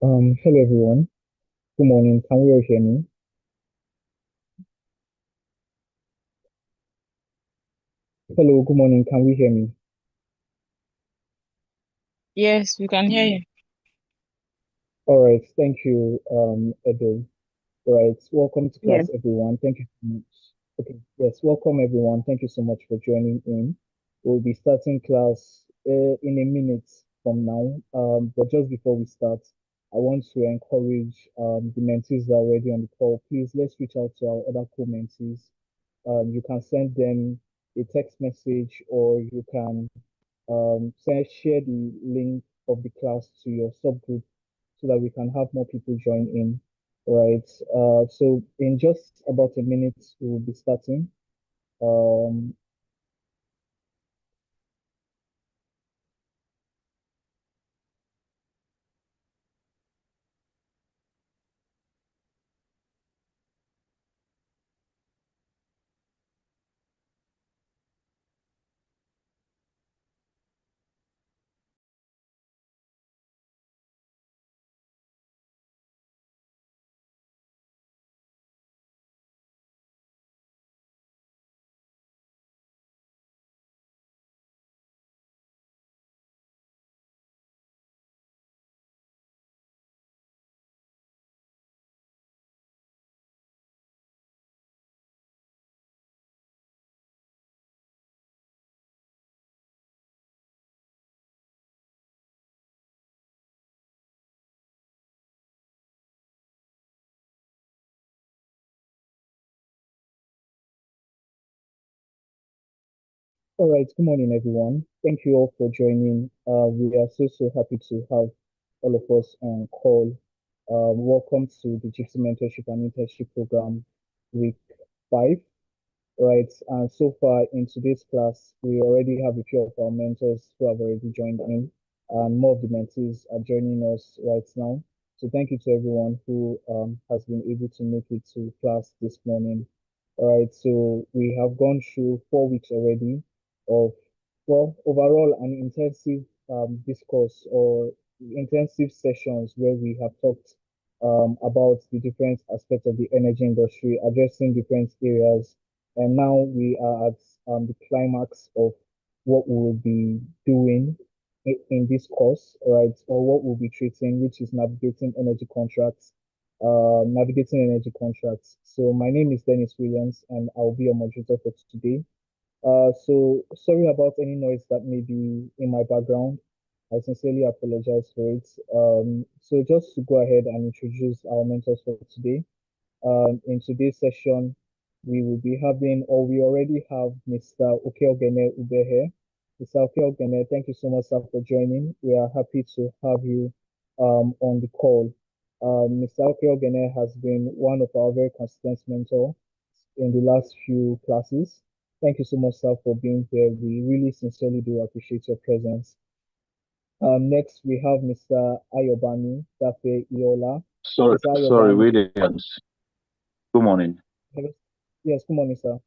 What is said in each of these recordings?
Hello everyone. Good morning. Can you all hear me? Hello, good morning. Can we hear me? Yes, we can hear you. All right. Thank you, Edo. Right. Welcome to Yes. class, everyone. Thank you so much. Okay. Yes. Welcome, everyone. Thank you so much for joining in. We'll be starting class in a minute from now. But just before we start, I want to encourage the mentees that are already on the call. Please let's reach out to our other co-mentees. You can send them a text message, or you can share the link of the class to your subgroup so that we can have more people join in. Right. So in just about a minute, we will be starting. Um, all right. Good morning, everyone. Thank you all for joining. We are so happy to have all of us on call. Welcome to the JIIPCC Mentorship and Internship Program, week 5. Right, and so far in today's class, we already have a few of our mentors who have already joined in, and more of the mentees are joining us right now. So thank you to everyone who has been able to make it to class this morning. All right, so we have gone through 4 weeks already of, well, overall an intensive discourse or intensive sessions where we have talked about the different aspects of the energy industry, addressing different areas, and now we are at the climax of what we'll be doing in this course, right? Or what we'll be treating, which is navigating energy contracts. So my name is Dennis Williams, and I'll be your moderator for today. So sorry about any noise that may be in my background. I sincerely apologize for it. So just to go ahead and introduce our mentors for today. In today's session, we will be having, or we already have, Mr. Okeogene Ube here. Mr. Okeogene, thank you so much, sir, for joining. We are happy to have you on the call. Mr. Okeogene has been one of our very consistent mentors in the last few classes. Thank you so much, sir, for being here. We really sincerely do appreciate your presence. Next, we have Mr. Ayobami Dafe Iola. Sorry, Mr. sorry, Ayobami, Williams. Good morning. hello. Yes, good morning, sir.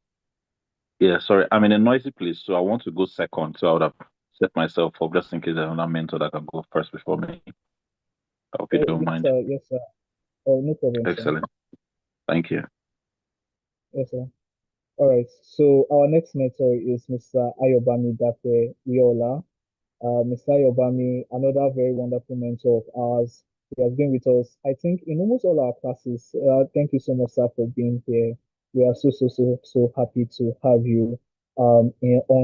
Yeah, sorry, I'm in a noisy place, so I want to go second. So I would have set myself up just in case there's another mentor that can go first before me. I hope you don't Yes, mind. sir. Yes, sir. Oh, no problem, sir. Excellent. Thank you. Yes, sir. All right. So our next mentor is Mr. Ayobami Dafe Iola. Mr. Ayobami, another very wonderful mentor of ours. He has been with us, I think, in almost all our classes. Thank you so much, sir, for being here. We are so happy to have you on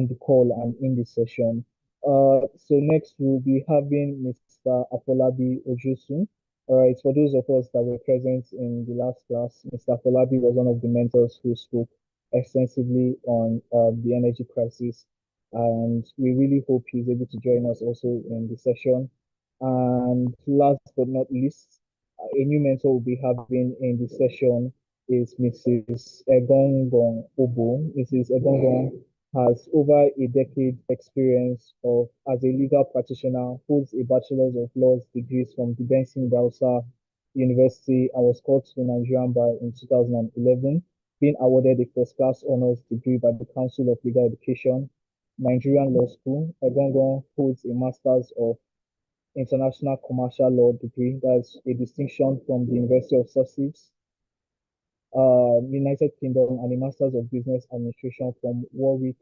the call and in this session. So next we'll be having Mr. Afolabi Ojusu. All right, for those of us that were present in the last class, Mr. Afolabi was one of the mentors who spoke extensively on the energy crisis, and we really hope he's able to join us also in the session. And last but not least, a new mentor we'll be having in the session is Mrs. Egongong Obo. Mrs. Egongong has over a decade experience of as a legal practitioner, holds a Bachelor's of Laws degrees from the Benson Dausa University, and was called to the Nigerian Bar in 2011, being awarded a first class honors degree by the Council of Legal Education, Nigerian Law School. Egongon holds a Master's of International Commercial Law degree. That's a distinction from the University of Sussex, United Kingdom, and a Masters of Business Administration from Warwick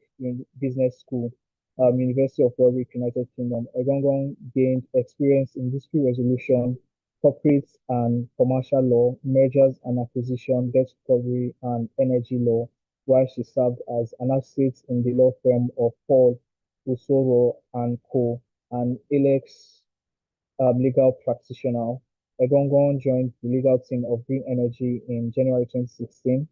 Business School, University of Warwick, United Kingdom. Egongon gained experience in dispute resolution, corporate and commercial law, mergers and acquisition, debt recovery, and energy law, while she served as an associate in the law firm of Paul Usoro and Co. and Alex legal practitioner. Egongon joined the legal team of Green Energy in January 2016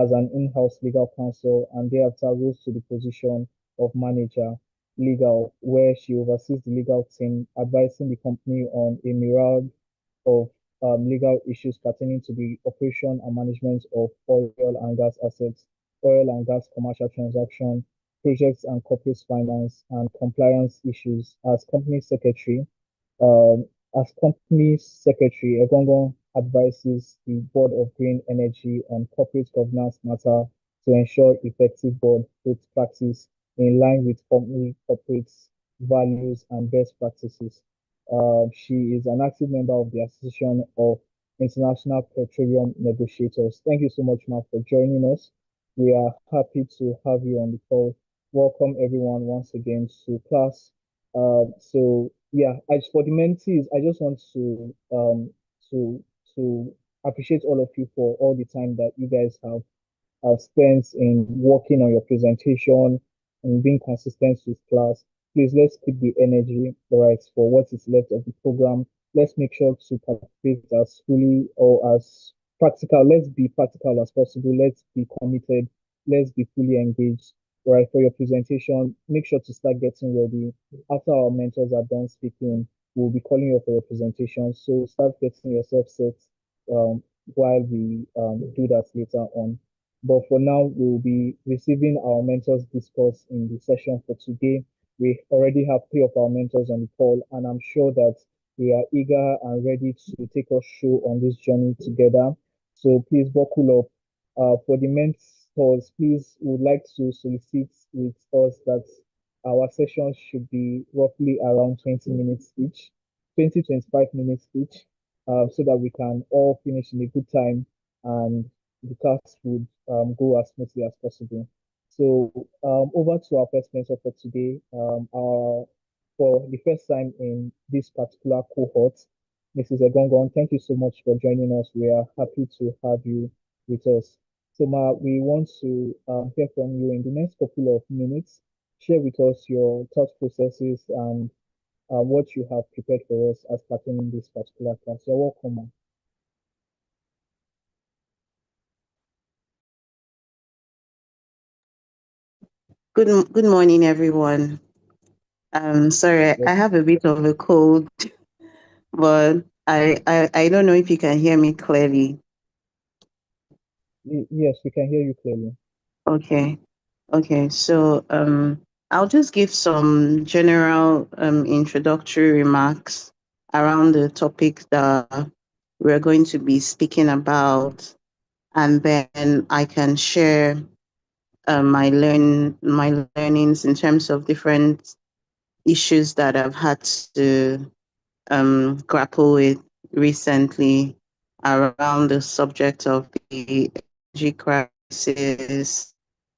as an in-house legal counsel and thereafter rose to the position of manager legal, where she oversees the legal team, advising the company on a myriad of legal issues pertaining to the operation and management of oil and gas assets, oil and gas commercial transactions, projects and corporate finance, and compliance issues. As company secretary, um, as company secretary, Egongon advises the Board of Green Energy on corporate governance matter to ensure effective board practice in line with company corporate values and best practices. She is an active member of the Association of International Petroleum Negotiators. Thank you so much, Mark, for joining us. We are happy to have you on the call. Welcome everyone once again to class. So yeah, as for the mentees, I just want to to appreciate all of you for all the time that you guys have spent in working on your presentation and being consistent with class. Please let's keep the energy right for what is left of the program. Let's make sure to participate as fully or as practical. Let's be practical as possible. Let's be committed. Let's be fully engaged. Right, for your presentation, make sure to start getting ready. After our mentors are done speaking, we'll be calling you for your presentation. So start getting yourself set um, while we do that later on. But for now, we'll be receiving our mentors discourse in the session for today. We already have three of our mentors on the call, and I'm sure that they are eager and ready to take us through on this journey together. So please buckle up. For the mentors, please would like to solicit with us that our sessions should be roughly around 20 minutes each, 20, 25 minutes each, so that we can all finish in a good time and the class would go as smoothly as possible. So over to our first mentor for today. For the first time in this particular cohort, Mrs. Egongon, thank you so much for joining us. We are happy to have you with us. So Ma, we want to hear from you in the next couple of minutes. Share with us your thought processes and what you have prepared for us as participating in this particular class. You're welcome, Ma. Good morning, everyone. Sorry, I Yes, have a bit of a cold, but I don't know if you can hear me clearly. yes, we can hear you clearly. Okay. Okay. So I'll just give some general introductory remarks around the topic that we're going to be speaking about, and then I can share my learnings in terms of different issues that I've had to grapple with recently around the subject of the energy crisis,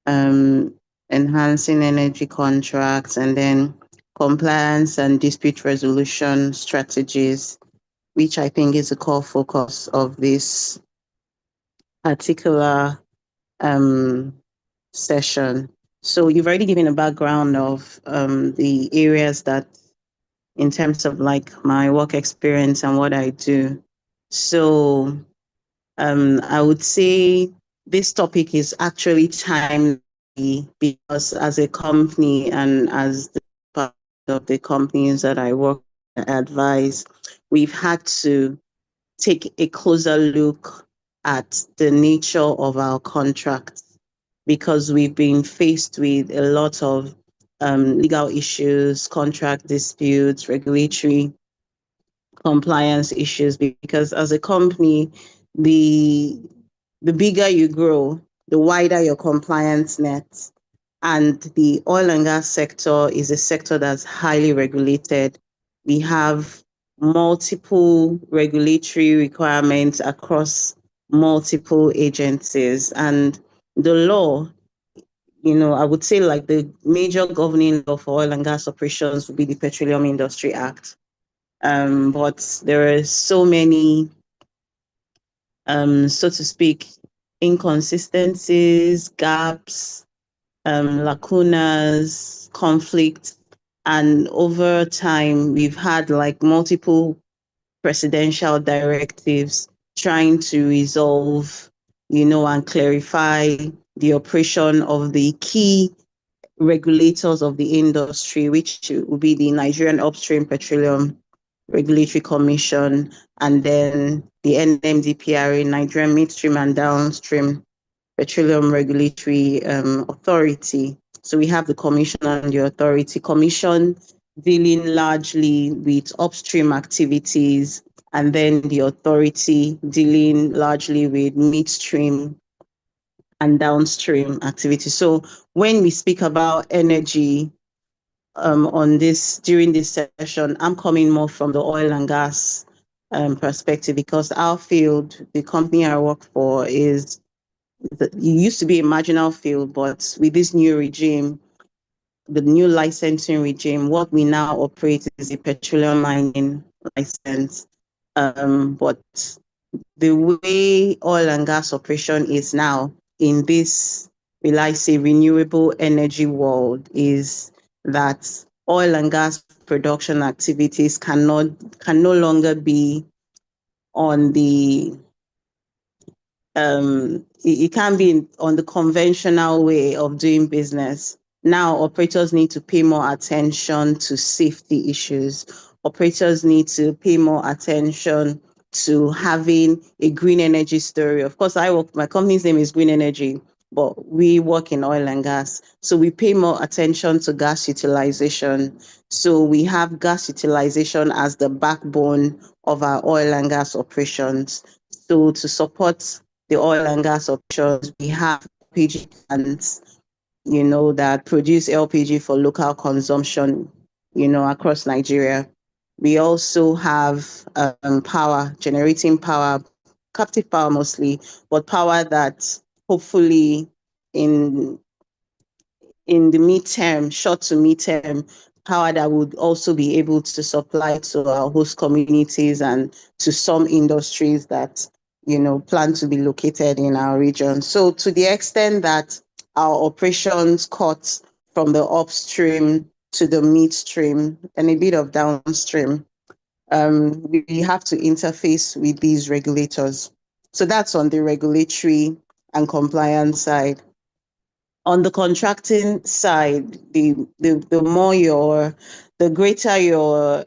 um, enhancing energy contracts, and then compliance and dispute resolution strategies, which I think is a core focus of this particular um, session. So you've already given a background of the areas that in terms of like my work experience and what I do. So I would say this topic is actually timely because as a company and as the part of the companies that I work and advise, we've had to take a closer look at the nature of our contracts because we've been faced with a lot of legal issues, contract disputes, regulatory compliance issues. Because as a company, the the bigger you grow, the wider your compliance net. And the oil and gas sector is a sector that's highly regulated. We have multiple regulatory requirements across multiple agencies. And the law, I would say like the major governing law for oil and gas operations would be the Petroleum Industry Act. But there are so many, so to speak, inconsistencies, gaps, lacunas, conflict. And over time, we've had like multiple presidential directives trying to resolve, and clarify the operation of the key regulators of the industry, which will be the Nigerian Upstream Petroleum Regulatory Commission, and then the NMDPRA, Nigerian Midstream and Downstream Petroleum Regulatory Authority. So we have the commission and the authority. Commission dealing largely with upstream activities, and then the authority dealing largely with midstream and downstream activities. So when we speak about energy during this session, I'm coming more from the oil and gas perspective, because our field, the company I work for, it used to be a marginal field, but with this new regime, the new licensing regime, what we now operate is a petroleum mining license. But the way oil and gas operation is now in this, will I say, renewable energy world, is that oil and gas production activities can no longer be on the it can be on the conventional way of doing business. Now, operators need to pay more attention to safety issues. Operators need to pay more attention to having a green energy story. Of course, my company's name is Green Energy, but we work in oil and gas. So we pay more attention to gas utilization. So we have gas utilization as the backbone of our oil and gas operations. So to support the oil and gas options, we have LPG plants, that produce LPG for local consumption, across Nigeria. We also have generating power, captive power mostly, but power that hopefully in the midterm, short to midterm, power that would also be able to supply to our host communities and to some industries that, plan to be located in our region. So to the extent that our operations cut from the upstream to the midstream and a bit of downstream, we have to interface with these regulators. So that's on the regulatory and compliance side. On the contracting side, the greater your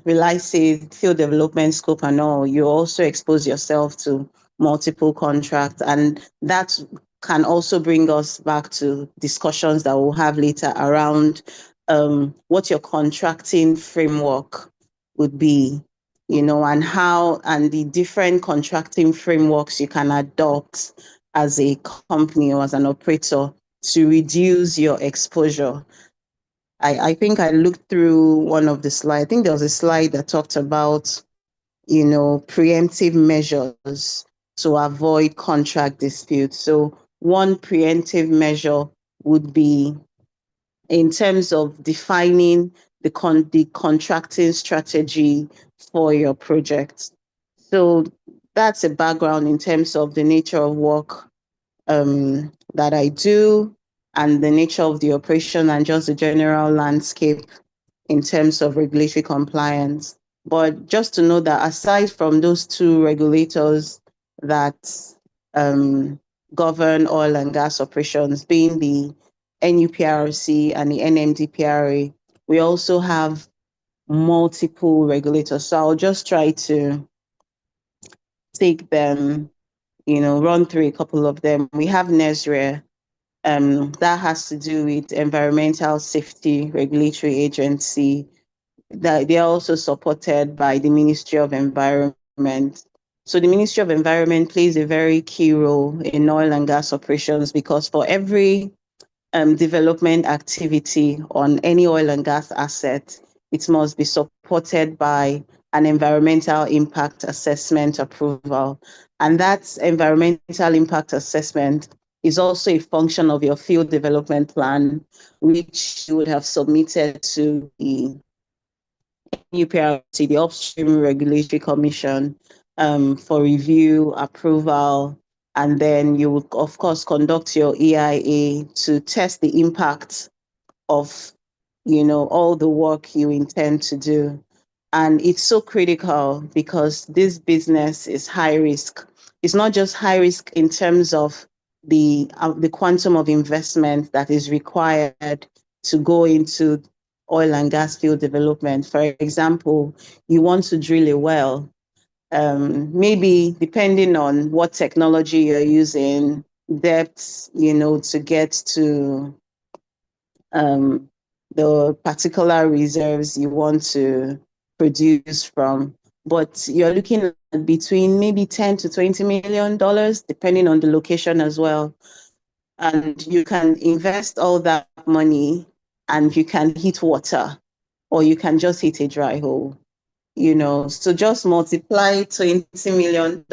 will I say field development scope and all, you also expose yourself to multiple contracts, and that can also bring us back to discussions that we'll have later around what your contracting framework would be, and the different contracting frameworks you can adopt as a company or as an operator to reduce your exposure. I think I looked through one of the slides. I think there was a slide that talked about, preemptive measures to avoid contract disputes. So one preemptive measure would be in terms of defining the contracting strategy for your project. So that's a background in terms of the nature of work that I do and the nature of the operation and just the general landscape in terms of regulatory compliance. But just to know that aside from those two regulators that govern oil and gas operations, being the NUPRC and the NMDPRA, we also have multiple regulators. So I'll just try to take them, run through a couple of them. We have NESRE, that has to do with Environmental Safety Regulatory Agency. That they are also supported by the Ministry of Environment. So the Ministry of Environment plays a very key role in oil and gas operations, because for every development activity on any oil and gas asset, it must be supported by an environmental impact assessment approval. And that environmental impact assessment is also a function of your field development plan, which you would have submitted to the JIIPCC, the Upstream Regulatory Commission, for review, approval, and then you would, of course, conduct your EIA to test the impact of, all the work you intend to do. And it's so critical because this business is high risk. It's not just high risk in terms of the quantum of investment that is required to go into oil and gas field development. For example, you want to drill a well, maybe depending on what technology you're using, depths, to get to the particular reserves you want to produce from. But you're looking at between maybe $10 to $20 million, depending on the location as well. And you can invest all that money and you can hit water, or you can just hit a dry hole. So just multiply $20 million.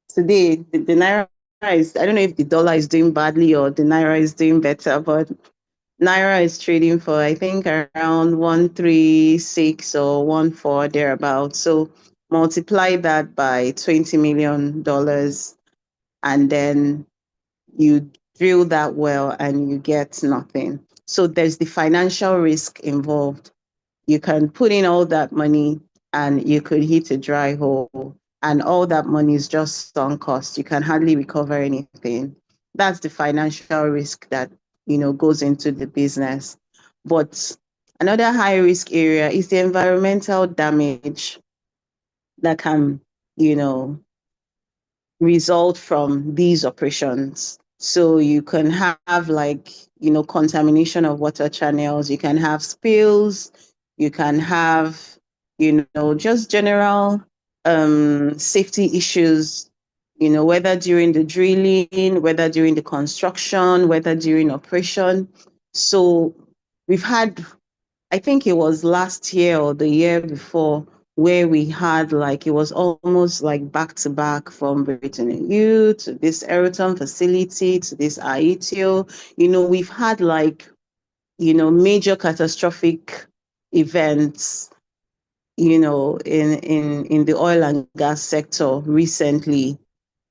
Today, the Naira is, I don't know if the dollar is doing badly or the Naira is doing better, but Naira is trading for, I think, around 136 or 14 thereabout. So multiply that by $20 million, and then you drill that well and you get nothing. So there's the financial risk involved. You can put in all that money and you could hit a dry hole, and all that money is just sunk cost. You can hardly recover anything. That's the financial risk that goes into the business. But another high risk area is the environmental damage that can result from these operations. So you can have contamination of water channels, you can have spills, you can have, just general safety issues, whether during the drilling, whether during the construction, whether during operation. So we've had, I think it was last year or the year before, where we had it was almost like back to back, from Britain U to this Aeroton facility to this Aitio. We've had major catastrophic events, in the oil and gas sector recently.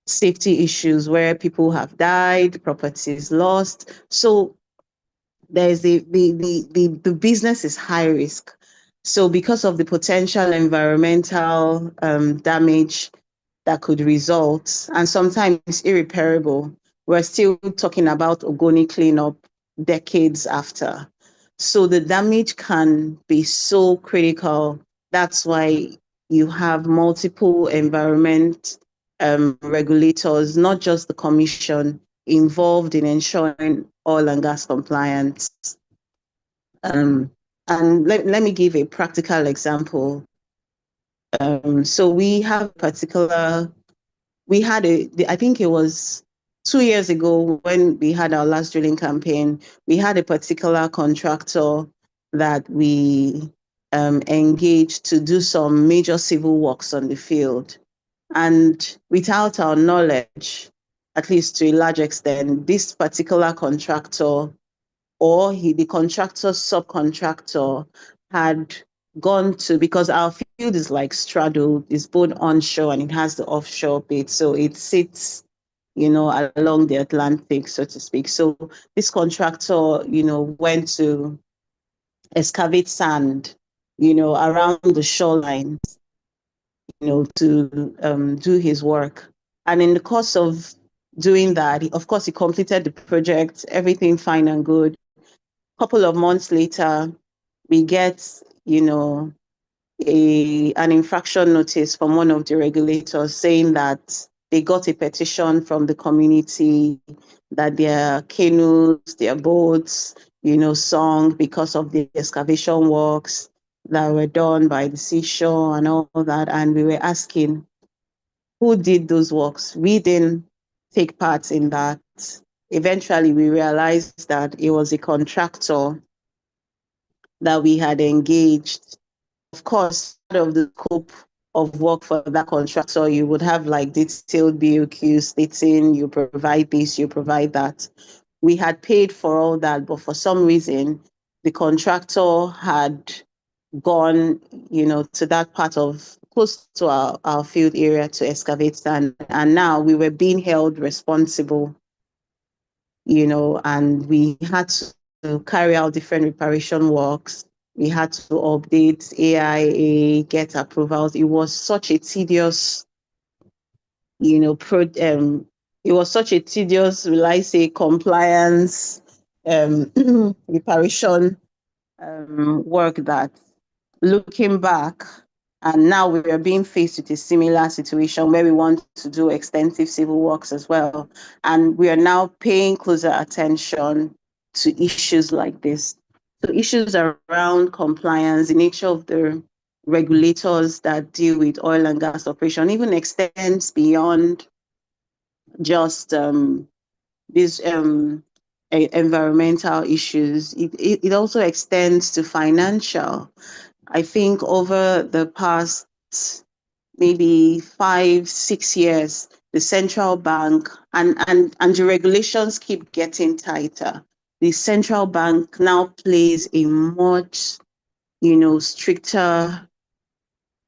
Safety issues where people have died, properties lost. So there's the business is high risk. So because of the potential environmental damage that could result, and sometimes irreparable, we're still talking about Ogoni cleanup decades after. So the damage can be so critical. That's why you have multiple environment regulators, not just the commission, involved in ensuring oil and gas compliance. And let me give a practical example. So we have I think it was 2 years ago when we had our last drilling campaign, we had a particular contractor that we engaged to do some major civil works on the field. And without our knowledge, at least to a large extent, this particular contractor or the contractor's subcontractor had gone to, because our field is straddled, it's both onshore and it has the offshore bit. So it sits, along the Atlantic, so to speak. So this contractor, went to excavate sand, around the shoreline, to do his work. And in the course of doing that, of course, he completed the project, everything fine and good. Couple of months later, we get, an infraction notice from one of the regulators saying that they got a petition from the community that their canoes, their boats, sunk because of the excavation works that were done by the seashore and all that. And we were asking, who did those works? We didn't take part in that. Eventually, we realized that it was a contractor that we had engaged of course, part of the scope of work for that contractor, you would have like detailed BOQ stating you provide this, you provide that. We had paid for all that, but for some reason, the contractor had gone, to that part of close to our field area to excavate sand. And now we were being held responsible, and we had to carry out different reparation works. We had to update AIA, get approvals. It was such a tedious, it was such a tedious, will I say, compliance, reparation work that, looking back, and now we are being faced with a similar situation where we want to do extensive civil works as well. And we are now paying closer attention to issues like this. So issues around compliance, the nature of the regulators that deal with oil and gas operation even extends beyond just these environmental issues. It also extends to financial. I think over the past maybe 5-6 years, the central bank and the regulations keep getting tighter. The central bank now plays a much, stricter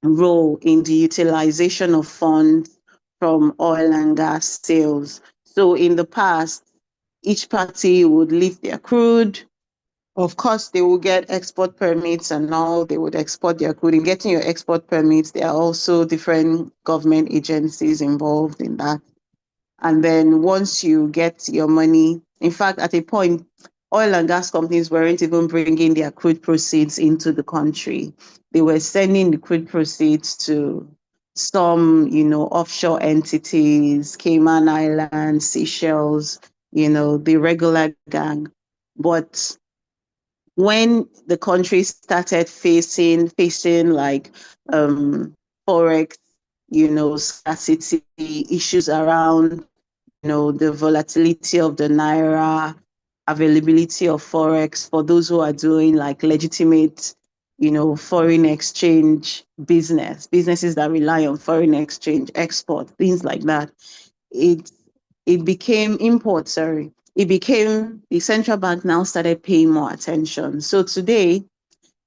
role in the utilization of funds from oil and gas sales. So in the past, each party would lift their crude. Of course, they will get export permits and all. They would export their crude. In getting your export permits, there are also different government agencies involved in that. And then once you get your money, in fact, at a point, oil and gas companies weren't even bringing their crude proceeds into the country. They were sending the crude proceeds to some, offshore entities, Cayman Islands, Seychelles, the regular gang. But when the country started facing like forex, scarcity issues around, the volatility of the naira, availability of forex for those who are doing like legitimate, foreign exchange businesses that rely on foreign exchange, export, things like that. It became the central bank now started paying more attention. So today,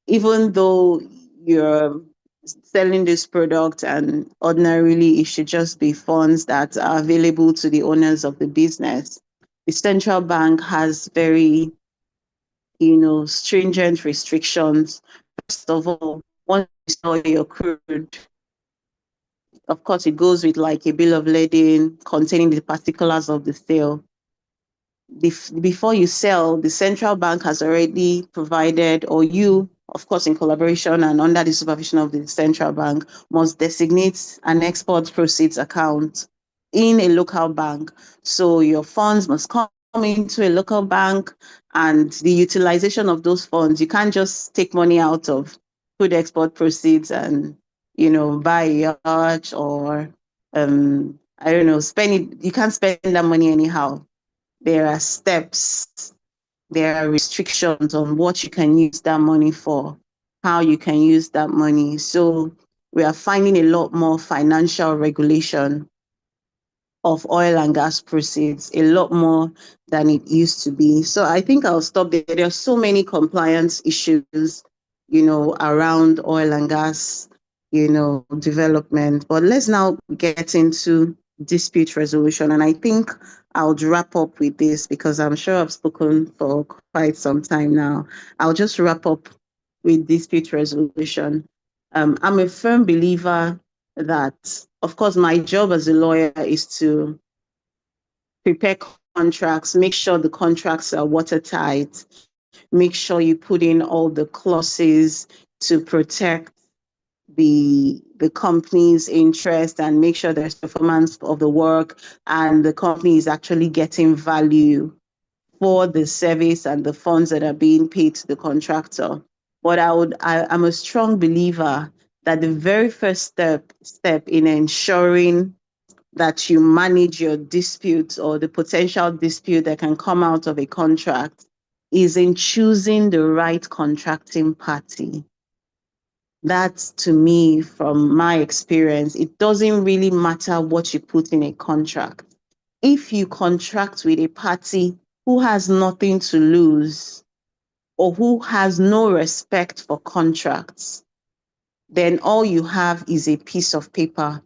even though you're selling this product and ordinarily it should just be funds that are available to the owners of the business, the central bank has very, stringent restrictions. First of all, once you sell your crude, of course, it goes with like a bill of lading containing the particulars of the sale. Before you sell, the central bank has already provided, or you, of course, in collaboration and under the supervision of the central bank, must designate an export proceeds account in a local bank. So your funds must come into a local bank, and the utilization of those funds, you can't just take money out of crude export proceeds and, buy a yacht or, I don't know, spend it. You can't spend that money anyhow. There are steps, there are restrictions on what you can use that money for, how you can use that money. So we are finding a lot more financial regulation of oil and gas proceeds, a lot more than it used to be. So I think I'll stop there. There are so many compliance issues, around oil and gas, development. But let's now get into dispute resolution. And I think I'll wrap up with this because I'm sure I've spoken for quite some time now. I'll just wrap up with dispute resolution. I'm a firm believer that, of course, my job as a lawyer is to prepare contracts, make sure the contracts are watertight, make sure you put in all the clauses to protect the company's interest and make sure there's performance of the work and the company is actually getting value for the service and the funds that are being paid to the contractor. But I'm a strong believer that the very first step in ensuring that you manage your dispute or the potential dispute that can come out of a contract is in choosing the right contracting party. That, to me, from my experience, it doesn't really matter what you put in a contract. If you contract with a party who has nothing to lose or who has no respect for contracts, then all you have is a piece of paper.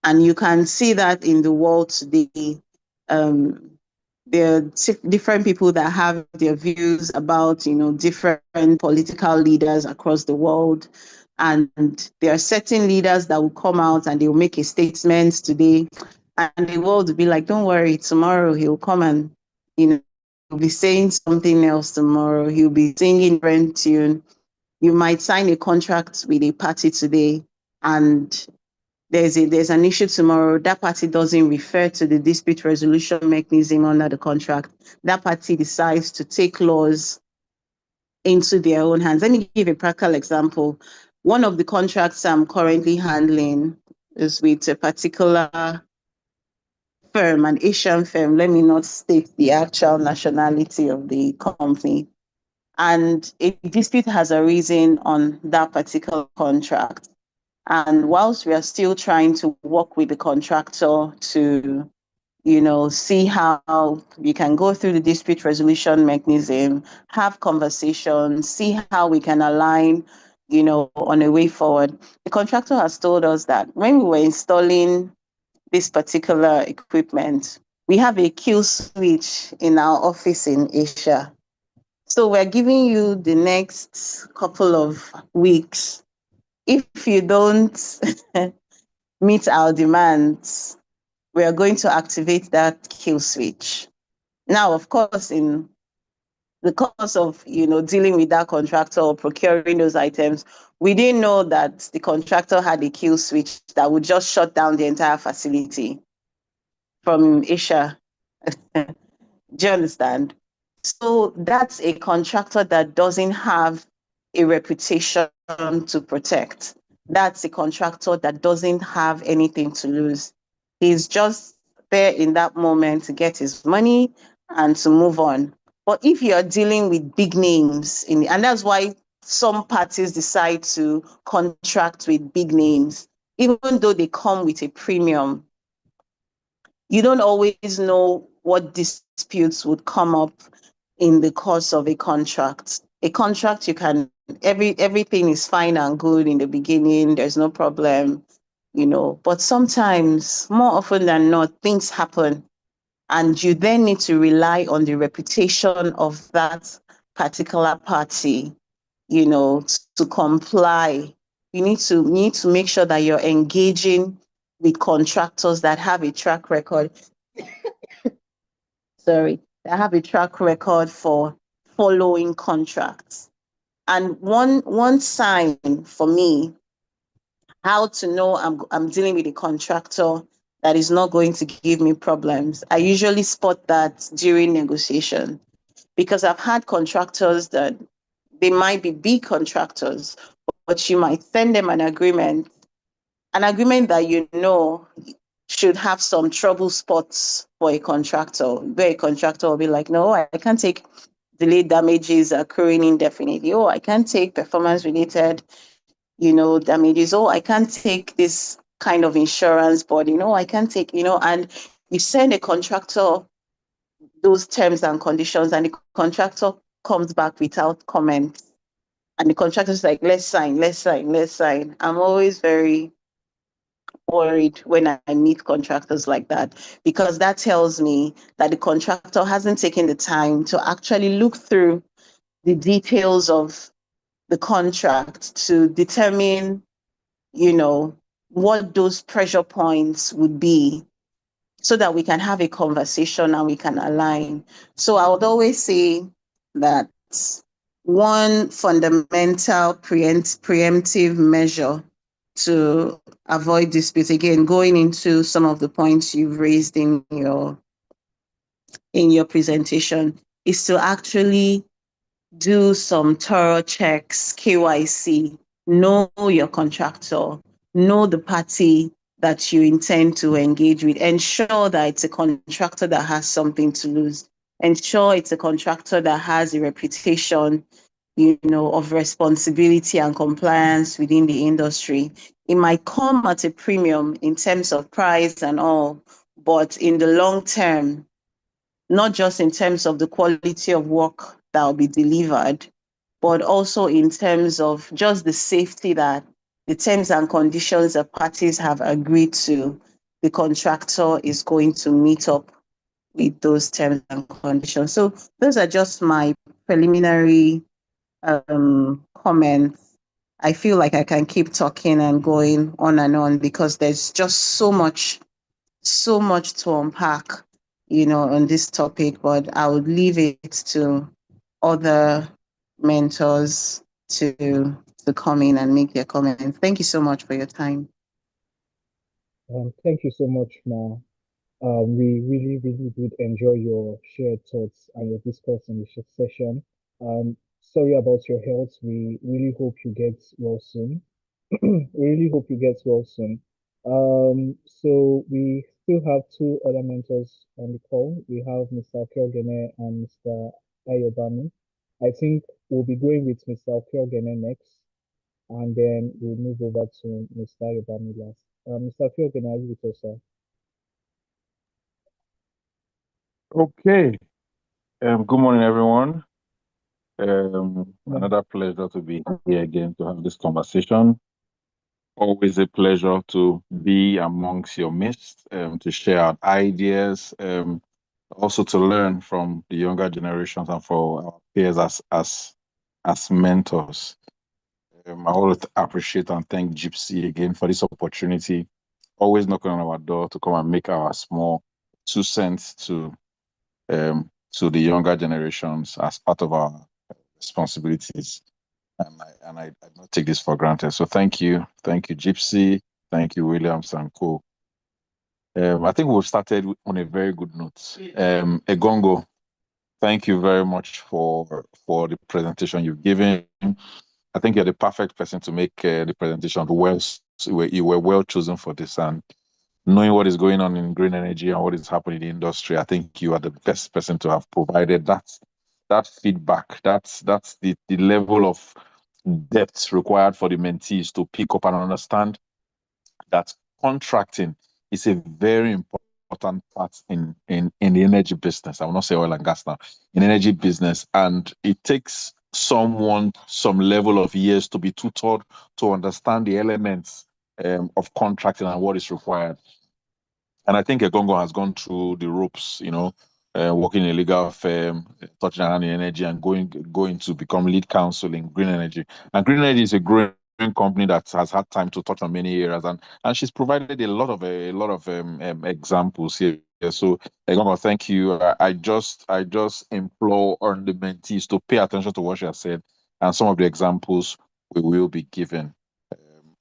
And you can see that in the world today. There are different people that have their views about, different political leaders across the world. And there are certain leaders that will come out and they will make a statement today, and the world will be like, don't worry, tomorrow he'll come and, he'll be saying something else tomorrow. He'll be singing a different tune. You might sign a contract with a party today, and there's an issue tomorrow. That party doesn't refer to the dispute resolution mechanism under the contract. That party decides to take laws into their own hands. Let me give a practical example. One of the contracts I'm currently handling is with a particular firm, an Asian firm. Let me not state the actual nationality of the company. And a dispute has arisen on that particular contract. And whilst we are still trying to work with the contractor to, see how we can go through the dispute resolution mechanism, have conversations, see how we can align, on a way forward. The contractor has told us that when we were installing this particular equipment, we have a kill switch in our office in Asia. So we're giving you the next couple of weeks. If you don't meet our demands, we are going to activate that kill switch. Now, of course, in the course of dealing with that contractor or procuring those items, we didn't know that the contractor had a kill switch that would just shut down the entire facility from Asia. Do you understand? So that's a contractor that doesn't have a reputation to protect. That's a contractor that doesn't have anything to lose. He's just there in that moment to get his money and to move on. But if you're dealing with big names, and that's why some parties decide to contract with big names, even though they come with a premium, you don't always know what disputes would come up in the course of a contract. A contract, you can, everything is fine and good in the beginning, there's no problem, but sometimes, more often than not, things happen. And you then need to rely on the reputation of that particular party, to comply. You need to make sure that you're engaging with contractors that have a track record. That have a track record for following contracts. And one sign for me, how to know I'm dealing with a contractor that is not going to give me problems, I usually spot that during negotiation, because I've had contractors that they might be big contractors, but you might send them an agreement that should have some trouble spots for a contractor, where a contractor will be like, no, I can't take delayed damages accruing indefinitely. Oh, I can't take performance related, damages. Oh, I can't take this kind of insurance, but, I can't take, and you send a contractor those terms and conditions, and the contractor comes back without comment. And the contractor's like, let's sign, let's sign, let's sign. I'm always very worried when I meet contractors like that, because that tells me that the contractor hasn't taken the time to actually look through the details of the contract to determine, what those pressure points would be, so that we can have a conversation and we can align. So I would always say that one fundamental preemptive measure to avoid disputes, again, going into some of the points you've raised in your presentation, is to actually do some thorough checks, KYC, know your contractor, know the party that you intend to engage with, ensure that it's a contractor that has something to lose, ensure it's a contractor that has a reputation, of responsibility and compliance within the industry. It might come at a premium in terms of price and all, but in the long term, not just in terms of the quality of work that will be delivered, but also in terms of just the safety that the terms and conditions the parties have agreed to, the contractor is going to meet up with those terms and conditions. So those are just my preliminary comments. I feel like I can keep talking and going on and on because there's just so much to unpack, on this topic, but I would leave it to other mentors to come in and make their comments. Thank you so much for your time. Thank you so much, Ma. We really, really did enjoy your shared thoughts and your discourse in the session. Sorry about your health. We really hope you get well soon. We really hope you get well soon. So we still have two other mentors on the call. We have Mr. Kyogene and Mr. Ayobami. I think we'll be going with Mr. Kyogene next, and then we'll move over to Mr. Ayobami last. Mr. Kyogene, are you with us, sir? Okay. Good morning, everyone. Another pleasure to be here again to have this conversation. Always a pleasure to be amongst your midst, to share our ideas, also to learn from the younger generations and for our peers as mentors. I always appreciate and thank JIIPCC again for this opportunity. Always knocking on our door to come and make our small 2 cents to the younger generations as part of our responsibilities. And I don't take this for granted. So thank you, JIIPCC, thank you, Williams and Co. I think we've started on a very good note. Egongo, thank you very much for the presentation you've given. I think you're the perfect person to make the presentation. You were well chosen for this, and knowing what is going on in green energy and what is happening in the industry, I think you are the best person to have provided that feedback. That's the level of depth required for the mentees to pick up and understand that contracting is a very important part in the energy business. I will not say oil and gas now, in energy business, and it takes someone some level of years to be tutored to understand the elements of contracting and what is required. And I think Egongo has gone through the ropes, working in a legal firm, touching around in energy, and going to become lead counsel in green energy. And green energy is a growing company that has had time to touch on many areas, and she's provided a lot of examples here. So Egongo, thank you. I just implore on the mentees to pay attention to what she has said and some of the examples we will be given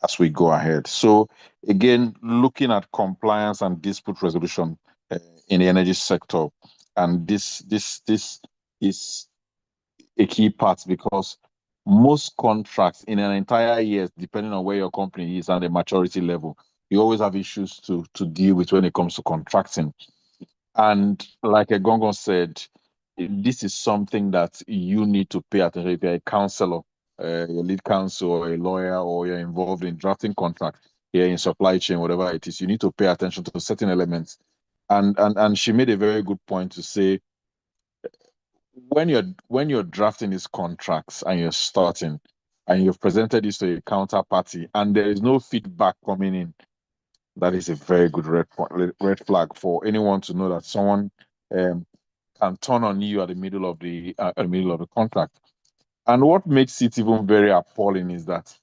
as we go ahead. So again, looking at compliance and dispute resolution in the energy sector, and this is a key part because most contracts in an entire year, depending on where your company is and the maturity level, you always have issues to deal with when it comes to contracting. And like Egongo said, this is something that you need to pay attention. If you're a counselor, your lead counsel, or a lawyer, or you're involved in drafting contract here in supply chain, whatever it is, you need to pay attention to certain elements. And she made a very good point to say, when you're drafting these contracts and you're starting and you've presented this to a counterparty and there is no feedback coming in, that is a very good red flag for anyone to know that someone can turn on you at the middle of the contract. And what makes it even very appalling is that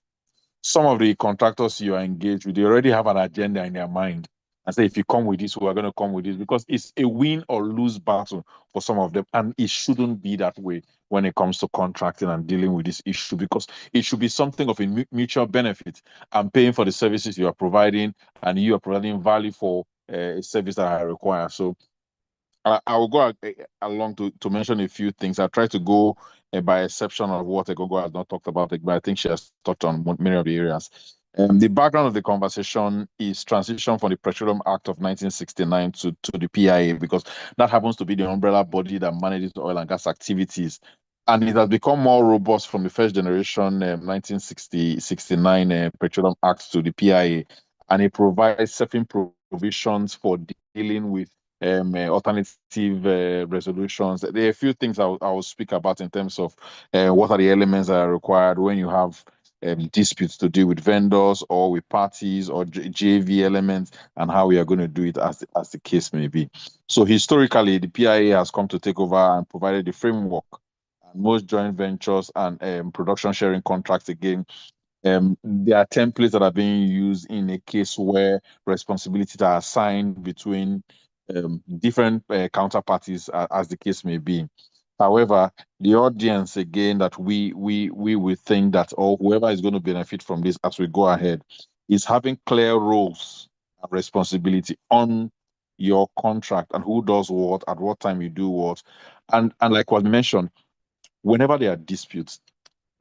some of the contractors you are engaged with, they already have an agenda in their mind and say, if you come with this, we are going to come with this, because it's a win or lose battle for some of them. And it shouldn't be that way when it comes to contracting and dealing with this issue, because it should be something of a mutual benefit. I'm paying for the services you are providing, and you are providing value for a service that I require. So I will go along to mention a few things. I try to go by exception of what Egogo has not talked about, but I think she has touched on many of the areas. The background of the conversation is transition from the Petroleum Act of 1969 to the PIA, because that happens to be the umbrella body that manages oil and gas activities. and it has become more robust from the first generation 1969 Petroleum Act to the PIA, and it provides certain provisions for dealing with alternative resolutions. There are a few things I will speak about in terms of what are the elements that are required when you have disputes to deal with vendors or with parties or JV elements, and how we are going to do it as the case may be. So historically, the PIA has come to take over and provided the framework. And most joint ventures and production sharing contracts, again, there are templates that are being used in a case where responsibilities are assigned between different counterparties, as the case may be. However, the audience, again, that we will think that, or whoever is going to benefit from this as we go ahead, is having clear roles and responsibility on your contract, and who does what at what time you do what. And like was mentioned, whenever there are disputes,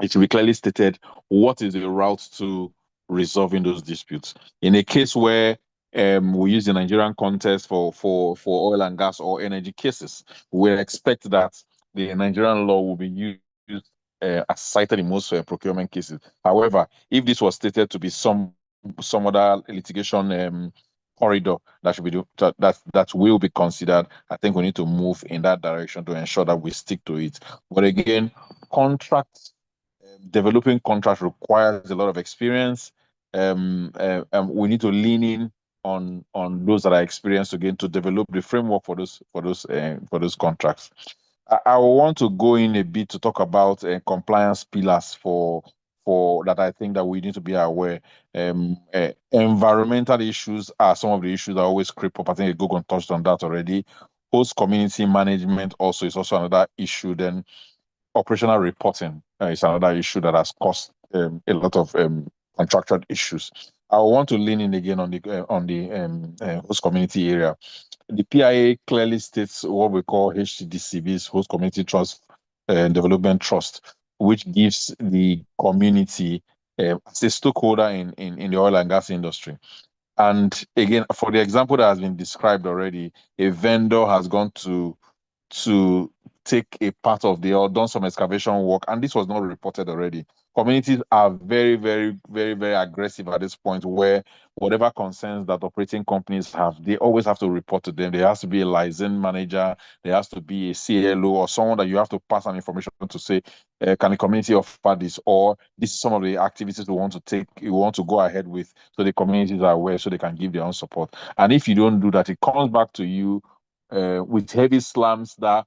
it should be clearly stated what is the route to resolving those disputes. In a case where we use the Nigerian context for oil and gas or energy cases, we expect that the Nigerian law will be used as cited in most procurement cases. However, if this was stated to be some other litigation corridor that should be that will be considered, I think we need to move in that direction to ensure that we stick to it. But again, contracts developing contracts requires a lot of experience. We need to lean in on those that are experienced again to develop the framework for those contracts. I want to go in a bit to talk about compliance pillars for that. I think that we need to be aware. Environmental issues are some of the issues that always creep up. I think Gogon touched on that already. Host community management also is also another issue. Then operational reporting is another issue that has caused a lot of contractual issues. I want to lean in again on the host community area. The PIA clearly states what we call HTDCBs, Host Community Trust Development Trust, which gives the community as a stakeholder in the oil and gas industry. And again, for the example that has been described already, a vendor has gone to take a part of the or done some excavation work, and this was not reported already. Communities are very, very, very, very aggressive at this point, where whatever concerns that operating companies have, they always have to report to them. There has to be a license manager, there has to be a CLO or someone that you have to pass on information to say, can the community offer this, or this is some of the activities we want to take, you want to go ahead with, so the communities are aware, so they can give their own support. And if you don't do that, it comes back to you with heavy slams that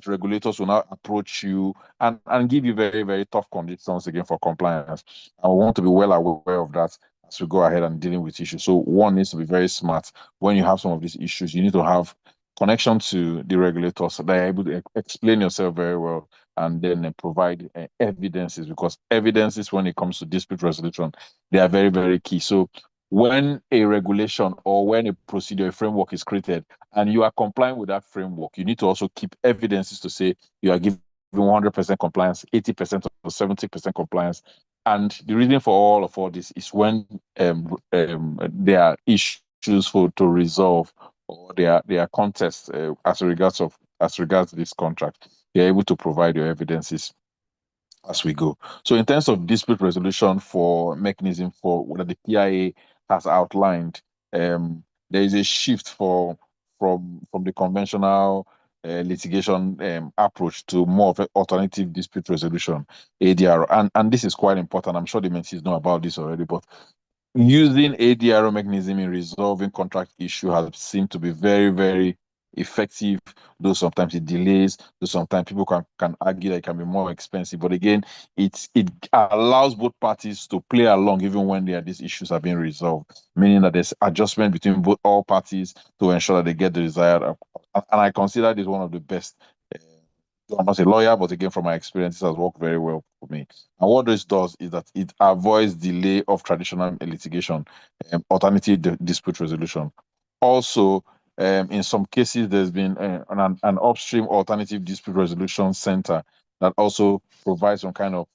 regulators will now approach you and give you very, very tough conditions again for compliance. And we want to be well aware of that as we go ahead and dealing with issues. So one needs to be very smart. When you have some of these issues, you need to have connection to the regulators so that you're able to explain yourself very well, and then provide evidences, because evidences when it comes to dispute resolution, they are very, very key. So when a regulation or when a procedure, a framework is created, and you are complying with that framework, you need to also keep evidences to say you are giving 100% compliance, 80% or 70% compliance. And the reason for all this is when there are issues to resolve, or there are contests as regards this contract, you're able to provide your evidences as we go. So in terms of dispute resolution for mechanism for what the PIA has outlined, there is a shift from the conventional litigation approach to more of an alternative dispute resolution, ADR. And this is quite important. I'm sure the mentees know about this already, but using ADRO mechanism in resolving contract issue has seemed to be very, very effective, though sometimes it delays, though sometimes people can argue that it can be more expensive. But again, it allows both parties to play along even when these issues are being resolved, meaning that there's adjustment between all parties to ensure that they get the desired outcome. And I consider this one of the best. I'm not a lawyer, but again, from my experience, it has worked very well for me. And what this does is that it avoids delay of traditional litigation, alternative dispute resolution. Also, in some cases, there's been an upstream alternative dispute resolution center that also provides some kind of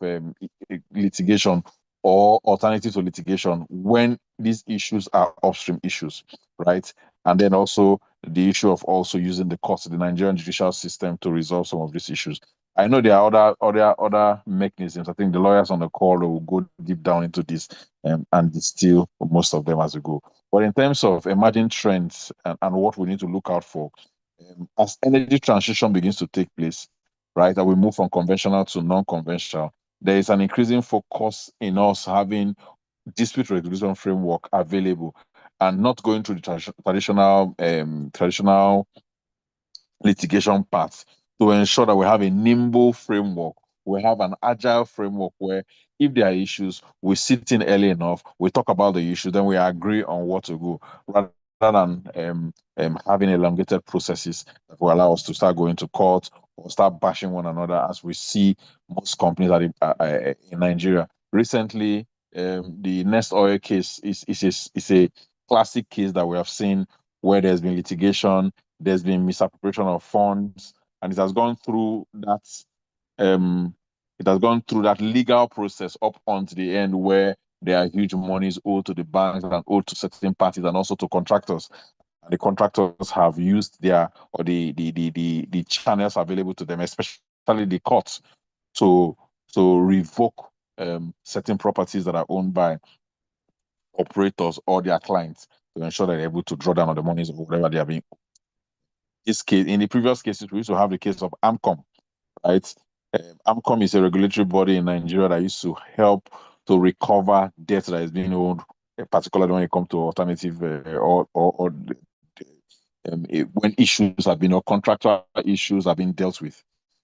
litigation or alternative to litigation when these issues are upstream issues, right? And then also the issue of also using the courts, the Nigerian judicial system, to resolve some of these issues. I know there are other mechanisms. I think the lawyers on the call will go deep down into this and distill most of them as we go. But in terms of emerging trends and what we need to look out for, as energy transition begins to take place, right, and we move from conventional to non-conventional, there is an increasing focus in us having dispute resolution framework available and not going through the traditional litigation path to ensure that we have a nimble framework. We have an agile framework where if there are issues, we sit in early enough, we talk about the issue, then we agree on what to go, rather than having elongated processes that will allow us to start going to court or start bashing one another, as we see most companies in Nigeria. Recently, the Nest Oil case is a classic case that we have seen where there's been litigation, there's been misappropriation of funds, and um it has gone through that legal process up onto the end where there are huge monies owed to the banks and owed to certain parties and also to contractors. And the contractors have used their or the channels available to them, especially the courts, to revoke certain properties that are owned by operators or their clients to ensure that they're able to draw down on the monies or whatever they are being. This case, in the previous cases, we used to have the case of AMCOM, right? AMCOM is a regulatory body in Nigeria that used to help to recover debt that is being owed, particularly when it comes to alternative when issues have been or contractual issues have been dealt with.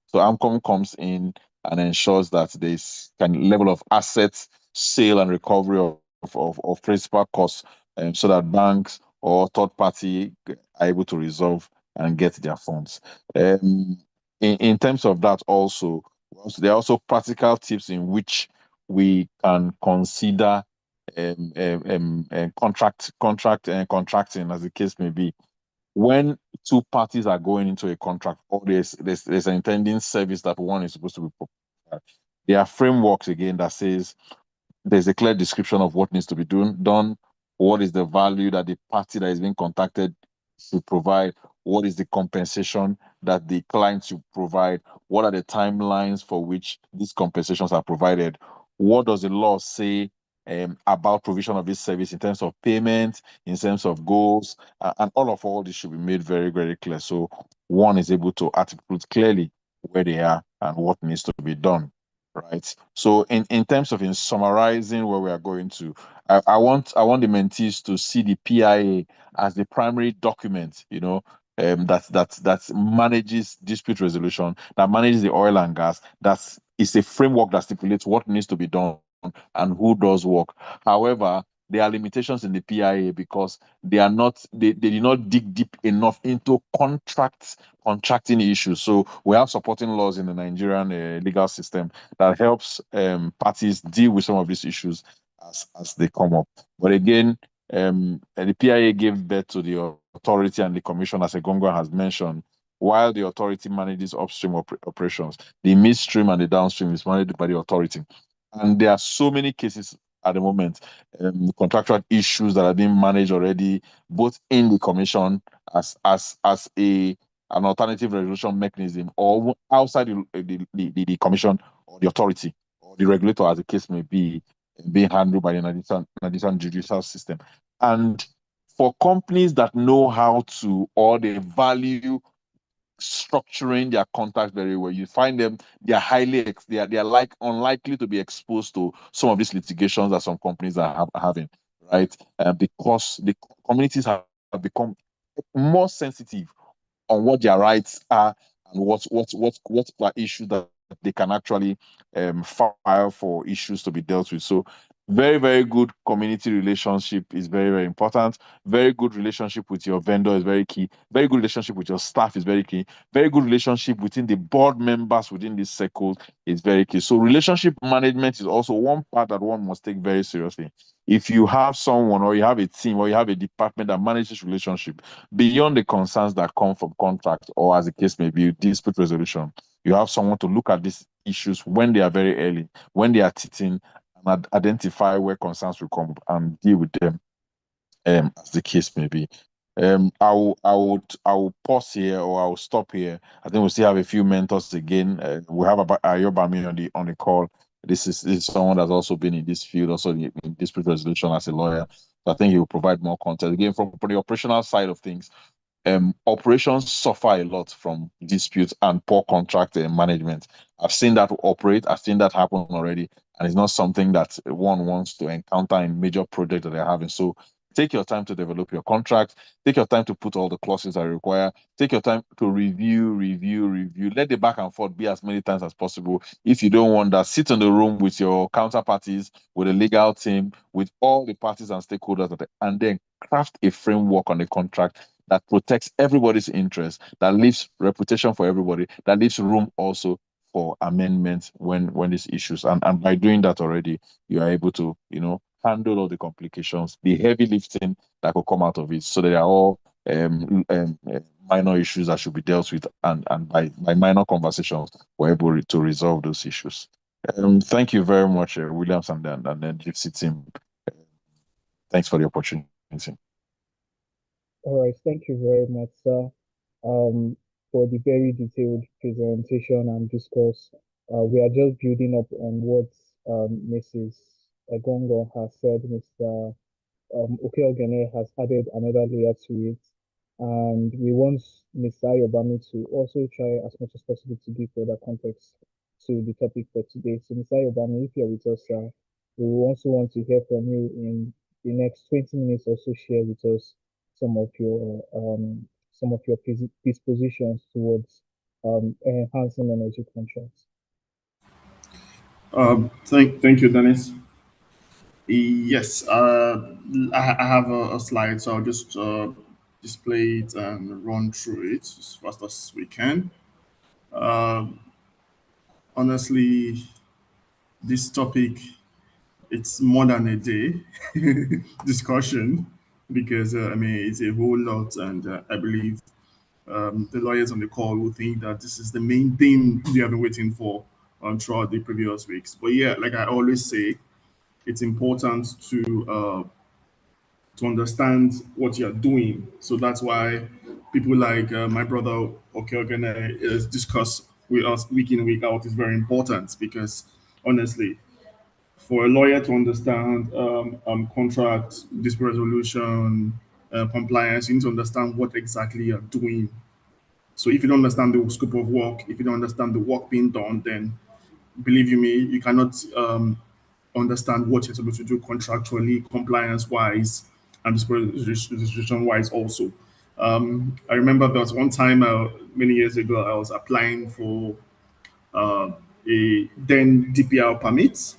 So AMCOM comes in and ensures that there's kind of level of assets sale and recovery of principal costs, so that banks or third party are able to resolve and get their funds. In terms of that, there are also practical tips in which we can consider contracting, as the case may be. When two parties are going into a contract, or there's an intending service that one is supposed to be provided, there are frameworks again that says there's a clear description of what needs to be done, what is the value that the party that is being contacted should provide, what is the compensation that the client should provide, what are the timelines for which these compensations are provided, what does the law say about provision of this service in terms of payment, in terms of goals, and all this should be made very, very clear. So one is able to articulate clearly where they are and what needs to be done. Right. So in terms of in summarizing where we are going to, I want the mentees to see the PIA as the primary document, that manages dispute resolution, that manages the oil and gas, that is a framework that stipulates what needs to be done and who does work. However, there are limitations in the PIA because they did not dig deep enough into contracting issues. So we have supporting laws in the Nigerian legal system that helps parties deal with some of these issues as they come up. But again, the PIA gave birth to the authority and the commission, as Egongo has mentioned. While the authority manages upstream operations, the midstream and the downstream is managed by the authority. And there are so many cases at the moment, contractual issues that are being managed already, both in the commission as an alternative resolution mechanism, or outside the commission or the authority or the regulator, as the case may be, being handled by the Nigerian judicial system. And for companies that know how to, or they value structuring their contacts very well, you find them, they are like unlikely to be exposed to some of these litigations that some companies are having, right? Because the communities have become more sensitive on what their rights are and what are issues that they can actually file for issues to be dealt with. So very, very good community relationship is very, very important. Very good relationship with your vendor is very key. Very good relationship with your staff is very key. Very good relationship within the board members within this circle is very key. So relationship management is also one part that one must take very seriously. If you have someone or you have a team or you have a department that manages relationship beyond the concerns that come from contract or, as the case may be, dispute resolution, you have someone to look at these issues when they are very early, when they are teething, and identify where concerns will come and deal with them, as the case may be. I will pause here, or I will stop here. I think we still have a few mentors again. We have Ayobami on the call. This is someone that's also been in this field, also in dispute resolution as a lawyer. So I think he will provide more context again from the operational side of things. Operations suffer a lot from disputes and poor contract management. I've seen that operate. I've seen that happen already, and it's not something that one wants to encounter in major projects that they're having. So take your time to develop your contract. Take your time to put all the clauses that require. Take your time to review. Let the back and forth be as many times as possible. If you don't want that, sit in the room with your counterparties, with the legal team, with all the parties and stakeholders, and then craft a framework on the contract that protects everybody's interest, that leaves reputation for everybody, that leaves room also for amendments when these issues. And by doing that already, you are able to, handle all the complications, the heavy lifting that will come out of it. So they are all minor issues that should be dealt with, and by minor conversations, we're able to resolve those issues. Thank you very much, Williams and then JIIPCC team. Thanks for the opportunity. All right, thank you very much, sir, for the very detailed presentation and discourse. We are just building up on what Mrs. Egongo has said. Mr. Okeogene has added another layer to it, and we want Mr. Ayobami to also try as much as possible to give further context to the topic for today. So, Mr. Ayobami, if you're with us, we will also want to hear from you in the next 20 minutes. Also, share with us some of your dispositions towards enhancing energy contracts. Thank you, Dennis. Yes, I have a slide, so I'll just display it and run through it as fast as we can. Honestly, this topic, it's more than a day discussion, because I mean it's a whole lot, and I believe the lawyers on the call will think that this is the main thing they have been waiting for throughout the previous weeks. But yeah, like I always say, it's important to understand what you're doing. So that's why people like my brother Okeogene is discuss with us week in, week out is very important, because honestly, for a lawyer to understand contract, dispute resolution, compliance, you need to understand what exactly you're doing. So if you don't understand the scope of work, if you don't understand the work being done, then believe you me, you cannot understand what you're supposed to do contractually, compliance wise, and distribution wise also. I remember there was one time many years ago, I was applying for a then DPR permit,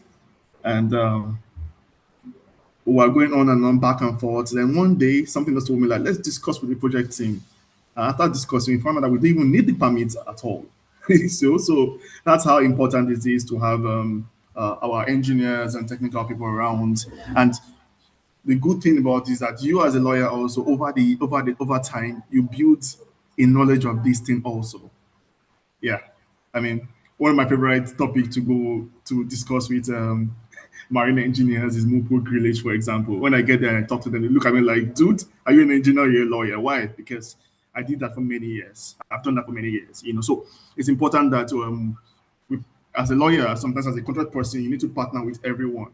and we were going on and on back and forth. Then one day, something just told me like, let's discuss with the project team. And after discussing, we found out that we didn't even need the permits at all. So that's how important it is to have our engineers and technical people around. And the good thing about it is that you as a lawyer also over time you build a knowledge of this thing also. Yeah, I mean, one of my favorite topic to go to discuss with marine engineers is Mupo grillage, for example. When I get there and I talk to them, they look at me like, dude, are you an engineer or you're a lawyer? Why? Because I did that for many years. I've done that for many years, So it's important that as a lawyer, sometimes as a contract person, you need to partner with everyone.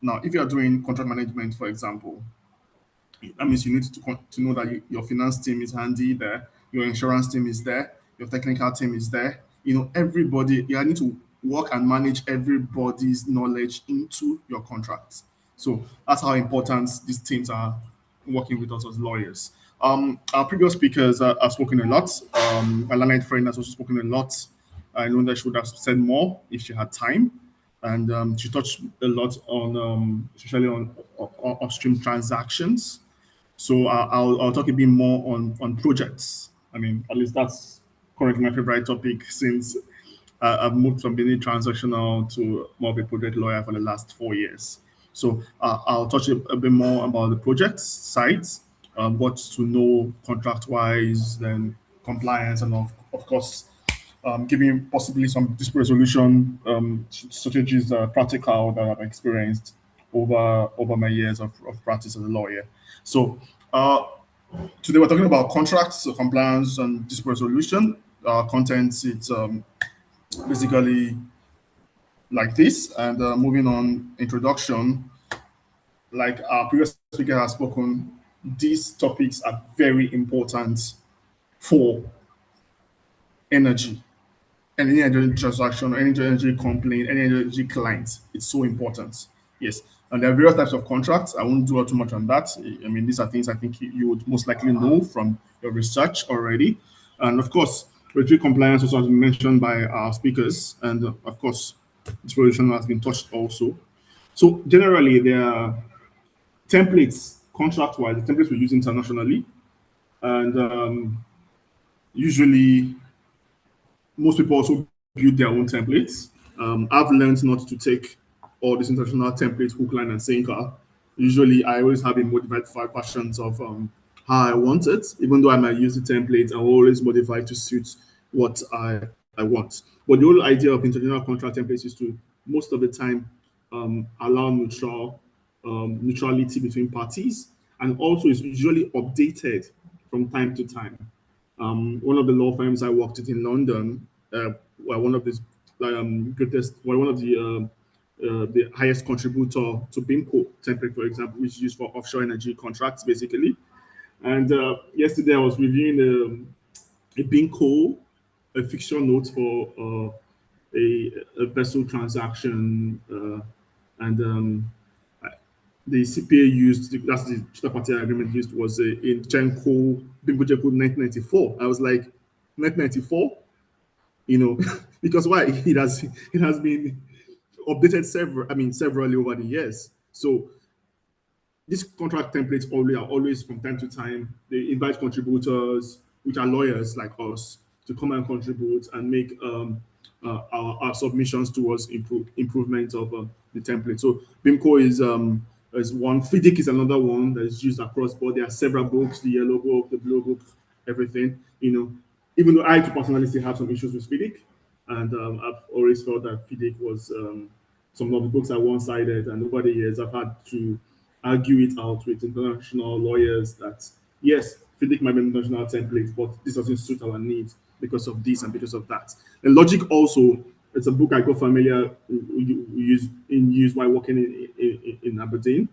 Now, if you are doing contract management, for example, that means you need to know that your finance team is handy there, your insurance team is there, your technical team is there. Everybody, you need to work and manage everybody's knowledge into your contracts. So that's how important these teams are working with us as lawyers. Our previous speakers have spoken a lot. My learned friend has also spoken a lot. I know that she would have said more if she had time. And she touched a lot on, especially on upstream transactions. So I'll talk a bit more on projects. I mean, at least that's currently my favorite topic, since I've moved from being transactional to more of a project lawyer for the last 4 years. So I'll touch a bit more about the project side, what to know contract-wise, then compliance, and of course, giving possibly some dispute resolution strategies, practical, that I've experienced over my years of practice as a lawyer. So Today we're talking about contracts, compliance, and dispute resolution. Content, it's basically like this. And moving on, introduction, like our previous speaker has spoken, these topics are very important for energy and any energy transaction, any energy complaint, any energy client. It's so important. Yes. And there are various types of contracts. I won't dwell too much on that. I mean, these are things I think you would most likely know from your research already. And of course, regulatory compliance also has been mentioned by our speakers. And of course, this position has been touched also. So generally, there are templates, contract-wise, the templates we use internationally. And usually most people also build their own templates. I've learned not to take all these international templates, hook, line, and sinker. Usually, I always have a modified versions of how I want it. Even though I might use the template, I will always modify to suit what I want. But the whole idea of international contract templates is to, most of the time, allow neutrality between parties, and also is usually updated from time to time. One of the law firms I worked at in London, were one of the greatest, were one of the highest contributor to BIMCO template, for example, which is used for offshore energy contracts, basically. And yesterday I was reviewing a BIMCO, a fixture note for a vessel transaction, and the CPA used, that's the tripartite agreement used, was in Genco, BIMCO Genco 1994. I was like, 1994? You know, because why? It has been updated severally over the years. So these contract templates are always from time to time. They invite contributors, which are lawyers like us, to come and contribute and make our submissions towards improvement of the template. So BIMCO is one. FIDIC is another one that is used across board. There are several books: the yellow book, the blue book, everything. Even though I personally still have some issues with FIDIC, and I've always felt that FIDIC was some of the books are one-sided, and over the years I've had to argue it out with international lawyers that yes, FIDIC might be an international template, but this doesn't suit our needs because of this and because of that. And Logic also, it's a book I got familiar use while working in Aberdeen,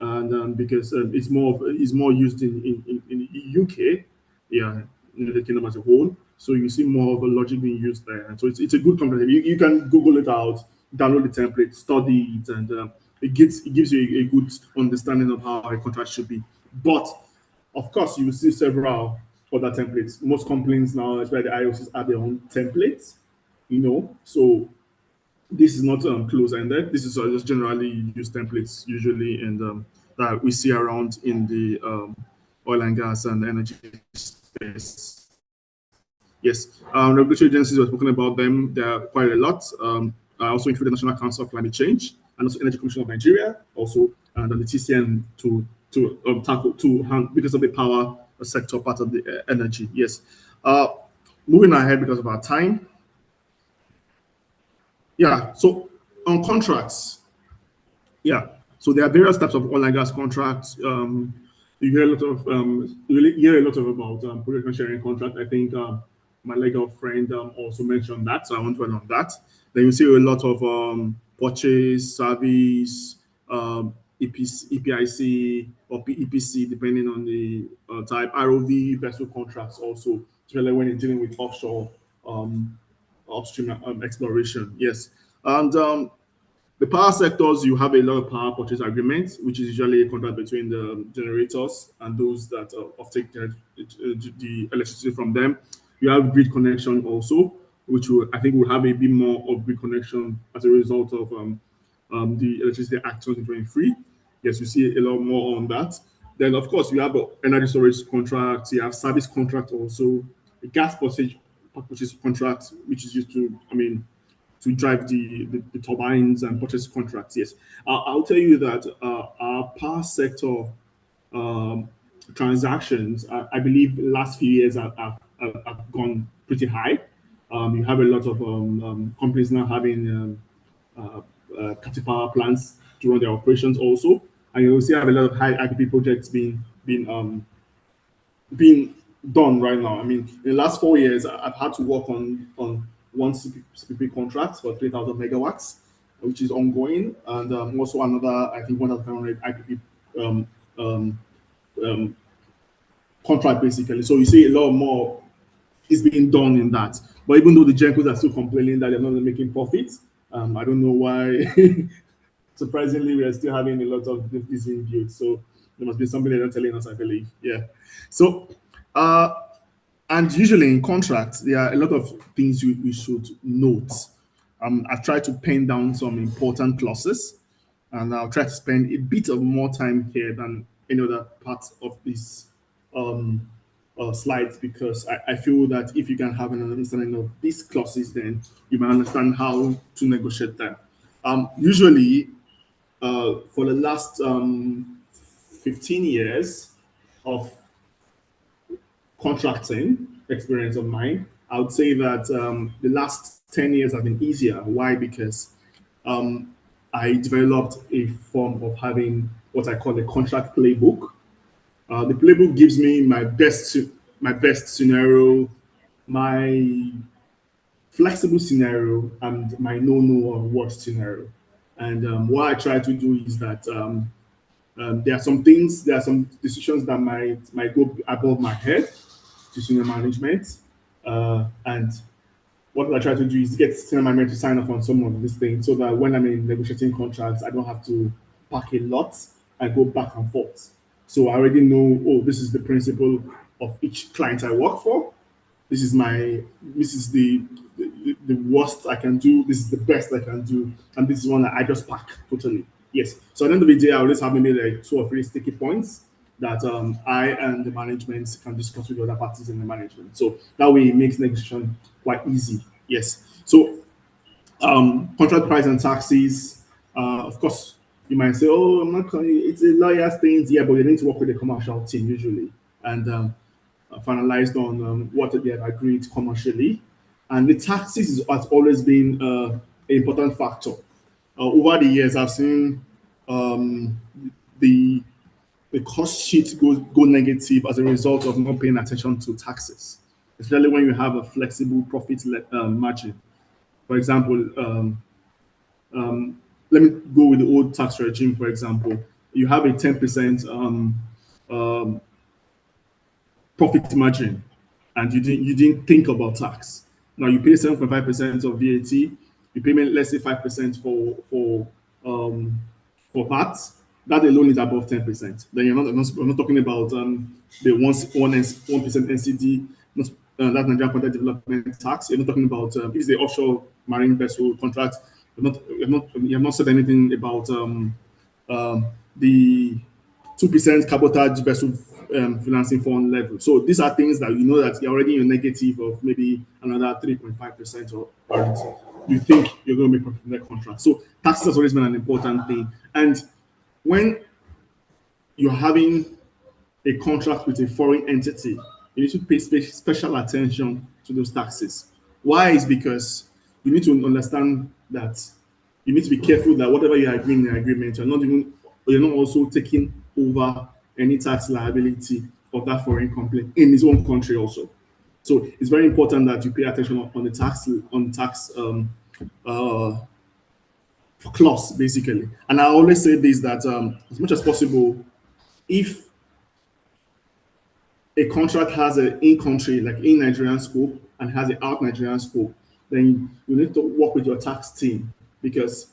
and because it's more used in the UK, yeah, in the kingdom as a whole. So you see more of a Logic being used there, and so it's a good company. You can Google it out, download the template, study it, and it gives you a good understanding of how a contract should be. But of course, you will see several other templates. Most complaints now, especially the IOCs, have their own templates. So this is not close-ended. This is just generally used templates usually, and that we see around in the oil and gas and energy space. Yes, regulatory agencies, we've spoken about them. There are quite a lot. I also include the National Council of Climate Change and also Energy Commission of Nigeria, also, and the TCN to tackle because of the power sector part of the energy. Yes. Moving ahead because of our time. Yeah. So on contracts, yeah. So there are various types of oil and gas contracts. You hear a lot of about production sharing contract. I think my legal friend also mentioned that, so I won't dwell on that. Then you see a lot of purchase, service, EPIC or EPC, depending on the type. ROV vessel contracts also, especially when you're dealing with offshore upstream exploration. Yes, and the power sectors, you have a lot of power purchase agreements, which is usually a contract between the generators and those that offtake the electricity from them. You have grid connection also, which I think will have a bit more of grid connection as a result of the Electricity Act 2023. Yes, you see a lot more on that. Then, of course, you have energy storage contracts. You have service contract also, a gas purchase contract, which is used to drive the turbines and purchase contracts. Yes, I'll tell you that our power sector transactions, I believe, the last few years have gone pretty high. You have a lot of companies now having captive power plants to run their operations also, and you also have a lot of high IPP projects being being done right now. I mean, in the last 4 years, I've had to work on one CPP contract for 3,000 megawatts, which is ongoing, and also another, I think, 1,500 IPP um, um, um, contract, basically. So you see a lot more is being done in that. But even though the Gencos are still complaining that they're not making profits, I don't know why. Surprisingly, we are still having a lot of this being built. So there must be something they're not telling us, I believe. Yeah. So, and usually in contracts, there are a lot of things we should note. I've tried to pen down some important clauses, and I'll try to spend a bit of more time here than any other part of this um, slides, because I feel that if you can have an understanding of these clauses, then you might understand how to negotiate them. Usually, for the last 15 years of contracting experience of mine, I would say that the last 10 years have been easier. Why? Because um, I developed a form of having what I call a contract playbook. The playbook gives me my best scenario, my flexible scenario, and my no or worst scenario. And what I try to do is that there are some decisions that might go above my head to senior management, and what I try to do is get senior management to sign off on some of these things, so that when I'm in negotiating contracts, I don't have to pack a lot and go back and forth. So I already know, oh, this is the principle of each client I work for. This is the worst I can do. This is the best I can do, and this is one that I just pack totally. Yes. So at the end of the day, I always have maybe like 2 or 3 sticky points that I and the management can discuss with the other parties in the management. So that way it makes negotiation quite easy. Yes. So contract price and taxes. Of course, you might say, "Oh, I'm not. It's a lawyer's thing." Yeah, but you need to work with the commercial team usually, and finalized on what they have agreed commercially. And the taxes has always been an important factor. Over the years, I've seen um, the the cost sheet go negative as a result of not paying attention to taxes, especially when you have a flexible profit margin. For example, let me go with the old tax regime. For example, you have a 10% um, profit margin, and you didn't think about tax. Now you pay 7.5% of VAT. You pay, let's say, 5% for VAT. That alone is above 10%. Then we're not talking about the 1% NCD, not, that Nigerian Content Development Tax. You're not talking about if it's the offshore marine vessel contract. You have not said anything about the 2% cabotage vessel financing fund level. So these are things that you know that you're already in a negative of maybe another 3.5% or you think you're going to make profit from that contract. So taxes has always been an important thing. And when you're having a contract with a foreign entity, you need to pay special attention to those taxes. Why? Is because you need to understand that you need to be careful that whatever you are agreeing in the agreement, you're not also taking over any tax liability of that foreign company in his own country also. So it's very important that you pay attention on the tax uh, clause basically. And I always say this, that as much as possible, if a contract has an in-country, like in Nigerian scope, and has an out Nigerian scope, then you need to work with your tax team, because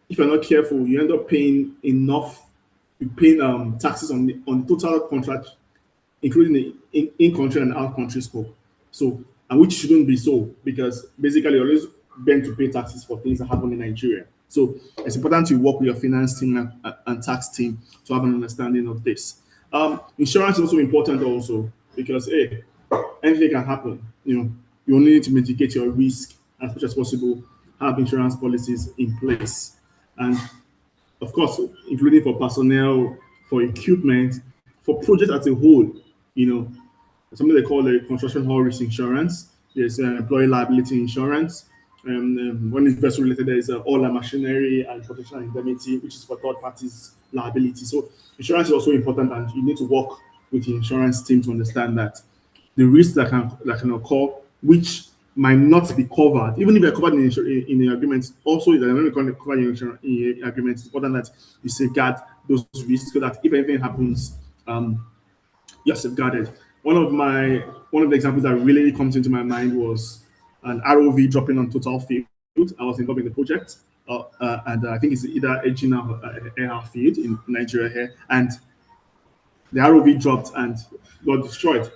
if you're not careful, you end up paying enough, you pay taxes on the total contract, including the in-country and out-country scope. So, and which shouldn't be so, because basically you're always bent to pay taxes for things that happen in Nigeria. So it's important to work with your finance team and tax team to have an understanding of this. Insurance is also important also, because hey, anything can happen. You only need to mitigate your risk as much as possible. Have insurance policies in place, and of course, including for personnel, for equipment, for projects as a whole. You know, something they call a construction haul risk insurance. There's employee liability insurance. When it's vessel related, there is all our machinery and professional indemnity, which is for third parties liability. So insurance is also important, and you need to work with the insurance team to understand that the risks that can occur, which might not be covered, even if they're covered in the agreement, also they're not going to cover in the agreement. It's important that you safeguard those risks so that if anything happens, you're safeguarded. One of the examples that really comes into my mind was an ROV dropping on total field. I was involved in the project, and I think it's either Ejina or AR field in Nigeria here, and the ROV dropped and got destroyed.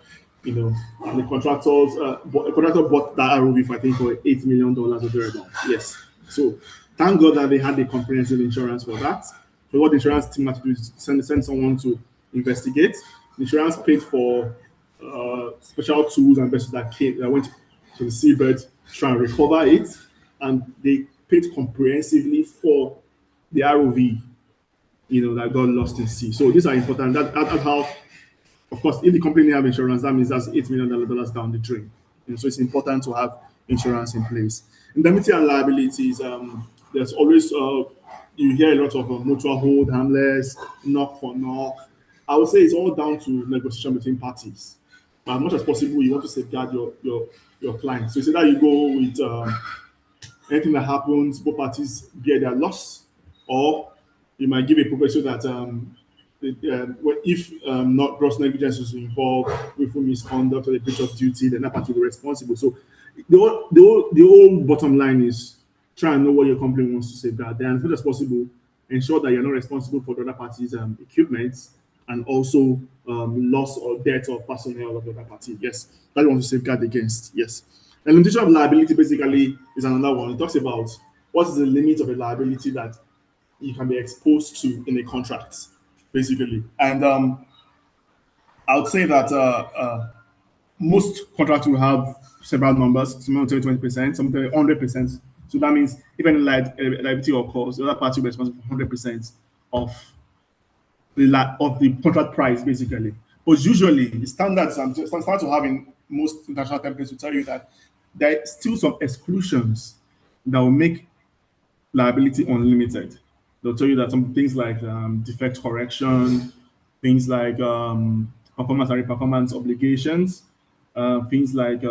You know, and the contractor bought that ROV for I think for $8 million or thereabouts. Yes. So thank God that they had the comprehensive insurance for that. So what the insurance team had to do is send someone to investigate. The insurance paid for special tools and vessels that went to the seabed to try and recover it, and they paid comprehensively for the ROV, that got lost in sea. So these are important. That's how, of course, if the company have insurance, that means that's $8 million down the drain. So it's important to have insurance in place. Indemnity and liabilities, there's always, you hear a lot of mutual hold, harmless, knock for knock. I would say it's all down to negotiation between parties. As much as possible, you want to safeguard your client. So that you go with anything that happens, both parties bear their loss, or you might give a provision that if not gross negligence is involved, willful misconduct or the breach of duty, then that party will be responsible. So the whole bottom line is try and know what your company wants to safeguard. Then, as much as possible, ensure that you're not responsible for the other party's equipment and also loss or death of personnel of the other party. Yes, that you want to safeguard against. Yes. The limitation of liability basically is another one. It talks about what is the limit of a liability that you can be exposed to in a contract, basically. And I would say that most contracts will have several numbers, some will tell you 20%, some will tell you 100%. So that means if any liability occurs, the other party will be responsible for 100% of the contract price, basically. But usually, the standards to have in most international templates will tell you that there are still some exclusions that will make liability unlimited. They'll tell you that some things like defect correction, things like performance and performance obligations, things like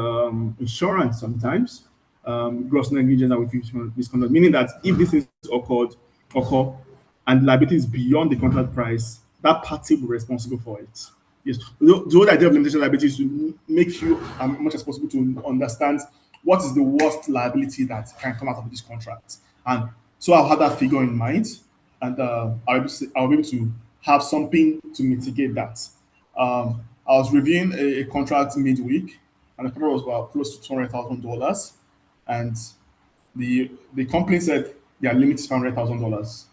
insurance sometimes, gross negligence and willful misconduct, meaning that if these things occur and liability is beyond the contract price, that party will be responsible for it. Yes, the whole idea of limitation liability is to make you as much as possible to understand what is the worst liability that can come out of this contract. And so I'll have that figure in mind, and I'll be able to have something to mitigate that. I was reviewing a contract midweek, and the contract was about close to $200,000, and the company said their limit is $500,000,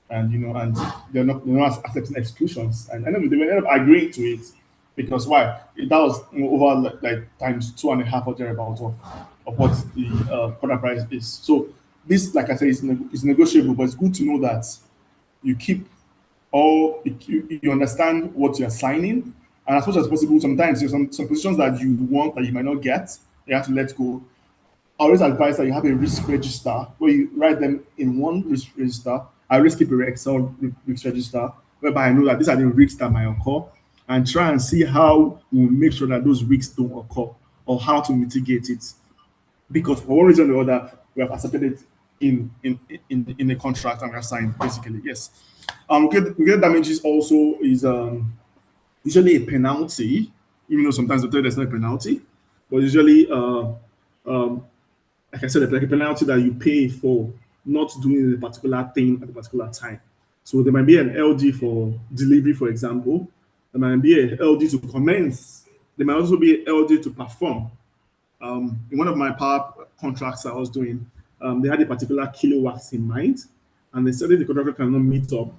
and and they're not accepting exclusions, and they ended up agreeing to it because why? That was over like times 2.5 or thereabouts of what the product price is. So this, like I said, is negotiable, but it's good to know that you keep you understand what you're signing, and as much as possible, sometimes there's some positions that you want that you might not get, you have to let go. I always advise that you have a risk register where you write them in one risk register. I always keep a Excel risk register whereby I know that these are the risks that might occur, and try and see how we make sure that those risks don't occur or how to mitigate it. Because for one reason or other, we have accepted it in the contract and we have signed, basically. Yes. Get damages also is usually a penalty, even though sometimes they tell you there's no penalty, but usually like I said, like a penalty that you pay for not doing a particular thing at a particular time. So there might be an LD for delivery, for example. There might be a LD to commence. There might also be a LD to perform. In one of my power contracts I was doing, they had a particular kilowatts in mind, and they said if the contractor cannot meet up,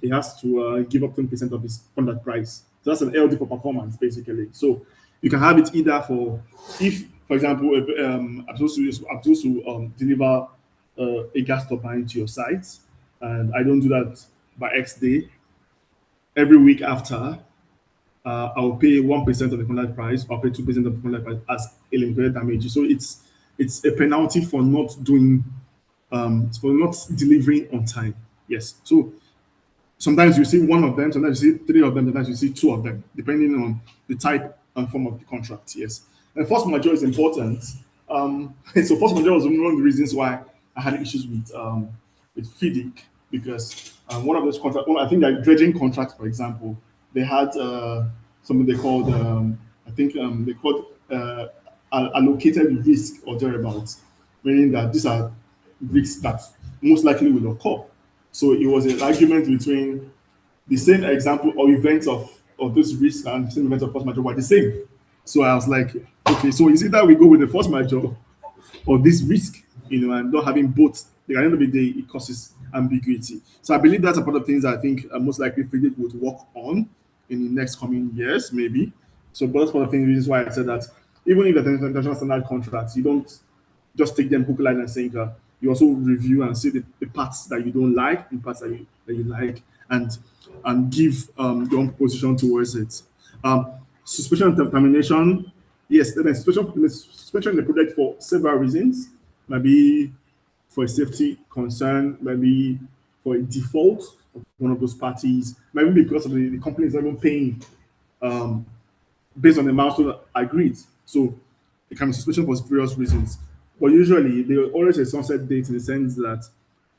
he has to give up 20% of his contract price. So that's an LD for performance, basically. So you can have it either for, if, for example, I'm supposed to deliver a gas turbine to your site, and I don't do that by X day. Every week after, I'll pay 1% of the contract price. I'll pay 2% of the contract price as a limited damage. So it's a penalty for not doing for not delivering on time. Yes. So sometimes you see one of them, sometimes you see three of them, sometimes you see two of them, depending on the type and form of the contract. Yes. And force majeure is important. So force majeure was one of the reasons why I had issues with FIDIC, because one of those contracts, I think that dredging contract, for example, they had something they called, I think they called allocated risk or thereabouts, meaning that these are risks that most likely will occur. So it was an argument between the same example or events of those risks and the same events of force majeure were the same. So I was like, okay, so is it that we go with the force majeure or this risk, and not having both? At the end of the day, it causes ambiguity. So I believe that's a part of things I think most likely FIDIC would work on in the next coming years, maybe. So but that's one of the reasons why I said that even if the international standard contracts, you don't just take them hook, line, and sinker. You also review and see the parts that you don't like, the parts that you like, and give your own position towards it. Suspension and termination, yes, then suspension in the project for several reasons. Maybe for a safety concern, maybe for a default of one of those parties, maybe because of the company is not even paying um, based on the milestone agreed. So it can be suspension for various reasons. But usually there are always a sunset date in the sense that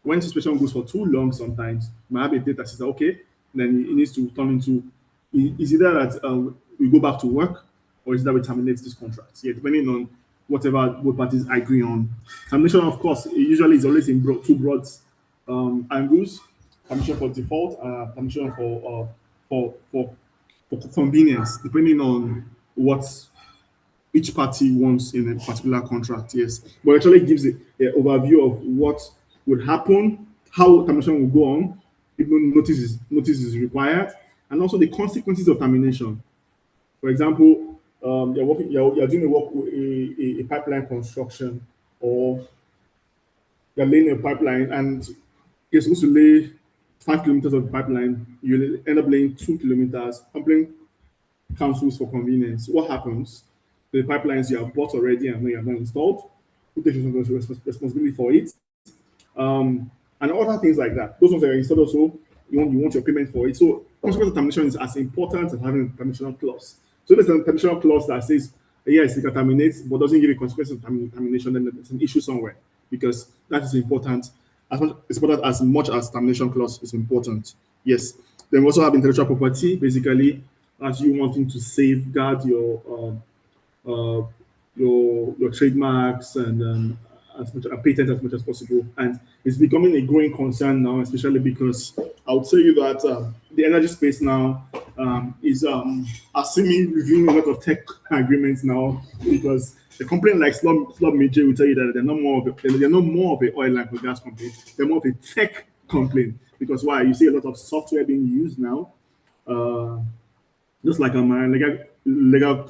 when suspension goes for too long, sometimes you might have a date that says, okay, then it needs to turn into, is either that we go back to work or is that we terminate this contract? Yeah, depending on whatever both parties agree on. Termination, of course, it usually is always in two broad angles: termination for default, termination for convenience, depending on what each party wants in a particular contract. Yes, but actually gives an overview of what would happen, how termination will go on, even notice is required, and also the consequences of termination. For example, you're doing a work with a pipeline construction, or you're laying a pipeline and you're supposed to lay 5 kilometers of pipeline, you end up laying 2 kilometers. Company cancels for convenience. What happens? The pipelines you have bought already and you have not installed, who takes responsibility for it? And other things like that. Those ones that are installed also, you want your payment for it. So consequence of termination is as important as having a termination clause. So there's a termination clause that says, yes, you can terminate, but doesn't give a consequence of termination, then there's an issue somewhere, because that is important. As much as termination clause is important. Yes. Then we also have intellectual property, basically, as you wanting to safeguard uh, your trademarks and as much patents as much as possible. And it's becoming a growing concern now, especially because I would tell you that the energy space now is assuming reviewing a lot of tech agreements now, because a company like Slub Major will tell you that they're not more of a oil and gas company. They're more of a tech company, because why? You see a lot of software being used now. Just like my legal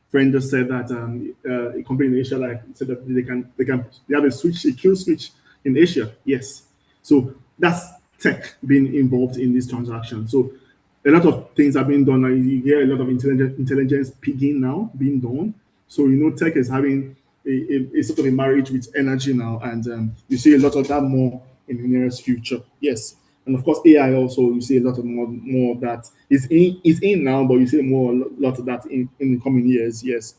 friend just said that a company in Asia like said that they have a kill switch in Asia. Yes, so that's tech being involved in this transaction. So a lot of things are being done. You hear a lot of intelligence pigging now being done. So tech is having a sort of a marriage with energy now, and you see a lot of that more in the nearest future. Yes. And of course, AI also, you see a lot of more of that is in now, but you see lot of that in the coming years. Yes.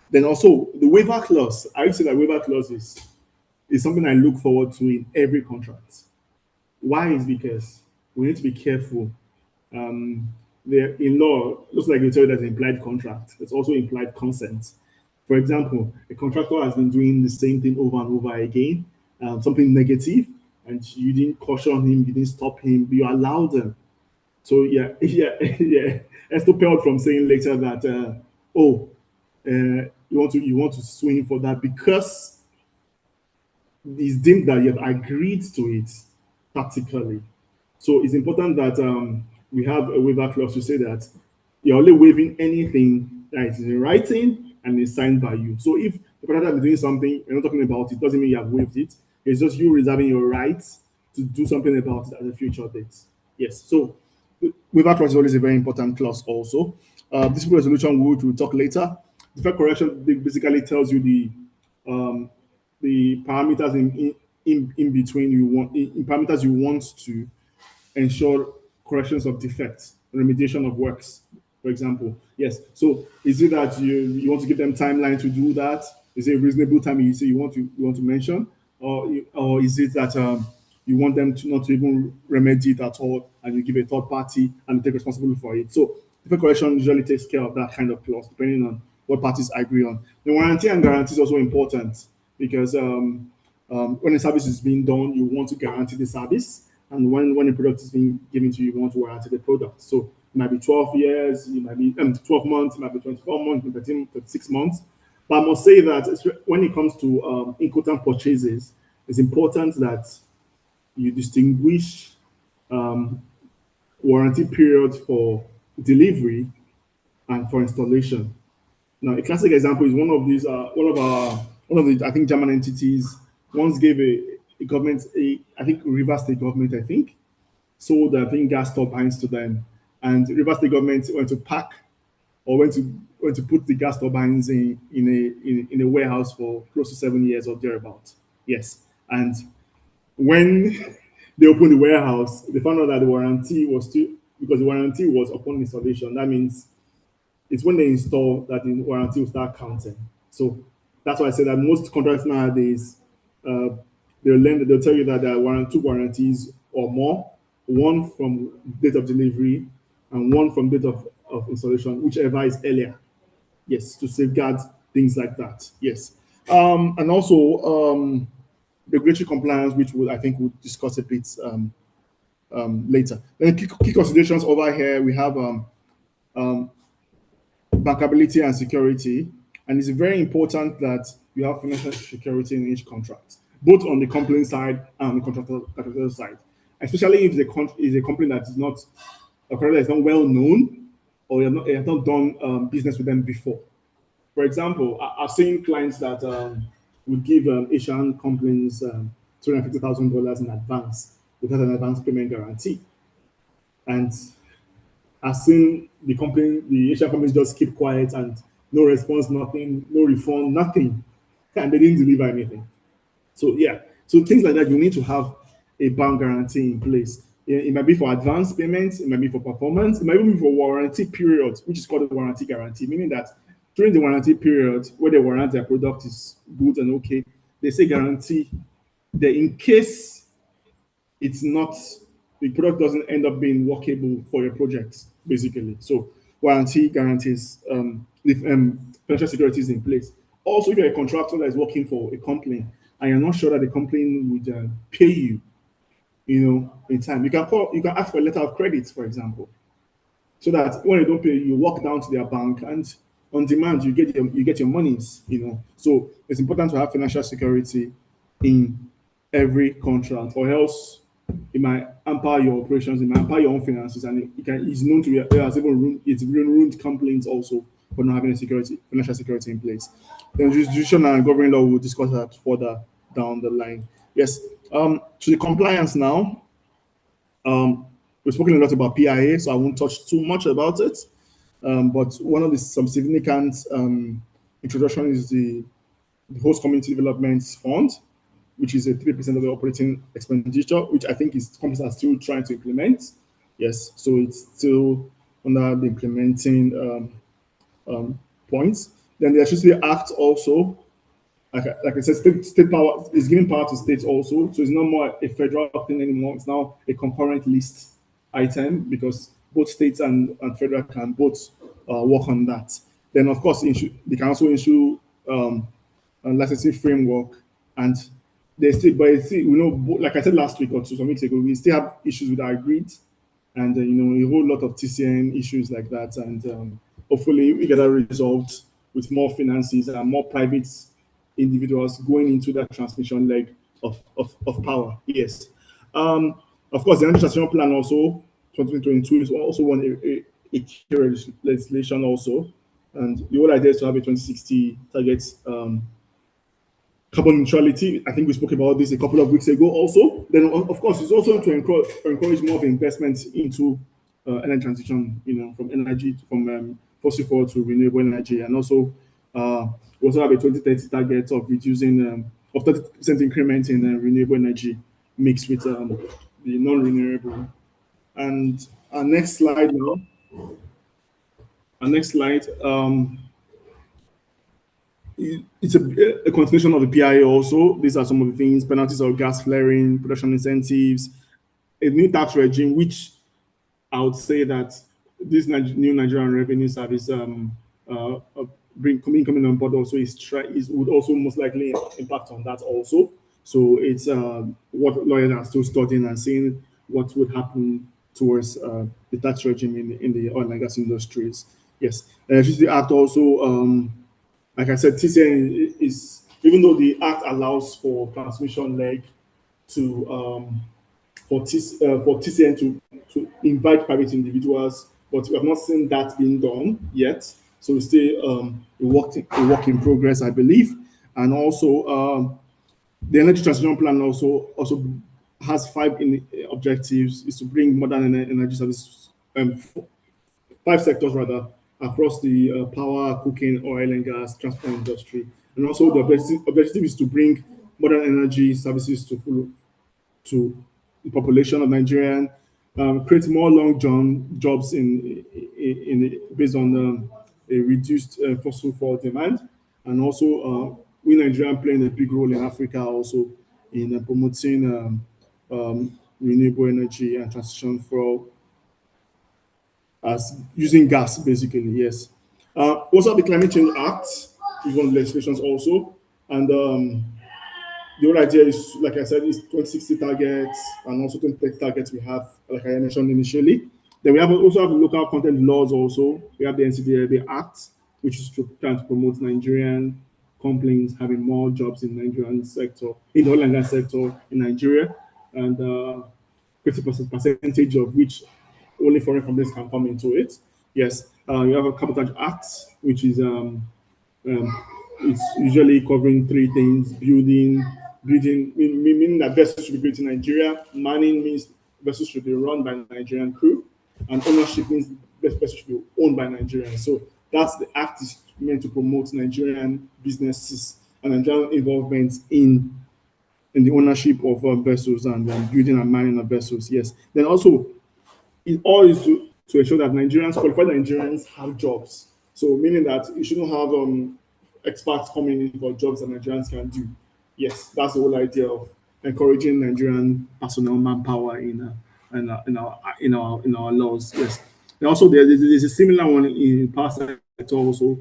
Then also the waiver clause. I would say that waiver clause is something I look forward to in every contract. Why? Is because we need to be careful. In law, looks like they tell you there's implied contract. There's also implied consent. For example, a contractor has been doing the same thing over and over again, something negative, and you didn't caution him, you didn't stop him, you allowed them. So yeah, yeah. Estopel from saying later that you want to sue him for that because it's deemed that you have agreed to it practically. So it's important that we have a waiver clause to say that you're only waiving anything that is in writing and is signed by you. So if the contractor is doing something, you're not talking about it, doesn't mean you have waived it. It's just you reserving your rights to do something about it at a future date. Yes. So waiver clause is always a very important clause also. Dispute resolution, we'll talk later. Defect correction basically tells you the parameters in between you want in parameters you want to ensure corrections of defects, remediation of works, for example. Yes. So is it that you want to give them timeline to do that? Is it a reasonable time you want to mention, or is it that you want them to not to even remedy it at all, and you give a third party and take responsibility for it? So defect correction usually takes care of that kind of clause, depending on what parties agree on. The warranty and guarantee is also important because when a service is being done, you want to guarantee the service, and when a product is being given to you, you want to warranty the product. So it might be 12 years, it might be 12 months, it might be 24 months, it might be 36 months. But I must say that when it comes to important purchases, it's important that you distinguish warranty period for delivery and for installation. Now, a classic example is one of the I think German entities once gave a government I think Rivers State government sold I think gas turbines to them, and Rivers State government went to pack or went to put the gas turbines in a warehouse for close to 7 years or thereabouts. Yes, and when they opened the warehouse, they found out that the warranty was still because the warranty was upon installation. That means it's when they install that the warranty will start counting. So that's why I say that most contracts nowadays, they'll tell you that there are two warranties or more, one from date of delivery and one from date of installation, whichever is earlier. Yes, to safeguard things like that. Yes. And also regulatory compliance, which I think we'll discuss a bit later. Then key considerations over here, we have bankability and security. And it's very important that you have financial security in each contract, both on the company side and on the contractor side. Especially if the is a company that is not a contractor that is not well known, or you have not done business with them before. For example, I've seen clients that would give Asian companies $250,000 in advance without an advance payment guarantee. And I've seen the Asian companies just keep quiet and no response, nothing, no refund, nothing. And they didn't deliver anything. So yeah, so things like that, you need to have a bank guarantee in place. It might be for advance payments, it might be for performance, it might even be for warranty period, which is called a warranty guarantee, meaning that during the warranty period, where they warrant their product is good and okay, they say guarantee that in case it's not, the product doesn't end up being workable for your project, basically. So warranty guarantees, financial security is in place. Also, if you're a contractor that is working for a company and you're not sure that the company would pay you, in time, you can ask for a letter of credit, for example, so that when they don't pay you walk down to their bank and on demand you get your monies. So it's important to have financial security in every contract, or else it might hamper your operations, it might hamper your own finances, and it's known to be it's even ruined companies also for not having financial security in place. Then jurisdiction and governing law, will discuss that further down the line. Yes. To the compliance now. We've spoken a lot about PIA, so I won't touch too much about it. But one of some significant introduction is the Host Community Development Fund, which is a 3% of the operating expenditure, which I think companies are still trying to implement. Yes, so it's still under the implementing points. Then the Electricity Act also, like I said, state power is giving power to states also. So it's not more a federal thing anymore. It's now a concurrent list item because both states and federal can both work on that. Then, of course, they can also issue a licensing framework, and like I said last week or some weeks ago, we still have issues with our grid, and a whole lot of TCN issues like that, and hopefully we get that resolved with more finances and more private individuals going into that transmission leg of power. Yes. Of course, the Energy Transition Plan also, 2022, is also a key legislation also. And the whole idea is to have a 2060 target carbon neutrality. I think we spoke about this a couple of weeks ago also. Then, of course, it's also to encourage more of investment into energy transition, from fossil fuel to renewable energy. And also, we also have a 2030 target of reducing of 30% increment in renewable energy mixed with the non-renewable And our next slide now. Our next slide. It's a continuation of the PIA also. These are some of the things: penalties of gas flaring, production incentives, a new tax regime, which I would say that this new Nigerian Revenue Service coming on board also is would also most likely impact on that also. So it's what lawyers are still studying and seeing what would happen towards the tax regime in the oil and gas industries. Yes, the Electricity Act also, like I said, TCN is, even though the act allows for transmission leg to for TCN to invite private individuals, but we have not seen that being done yet. So it's still a work in progress, I believe. And also, the energy transition plan also has five objectives: is to bring modern energy services, five sectors rather, across the power, cooking, oil and gas, transport industry. And also, the objective is to bring modern energy services to the population of Nigerian, create more jobs based on a reduced fossil fuel demand, and also we Nigerian playing a big role in Africa also in promoting renewable energy and transition for as using gas basically. Yes. Also the Climate Change Act is one of the legislations also, and the whole idea is, like I said, is 2060 targets and also 2030 targets we have, like I mentioned initially. Then we also have local content laws also. We have the NCDLB Act, which is trying to promote Nigerian companies having more jobs in Nigerian sector, in the oil and gas sector in Nigeria, and 50% percentage of which only foreign companies can come into it. Yes, you have a Cabotage Act, which is it's usually covering three things: building, meaning that vessels should be built in Nigeria. Manning means vessels should be run by Nigerian crew, and ownership means vessels should be owned by Nigerians. So that's the act is meant to promote Nigerian businesses and Nigerian involvement in the ownership of vessels and building and manning of vessels. Yes. Then also, it all is to ensure that qualified Nigerians have jobs. So meaning that you shouldn't have expats coming in for jobs that Nigerians can do. Yes, that's the whole idea of encouraging Nigerian personnel manpower in our laws. Yes. And also there's a similar one in power sector also,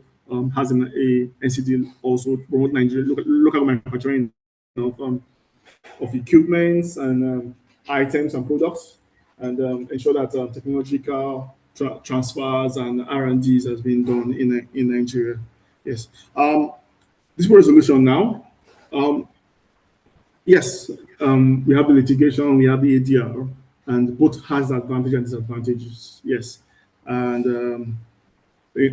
has a NCD also promote Nigeria local manufacturing of equipments and items and products, and ensure that technological transfers and R&Ds has been done in Nigeria. Yes. This resolution now. Yes, we have the litigation, we have the ADR, and both has advantages and disadvantages. Yes, and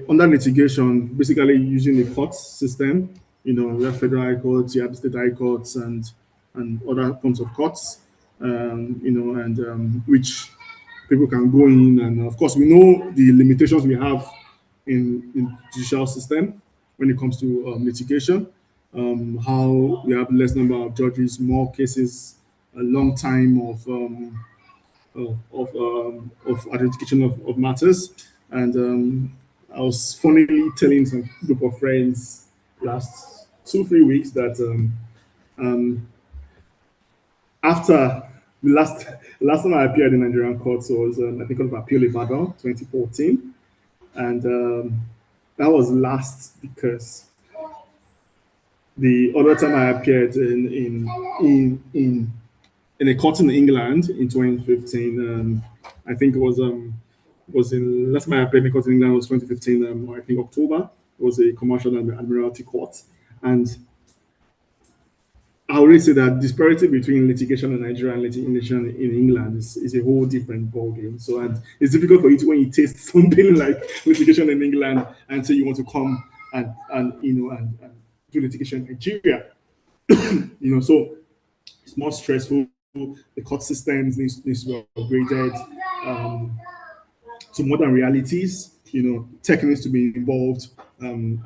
under litigation, basically using the court system. We have federal high courts, you have state high courts, and other forms of courts. And which people can go in, and of course, we know the limitations we have in judicial system when it comes to litigation. How we have less number of judges, more cases, a long time of adjudication of matters. And I was funnily telling some group of friends last 2-3 weeks that after the last time I appeared in Nigerian courts was I think of Appeal Ibadan 2014, and that was last because the other time I appeared in a court in England in 2015. I think it was in last time I appeared in a court in England was 2015. I think October. It was a commercial and admiralty court, and I already say that disparity between litigation in Nigeria and litigation in England is a whole different ballgame. So, and it's difficult for you to, when you taste something like litigation in England and say you want to come and do litigation in Nigeria. So it's more stressful. The court systems needs to be upgraded to modern realities. Tech needs to be involved. And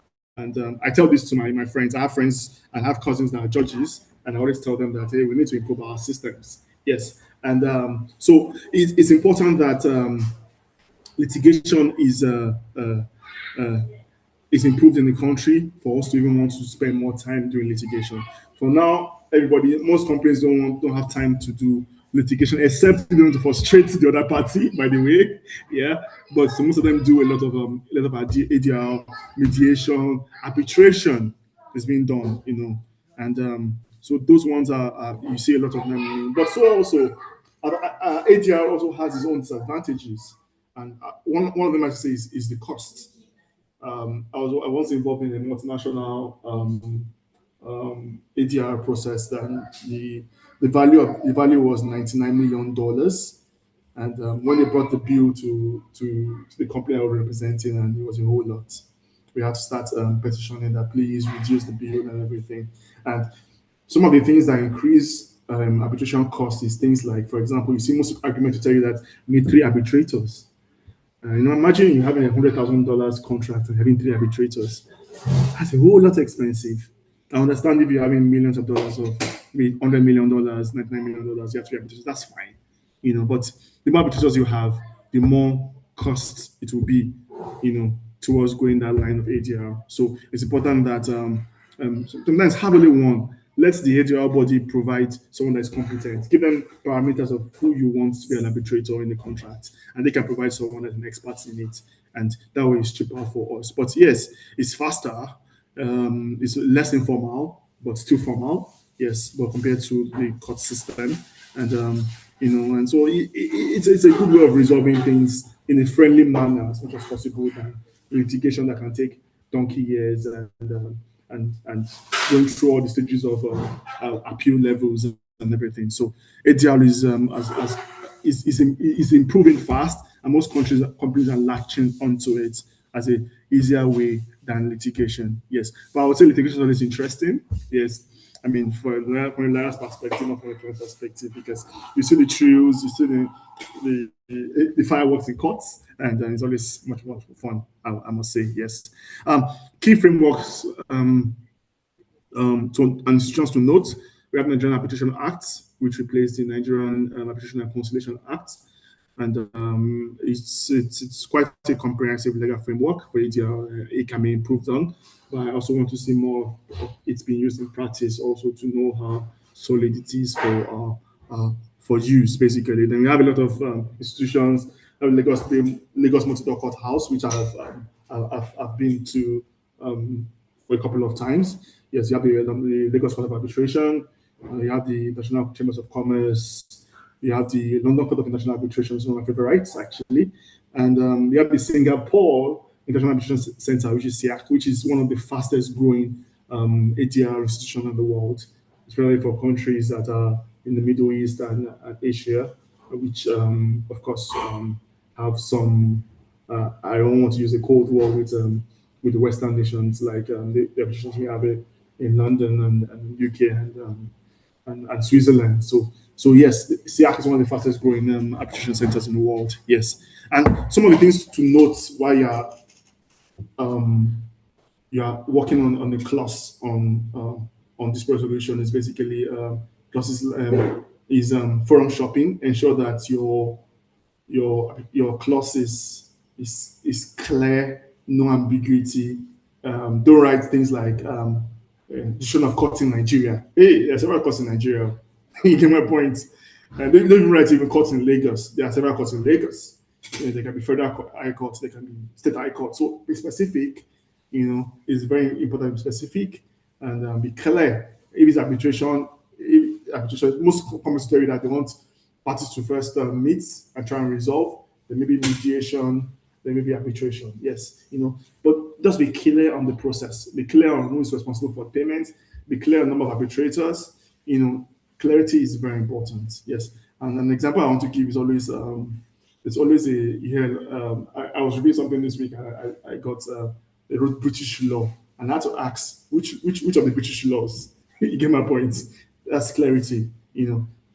I tell this to my friends. I have friends and have cousins that are judges, and I always tell them that, hey, we need to improve our systems. Yes, And so it's important that litigation is improved in the country for us to even want to spend more time doing litigation. For now, most companies don't have time to do litigation, except they want to frustrate the other party, by the way. Yeah. But so most of them do a lot of ADR, mediation, arbitration is being done, And so those ones are you see a lot of them. But so also ADR also has its own disadvantages. And one of them I should say is the cost. I was involved in a multinational ADR process. Then the value was $99 million, and when they brought the bill to the company I was representing, and it was a whole lot. We had to start petitioning that please reduce the bill and everything. And some of the things that increase arbitration costs is things like, for example, you see most agreements to tell you that you need 3 arbitrators. Imagine you having $100,000 contract and having 3 arbitrators. That's a whole lot expensive. I understand if you're having millions of dollars or $100 million, $99 million, you have 3 arbitrators. That's fine, But the more arbitrators you have, the more cost it will be, towards going that line of ADR. So it's important that sometimes have only one. Let the ADR body provide someone that is competent. Give them parameters of who you want to be an arbitrator in the contract, and they can provide someone that's an expert in it. And that way it's cheaper for us. But yes, it's faster. It's less informal, but still formal. Yes, but compared to the court system, and and so it's a good way of resolving things in a friendly manner as much as possible than litigation that can take donkey years and going through all the stages of appeal levels and everything. So ADR is improving fast, and most companies are latching onto it as a easier way than litigation. Yes, but I would say litigation is always interesting. Yes, I mean from a lawyer's perspective, not from a client's perspective, because you see the thrills, you see the fireworks in courts, and it's always much more fun. I must say, yes. Key frameworks and just to note, we have the Nigerian Arbitration Act, which replaced the Nigerian Arbitration and Conciliation Act, and it's quite a comprehensive legal framework for ADR. It can be improved on, but I also want to see more of it being used in practice, also to know how solid it is for use, basically. Then we have a lot of institutions, Lagos Multi-Door Court House, which I've been to for a couple of times. Yes, you have the Lagos Court of Arbitration, you have the National Chambers of Commerce, you have the London Court of International Arbitration, one of my favorites, actually. And you have the Singapore International Arbitration Center, which is SIAC, which is one of the fastest growing ADR institutions in the world, especially for countries that are in the Middle East and Asia, which, of course, have some, I don't want to use a Cold War with the Western nations, like the arbitration we have in London and UK and Switzerland. So yes, SIAC is one of the fastest growing arbitration centers in the world. Yes, and some of the things to note while you are working on the clause on this resolution is basically clauses is forum shopping. Ensure that your clause is clear, no ambiguity. Don't write things like decision of court in Nigeria. Hey, there's several courts in Nigeria. You get my point. They don't even write even courts in Lagos. There are several courts in Lagos. They can be federal high courts, they can be state high courts. So be specific, is very important to be specific and be clear. If it's arbitration, most companies tell you that they want parties to first meet and try and resolve. There may be mediation, there may be arbitration. Yes, but just be clear on the process. Be clear on who is responsible for payment. Be clear on the number of arbitrators. Clarity is very important. Yes, and an example I want to give is always it's always I was reading something this week. I got they wrote British law, and I had to ask which of the British laws. You get my point. That's clarity.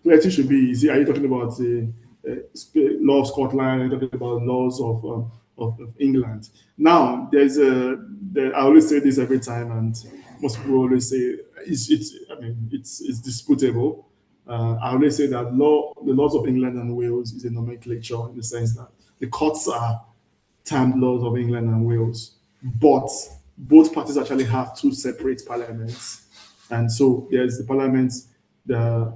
Clarity should be easy. Are you talking about the law of Scotland? Are you talking about laws of England? Now, I always say this every time, and most people always say it's disputable. I always say that the laws of England and Wales is a nomenclature in the sense that the courts are termed laws of England and Wales, but both parties actually have two separate parliaments. And so there's the parliament, there's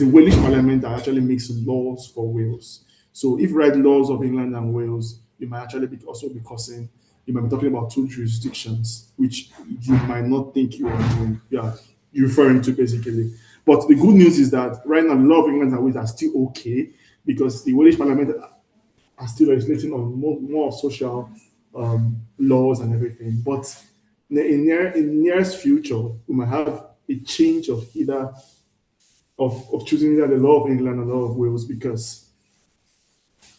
a Welsh parliament that actually makes laws for Wales. So if you write laws of England and Wales, you might actually also be causing, you might be talking about two jurisdictions, which you might not think you are doing. Yeah, you're referring to basically. But the good news is that right now the law of England and Wales are still okay because the Welsh parliament are still legislating on more social laws and everything. But in nearest future, we might have a change of either of choosing either the law of England or the law of Wales, because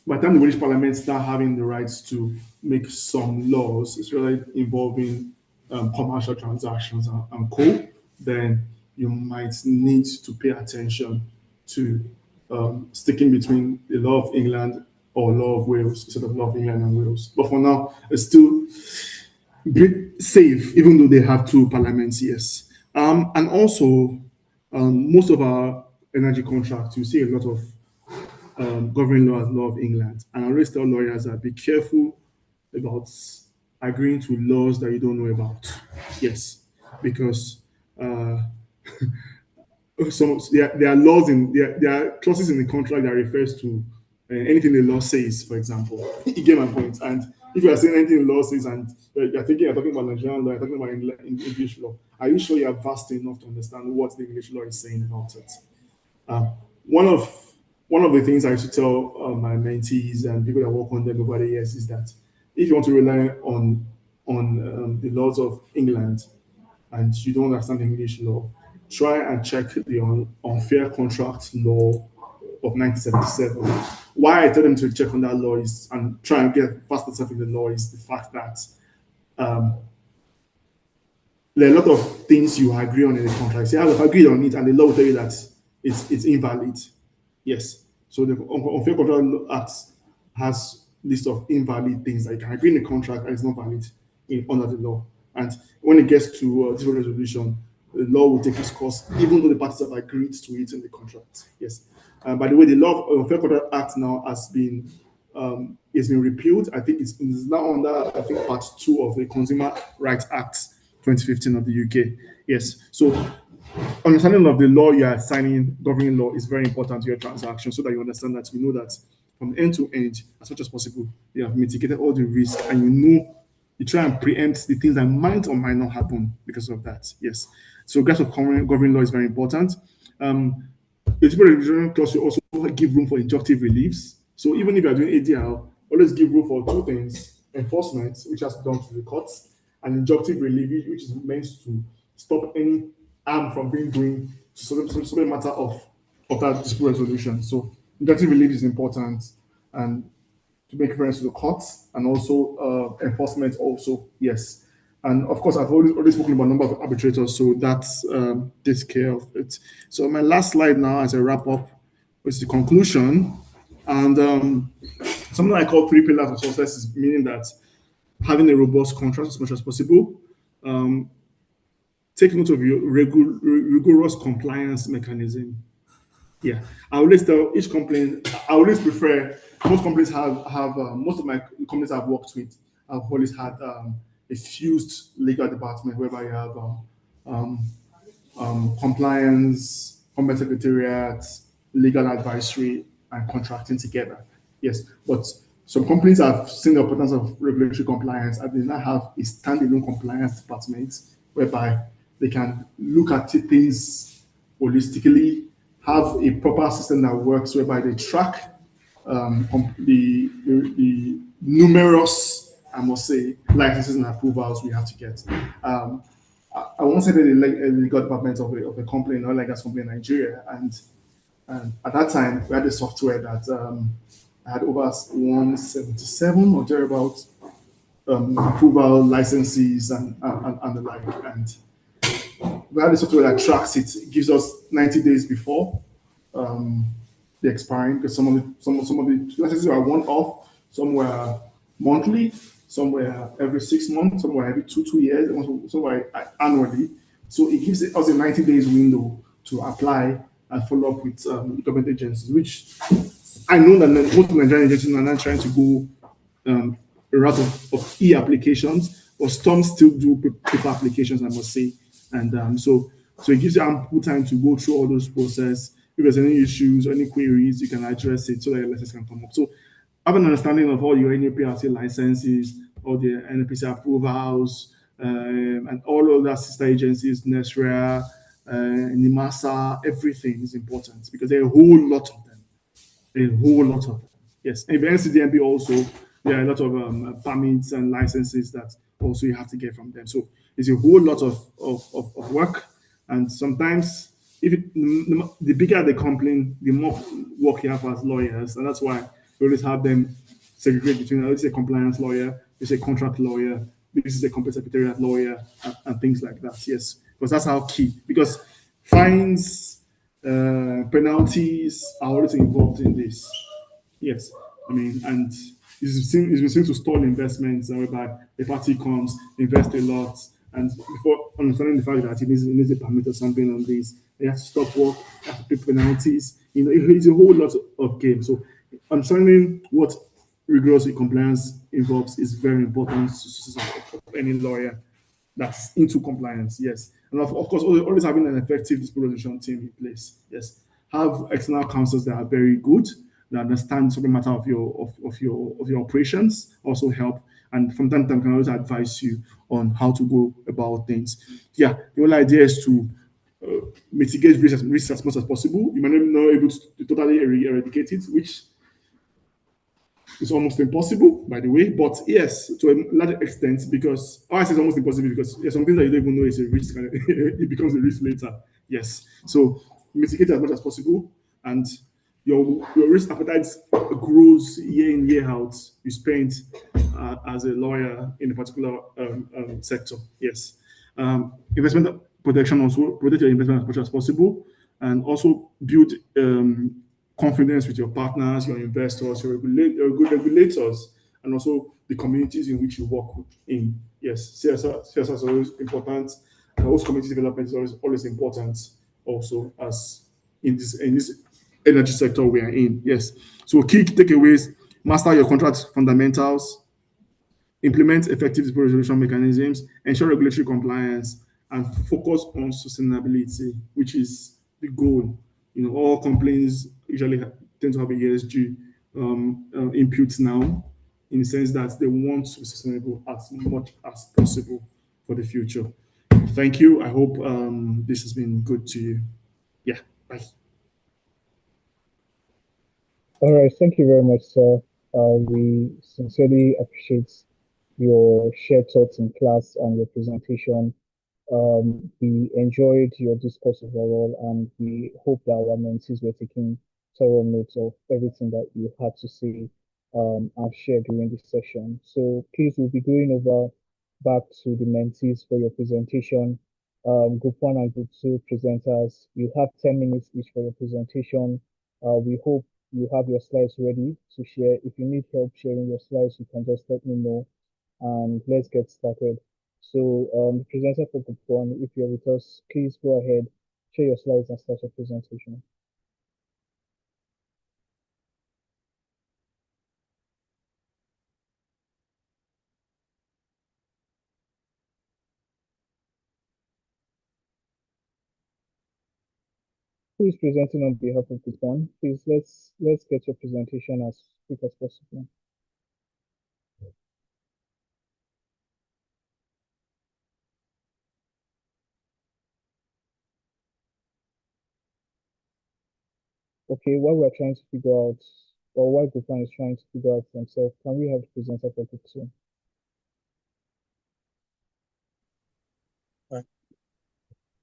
by the time the British Parliament start having the rights to make some laws, especially involving commercial transactions and co, then you might need to pay attention to sticking between the law of England or law of Wales instead of law of England and Wales. But for now, it's still safe, even though they have two parliaments, yes. And also, most of our energy contracts, you see a lot of governing law as law of England. And I always tell lawyers that be careful about agreeing to laws that you don't know about. Yes, because there are laws there are clauses in the contract that refers to anything the law says, for example. You get my point. And if you are saying anything the law says and you're talking about Nigerian law, you're talking about English law, are you sure you're vast enough to understand what the English law is saying about it? One of the things I used to tell my mentees and people that work on them over the years is that if you want to rely on the laws of England and you don't understand English law, try and check the unfair contract law of 1977. Why I tell them to check on that law is and try and get fast stuff in the law is the fact that there are a lot of things you agree on in the contract. Say, I've agreed on it, and the law will tell you that it's invalid. Yes. So the Unfair Contract Act has list of invalid things that you can agree in the contract and it's not valid under the law. And when it gets to this resolution, the law will take its course, even though the parties have agreed to it in the contract. Yes. By the way, the law of Unfair Contract Act now has been repealed. I think it's now under part 2 of the Consumer Rights Act 2015 of the UK. Yes. So understanding of the law you are signing, governing law, is very important to your transaction so that you understand that you know that from end to end, as much as possible, you have mitigated all the risk and you try and preempt the things that might or might not happen because of that. Yes. So grasp of governing law is very important. The Revision Clause will also give room for injunctive reliefs. So even if you are doing ADR, always give room for two things: enforcement, which has to be done to the courts, and injunctive relief, which is meant to stop any harm from being doing to solve a matter of that dispute resolution. So injunctive relief is important, and to make reference to the courts, and also enforcement also, yes. And of course, I've already spoken about a number of arbitrators, so that's takes care of it. So my last slide now, as a wrap up, is the conclusion. And something I call 3 pillars of success is meaning that having a robust contract as much as possible, take note of your rigorous compliance mechanism. Yeah, I always tell each company, I always prefer, most companies have most of my companies I've worked with, I've always had a fused legal department whereby you have compliance, compliance secretariat, legal advisory, and contracting together. Yes, but some companies have seen the importance of regulatory compliance and they now have a standalone compliance department whereby they can look at things holistically, have a proper system that works whereby they track the numerous, I must say, licenses and approvals we have to get. I won't say that the legal department of a company, not like gas company in Nigeria, and at that time we had a software that had over 177 or thereabouts approval licenses and the like, and we had a software that tracks it. It gives us 90 days before the expiring, because some of the licenses are one off, some were monthly, some were every 6 months, some were every 2 years, some were annually. So it gives us a 90 days window to apply and follow up with government agencies, which I know that most Nigerian agencies are now trying to go a route of e-applications, but some still do paper applications, I must say. And so it gives you ample time to go through all those process. If there's any issues or any queries, you can address it so that your license can come up. So have an understanding of all your NUPRC licenses, all the NPC approvals, and all of the sister agencies, NESRA, NIMASA, everything is important because there are a whole lot of them. A whole lot of them. Yes. And if NCDMB also, there are a lot of permits and licenses that also you have to get from them. So it's a whole lot of work. And sometimes, the bigger the complaint, the more work you have as lawyers. And that's why we always have them segregate between, this is a compliance lawyer, this is a contract lawyer, this is a company secretariat lawyer, and things like that. Yes. Because that's how key. Because fines, penalties are always involved in this. Yes, I mean, and it's been seen to stall investments, whereby a party comes, invest a lot, and before understanding the fact that it needs a permit or something on this, they have to stop work, they have to pay penalties. It's a whole lot of game. So understanding what rigorous compliance involves is very important to any lawyer that's into compliance. Yes, and of course, always having an effective disposition team in place. Yes, have external counsels that are very good, that understand subject matter of your operations, also help, and from time to time can always advise you on how to go about things. Yeah, the whole idea is to mitigate risk as much as possible. You might not be able to totally eradicate it, which it's almost impossible, by the way. But yes, to a large extent, because I say it's almost impossible because there's something that you don't even know is a risk, and it becomes a risk later. Yes. So mitigate as much as possible, and your risk appetite grows year in, year out. You spend as a lawyer in a particular sector. Yes. Investment protection, also protect your investment as much as possible, and also build confidence with your partners, your investors, your good regulators, and also the communities in which you work in. Yes, CSR is always important. And host community development is always important also, as in this energy sector we are in. Yes. So key takeaways: master your contract fundamentals, implement effective dispute resolution mechanisms, ensure regulatory compliance, and focus on sustainability, which is the goal. All complaints usually tend to have a ESG input now, in the sense that they want to be sustainable as much as possible for the future. Thank you. I hope this has been good to you. Yeah, bye. All right, thank you very much, sir. We sincerely appreciate your shared thoughts in class and your presentation. We enjoyed your discourse overall, and we hope that our mentees were taking thorough notes of everything that you had to say and share during this session. So please, we'll be going over back to the mentees for your presentation. Group 1 and Group 2 presenters, you have 10 minutes each for your presentation. We hope you have your slides ready to share. If you need help sharing your slides, you can just let me know, and let's get started. So, the presenter for Group 1, if you're with us, please go ahead, share your slides and start your presentation. Who is presenting on behalf of Group 1? Please, let's get your presentation as quick as possible. Okay, while we're trying to figure out, or while Group 1 is trying to figure out themselves, can we have the presenter for Group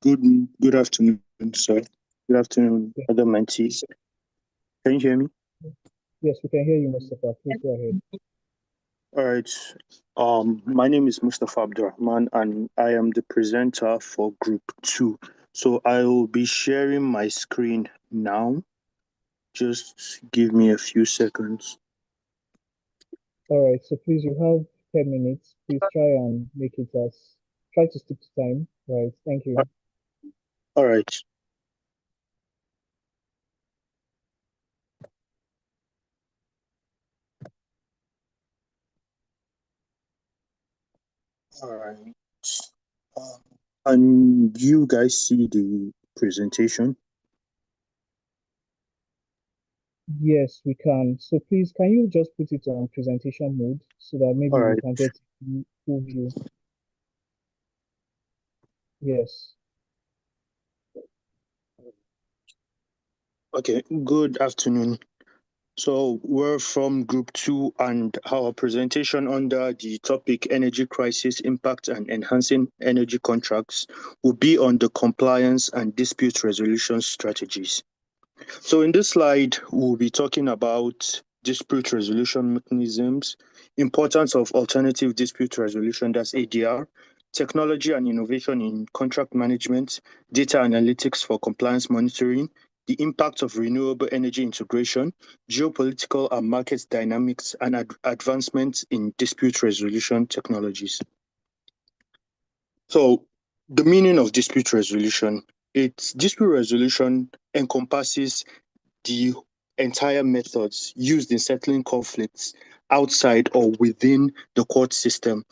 2? Good afternoon, sir. Good afternoon, Yeah. other mentees. Can you hear me? Yes, we can hear you, Mustafa. Please go ahead. All right. My name is Mustafa Abdurrahman, and I am the presenter for Group 2. So I will be sharing my screen now. Just give me a few seconds. All right, so please, you have 10 minutes. Please try to stick to time. Right, thank you. All right. All right. And you guys see the presentation? Yes, we can. So please, can you just put it on presentation mode so that maybe All we right. can get full view? Yes. Okay. Good afternoon. So we're from Group 2, and our presentation under the topic Energy Crisis Impact and Enhancing Energy Contracts will be on the compliance and dispute resolution strategies. So in this slide, we'll be talking about dispute resolution mechanisms, importance of alternative dispute resolution, that's ADR, technology and innovation in contract management, data analytics for compliance monitoring, the impact of renewable energy integration, geopolitical and market dynamics, and advancements in dispute resolution technologies. So the meaning of dispute resolution, dispute resolution encompasses the entire methods used in settling conflicts outside or within the court system.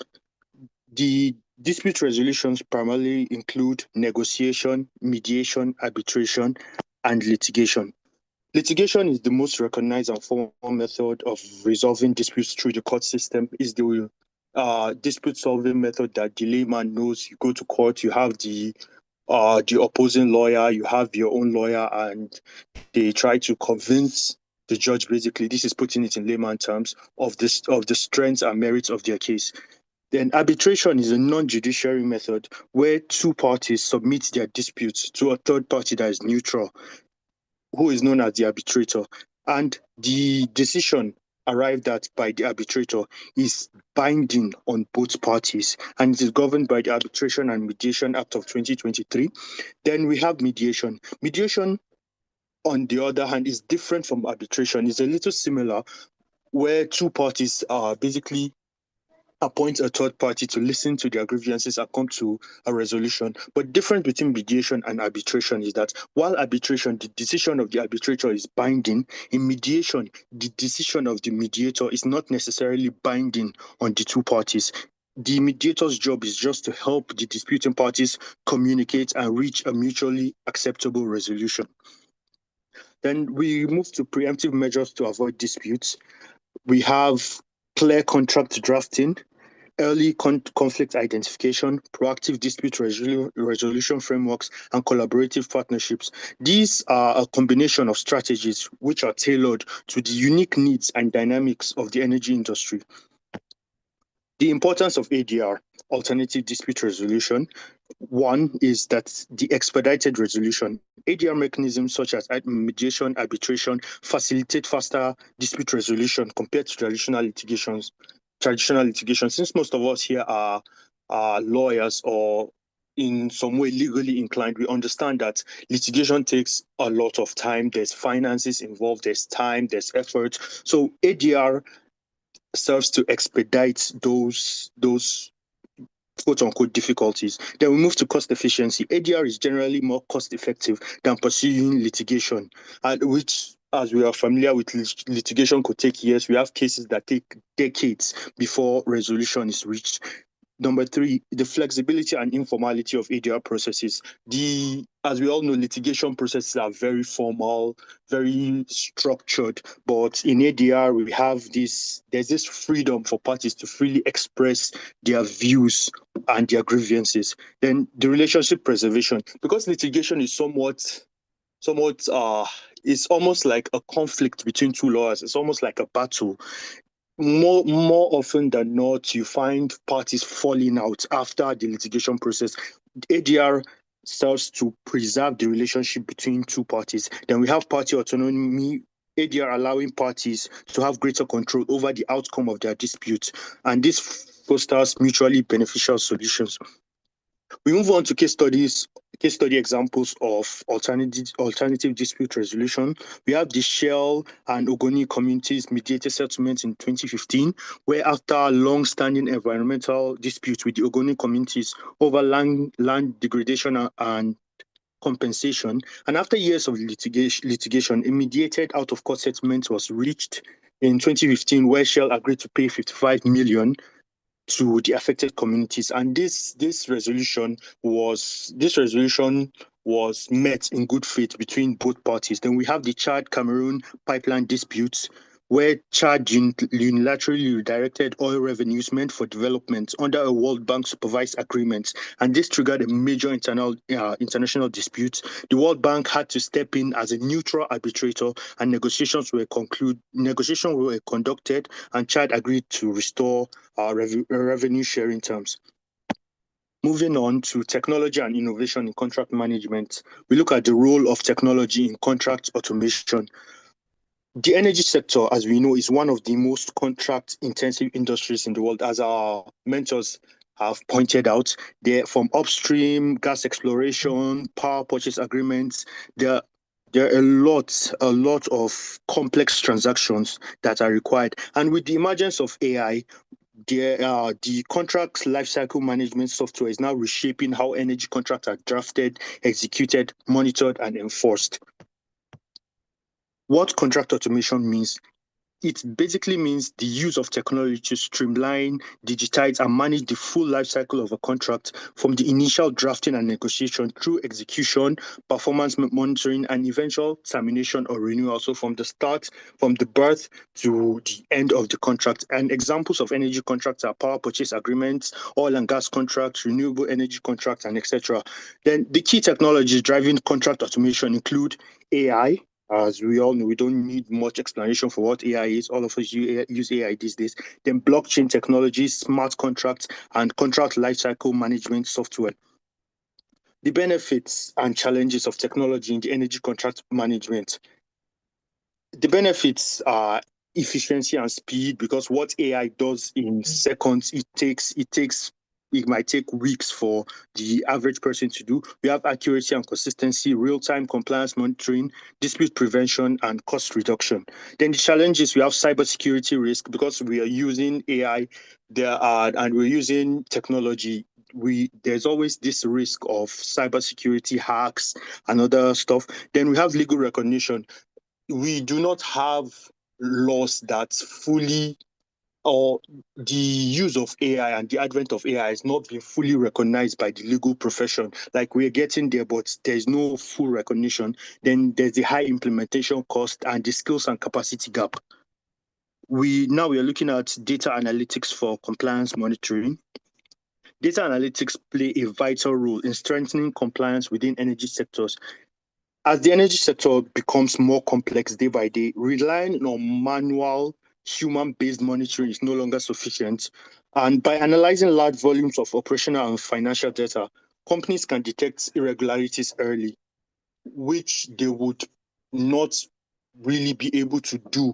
The dispute resolutions primarily include negotiation, mediation, arbitration, and litigation. Litigation is the most recognized and formal method of resolving disputes through the court system. Is the dispute solving method that the layman knows. You go to court, you have the opposing lawyer, you have your own lawyer, and they try to convince the judge, basically, this is putting it in layman terms, of the strengths and merits of their case. Then arbitration is a non-judiciary method where two parties submit their disputes to a third party that is neutral, who is known as the arbitrator. And the decision arrived at by the arbitrator is binding on both parties, and it is governed by the Arbitration and Mediation Act of 2023. Then we have mediation. Mediation, on the other hand, is different from arbitration. It's a little similar, where two parties basically appoint a third party to listen to their grievances and come to a resolution. But the difference between mediation and arbitration is that while arbitration, the decision of the arbitrator is binding, in mediation, the decision of the mediator is not necessarily binding on the two parties. The mediator's job is just to help the disputing parties communicate and reach a mutually acceptable resolution. Then we move to preemptive measures to avoid disputes. We have clear contract drafting, early conflict identification, proactive dispute resolution frameworks, and collaborative partnerships. These are a combination of strategies which are tailored to the unique needs and dynamics of the energy industry. The importance of ADR, alternative dispute resolution. One is that the expedited resolution. ADR mechanisms such as mediation, arbitration facilitate faster dispute resolution compared to traditional litigation. Since most of us here are lawyers or in some way legally inclined, we understand that litigation takes a lot of time. There's finances involved, there's time, there's effort. So ADR serves to expedite those quote unquote difficulties. Then we move to cost efficiency. ADR is generally more cost effective than pursuing litigation, and which, as we are familiar with, litigation could take years. We have cases that take decades before resolution is reached. Number three, the flexibility and informality of ADR processes. As we all know, litigation processes are very formal, very structured, but in ADR, there's this freedom for parties to freely express their views and their grievances. Then the relationship preservation, because litigation is it's almost like a conflict between two lawyers. It's almost like a battle. More often than not, you find parties falling out after the litigation process. ADR serves to preserve the relationship between two parties. Then we have party autonomy. ADR allowing parties to have greater control over the outcome of their dispute, and this fosters mutually beneficial solutions. We move on to case study examples of alternative dispute resolution. We have the Shell and Ogoni communities mediated settlement in 2015, where after long-standing environmental disputes with the Ogoni communities over land degradation and compensation, and after years of litigation, a mediated out-of-court settlement was reached in 2015, where Shell agreed to pay 55 million to the affected communities. And this resolution was met in good faith between both parties. Then we have the Chad-Cameroon pipeline disputes, where Chad unilaterally redirected oil revenues meant for development under a World Bank supervised agreement, and this triggered a major international dispute. The World Bank had to step in as a neutral arbitrator, and negotiations were conducted, and Chad agreed to restore revenue sharing terms. Moving on to technology and innovation in contract management, we look at the role of technology in contract automation. The energy sector, as we know, is one of the most contract-intensive industries in the world, as our mentors have pointed out. From upstream gas exploration, power purchase agreements, there are a lot of complex transactions that are required. And with the emergence of AI, the contract lifecycle management software is now reshaping how energy contracts are drafted, executed, monitored, and enforced. What contract automation means? It basically means the use of technology to streamline, digitize, and manage the full life cycle of a contract, from the initial drafting and negotiation through execution, performance monitoring, and eventual termination or renewal. So from the birth to the end of the contract. And examples of energy contracts are power purchase agreements, oil and gas contracts, renewable energy contracts, and etc. Then the key technologies driving contract automation include AI. As we all know, we don't need much explanation for what AI is. All of us use AI these days. Then blockchain technologies, smart contracts, and contract lifecycle management software. The benefits and challenges of technology in the energy contract management. The benefits are efficiency and speed, because what AI does in seconds, it might take weeks for the average person to do. We have accuracy and consistency, real-time compliance monitoring, dispute prevention, and cost reduction. Then the challenges, we have cybersecurity risk, because we are using AI and we're using technology. There's always this risk of cybersecurity hacks and other stuff. Then we have legal recognition. We do not have laws that fully, or the use of AI and the advent of AI has not been fully recognized by the legal profession. Like, we're getting there, but there's no full recognition. Then there's the high implementation cost and the skills and capacity gap. We are looking at data analytics for compliance monitoring. Data analytics play a vital role in strengthening compliance within energy sectors. As the energy sector becomes more complex day by day, relying on manual, human-based monitoring is no longer sufficient. And by analyzing large volumes of operational and financial data, companies can detect irregularities early, which they would not really be able to do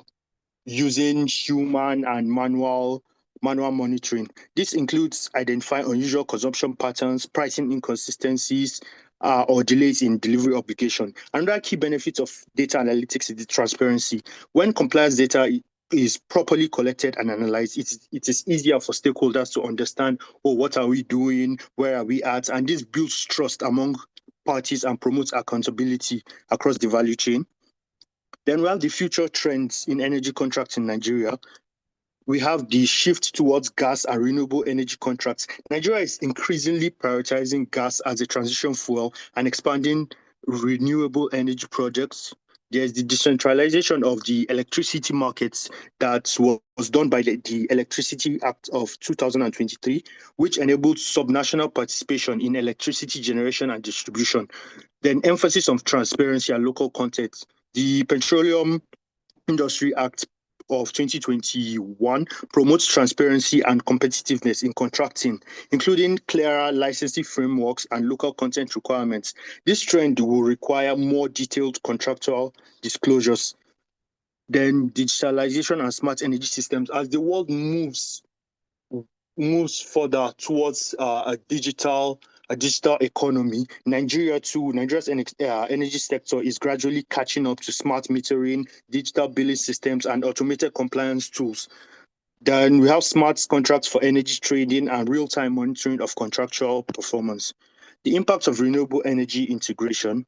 using human and manual monitoring. This includes identifying unusual consumption patterns, pricing inconsistencies, or delays in delivery obligation. Another key benefit of data analytics is the transparency. When compliance data is properly collected and analyzed, it is easier for stakeholders to understand, what are we doing, where are we at, and this builds trust among parties and promotes accountability across the value chain. Then we have the future trends in energy contracts in Nigeria. We have the shift towards gas and renewable energy contracts. Nigeria is increasingly prioritizing gas as a transition fuel and expanding renewable energy projects. There's the decentralization of the electricity markets that was done by the Electricity Act of 2023, which enabled subnational participation in electricity generation and distribution. Then emphasis on transparency and local content. The Petroleum Industry Act of 2021 promotes transparency and competitiveness in contracting, including clearer licensing frameworks and local content requirements. This trend will require more detailed contractual disclosures. Then digitalization and smart energy systems. As the world moves further towards a digital economy, Nigeria's energy sector is gradually catching up to smart metering, digital billing systems, and automated compliance tools. Then we have smart contracts for energy trading and real-time monitoring of contractual performance. The impact of renewable energy integration.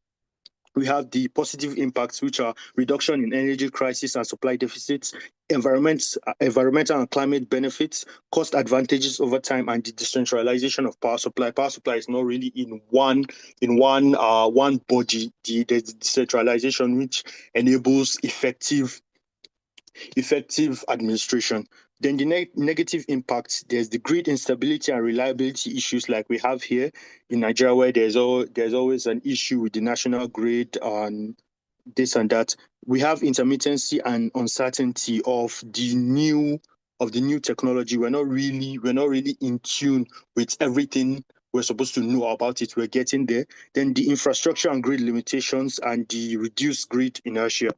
We have the positive impacts, which are reduction in energy crisis and supply deficits, environmental and climate benefits, cost advantages over time, and the decentralization of power supply. Power supply is not really in one body. There's decentralization, which enables effective administration. Then the negative impacts, there's the grid instability and reliability issues like we have here in Nigeria, where there's always an issue with the national grid and this and that. We have intermittency and uncertainty of the new technology. We're not really in tune with everything we're supposed to know about it. We're getting there. Then the infrastructure and grid limitations and the reduced grid inertia.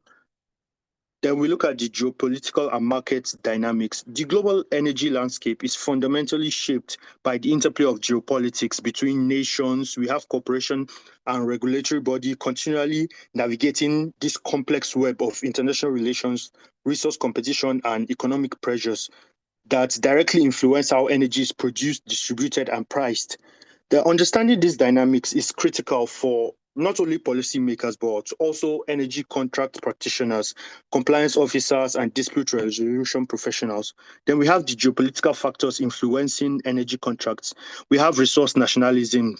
Then we look at the geopolitical and market dynamics. The global energy landscape is fundamentally shaped by the interplay of geopolitics between nations. We have cooperation and regulatory body continually navigating this complex web of international relations, resource competition, and economic pressures that directly influence how energy is produced, distributed, and priced. The understanding these dynamics is critical for not only policymakers, but also energy contract practitioners, compliance officers, and dispute resolution professionals. Then we have the geopolitical factors influencing energy contracts. We have resource nationalism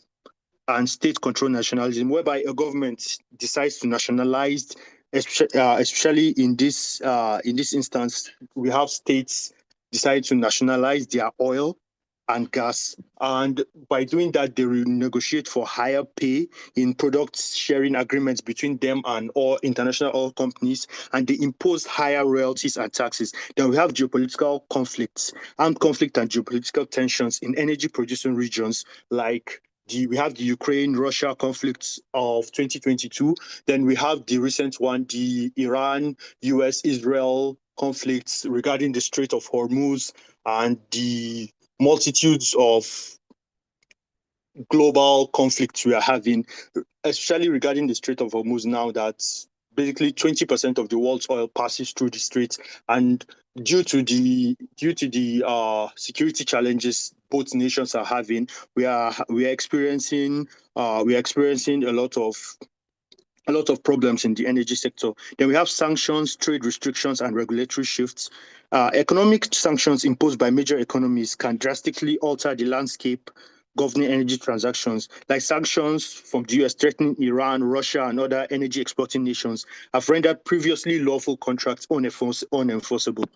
and state control nationalism, whereby a government decides to nationalize, especially in this instance, we have states decide to nationalize their oil and gas. And by doing that, they renegotiate for higher pay in product sharing agreements between them and all international oil companies, and they impose higher royalties and taxes. Then we have geopolitical conflicts, armed conflict and geopolitical tensions in energy producing regions like we have the Ukraine-Russia conflicts of 2022. Then we have the recent one, the Iran-US-Israel conflicts regarding the Strait of Hormuz and the multitudes of global conflicts we are having, especially regarding the Strait of Hormuz now that basically 20% of the world's oil passes through the strait, and due to the security challenges both nations are having, we are experiencing a lot of problems in the energy sector. Then we have sanctions, trade restrictions, and regulatory shifts. Economic sanctions imposed by major economies can drastically alter the landscape governing energy transactions, like sanctions from the US threatening Iran, Russia, and other energy exporting nations have rendered previously lawful contracts unenforceable.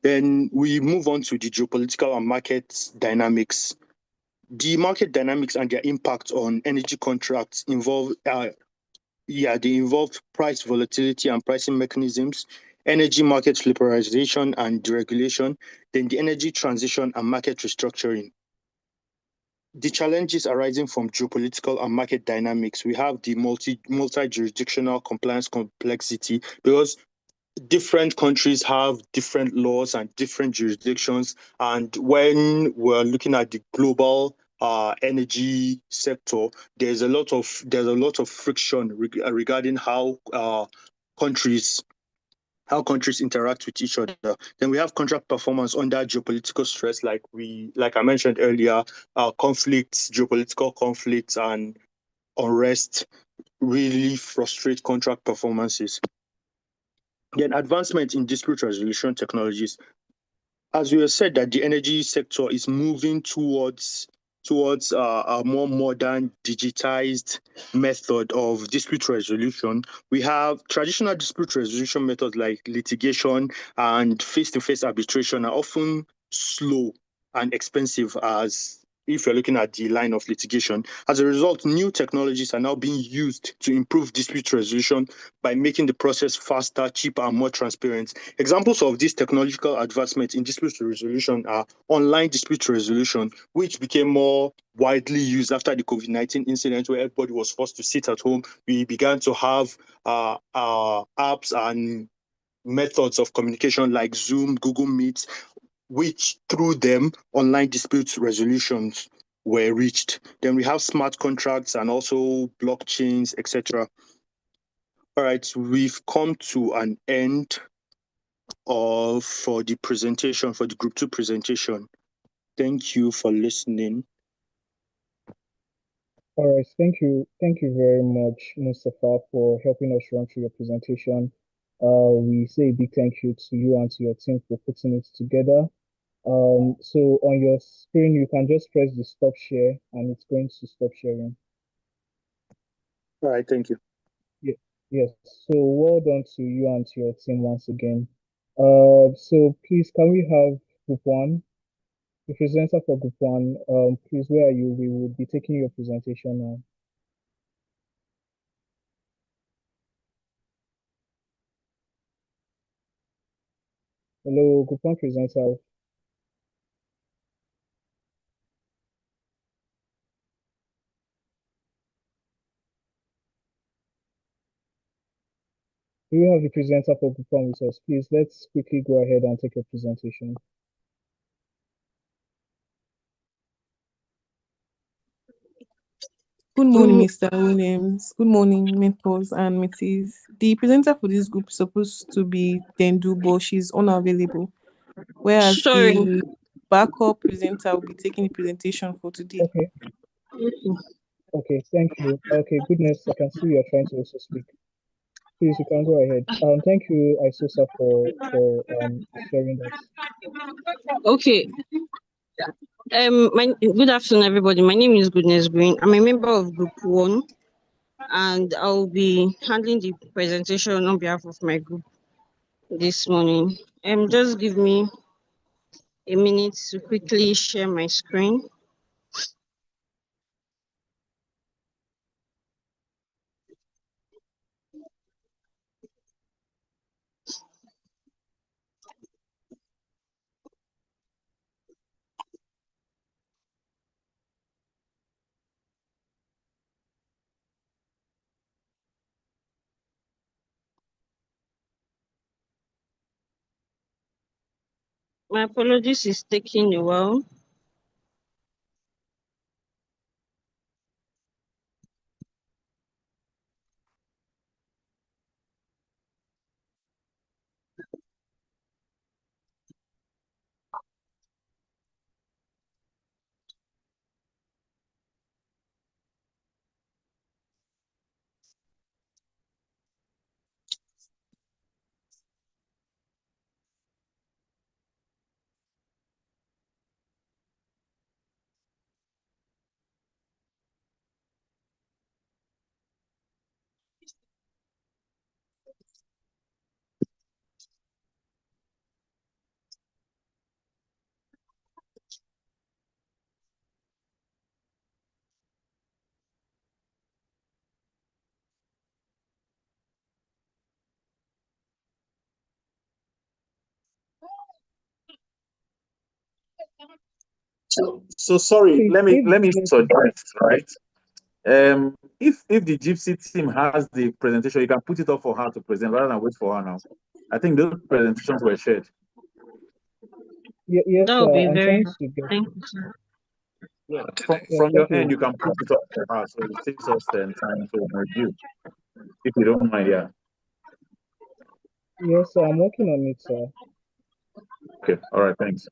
Then we move on to the geopolitical and market dynamics. The market dynamics and their impact on energy contracts involve price volatility and pricing mechanisms, energy market liberalization and deregulation, then the energy transition and market restructuring. The challenges arising from geopolitical and market dynamics, we have the multi-jurisdictional compliance complexity, because different countries have different laws and different jurisdictions. And when we're looking at the global energy sector, there's a lot of friction regarding how countries interact with each other. Then we have contract performance under geopolitical stress, like I mentioned earlier, geopolitical conflicts and unrest really frustrate contract performances. Then advancement in dispute resolution technologies. As we have said, that the energy sector is moving towards a more modern, digitized method of dispute resolution. We have traditional dispute resolution methods like litigation and face-to-face arbitration are often slow and expensive, as if you're looking at the line of litigation. As a result, new technologies are now being used to improve dispute resolution by making the process faster, cheaper, and more transparent. Examples of this technological advancement in dispute resolution are online dispute resolution, which became more widely used after the COVID-19 incident, where everybody was forced to sit at home. We began to have apps and methods of communication like Zoom, Google Meet, which through them online dispute resolutions were reached. Then we have smart contracts and also blockchains, etc. All right, we've come to an end for the presentation, for the Group 2 presentation. Thank you for listening. All right, thank you very much, Mustafa, for helping us run through your presentation. We say a big thank you to you and to your team for putting it together. So on your screen, you can just press the stop share and it's going to stop sharing. All right, thank you. Yeah, yes. So well done to you and to your team once again. So please, can we have group one? The presenter for group one, please, where are you? We will be taking your presentation now. Hello, group one presenter. Do you have the presenter for group one with us? Please, let's quickly go ahead and take your presentation. Good morning, Mr. Williams. Good morning, mentors and mentees. The presenter for this group is supposed to be Dendu, but she's unavailable. Whereas Sorry. the backup presenter will be taking the presentation for today. Okay, okay, thank you. Okay, goodness, I can see you're trying to also speak. Please, you can go ahead. Thank you, Isosa, for sharing that. Okay. My good afternoon, everybody. My name is Goodness Green. I'm a member of Group One, and I'll be handling the presentation on behalf of my group this morning. Just give me a minute to quickly share my screen. My apologies, is taking a while. So sorry, Please, let me yes, suggest, right? If the Gypsy team has the presentation, you can put it up for her to present rather than wait for her now. I think those presentations were shared. yes, That sir. will be I'm very trying to get. thank you, sir. Yeah, Yeah, from thank your end, you. you can put it up for her, so it saves us time to review. If you don't mind, yeah. Yes, sir. I'm working on it, sir. Okay, all right, thanks.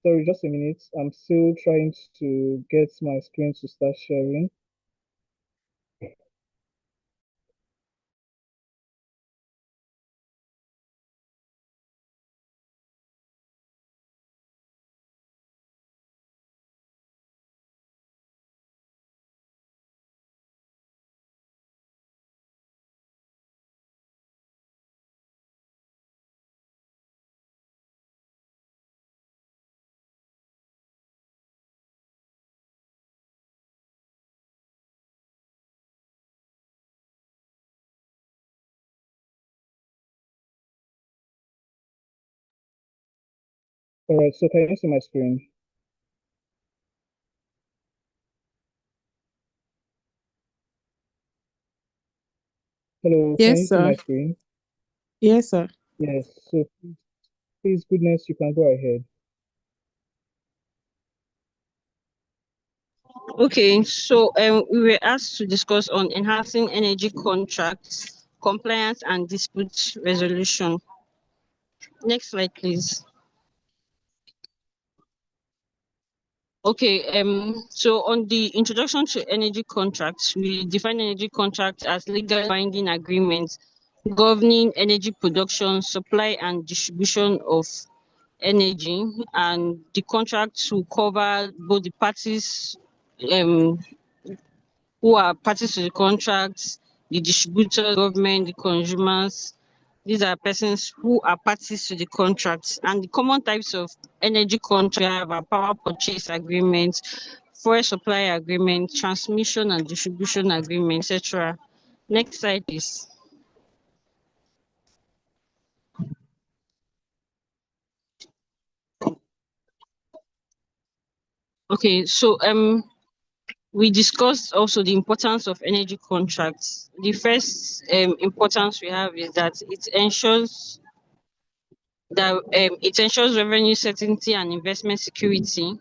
Sorry, just a minute. I'm still trying to get my screen to start sharing. All right, so can you see my screen? Hello, can you Yes, see my sir. screen? Yes, sir. Yes, so please, goodness, you can go ahead. Okay, so we were asked to discuss on enhancing energy contracts, compliance, and dispute resolution. Next slide, please. Okay, so on the introduction to energy contracts, we define energy contracts as legal binding agreements governing energy production, supply, and distribution of energy, and the contracts will cover both the parties um who are parties to the contracts, the distributors, government, the consumers. These are persons who are parties to the contracts. And the common types of energy contracts we have are power purchase agreements, fuel supply agreement, transmission and distribution agreement, etc. Next slide, please. Okay, so we discussed also the importance of energy contracts. The first importance we have is that it ensures revenue certainty and investment security.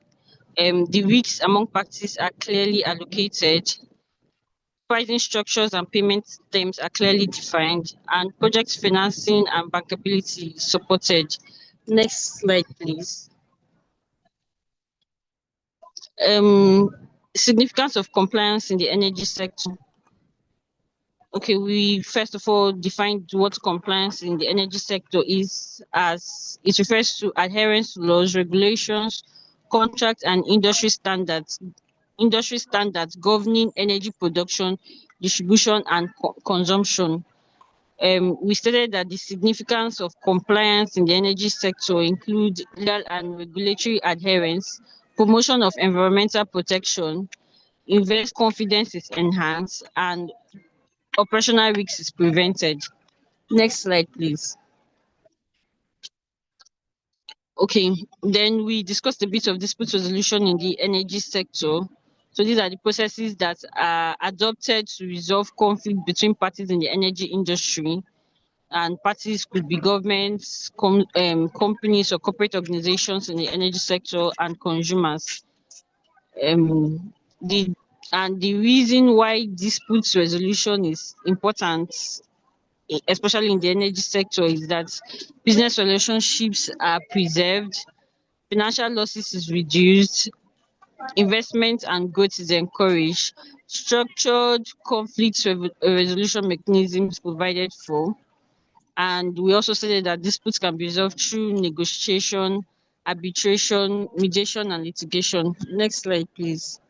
The risks among parties are clearly allocated, pricing structures and payment terms are clearly defined, and project financing and bankability is supported. Next slide, please. Um, Significance of compliance in the energy sector. Okay, we first of all defined what compliance in the energy sector is, as it refers to adherence to laws, regulations, contracts, and industry standards governing energy production, distribution, and consumption. We stated that the significance of compliance in the energy sector include legal and regulatory adherence, promotion of environmental protection, invest confidence is enhanced, and operational risk is prevented. Next slide, please. Okay, then we discussed a bit of dispute resolution in the energy sector. So these are the processes that are adopted to resolve conflict between parties in the energy industry. And parties could be governments, companies, or corporate organizations in the energy sector, and consumers. Um, the the reason why dispute resolution is important, especially in the energy sector, is that business relationships are preserved, financial losses is reduced, investment and growth is encouraged, structured conflict resolution mechanisms provided for, and we also stated that disputes can be resolved through negotiation, arbitration, mediation, and litigation. Next slide, please.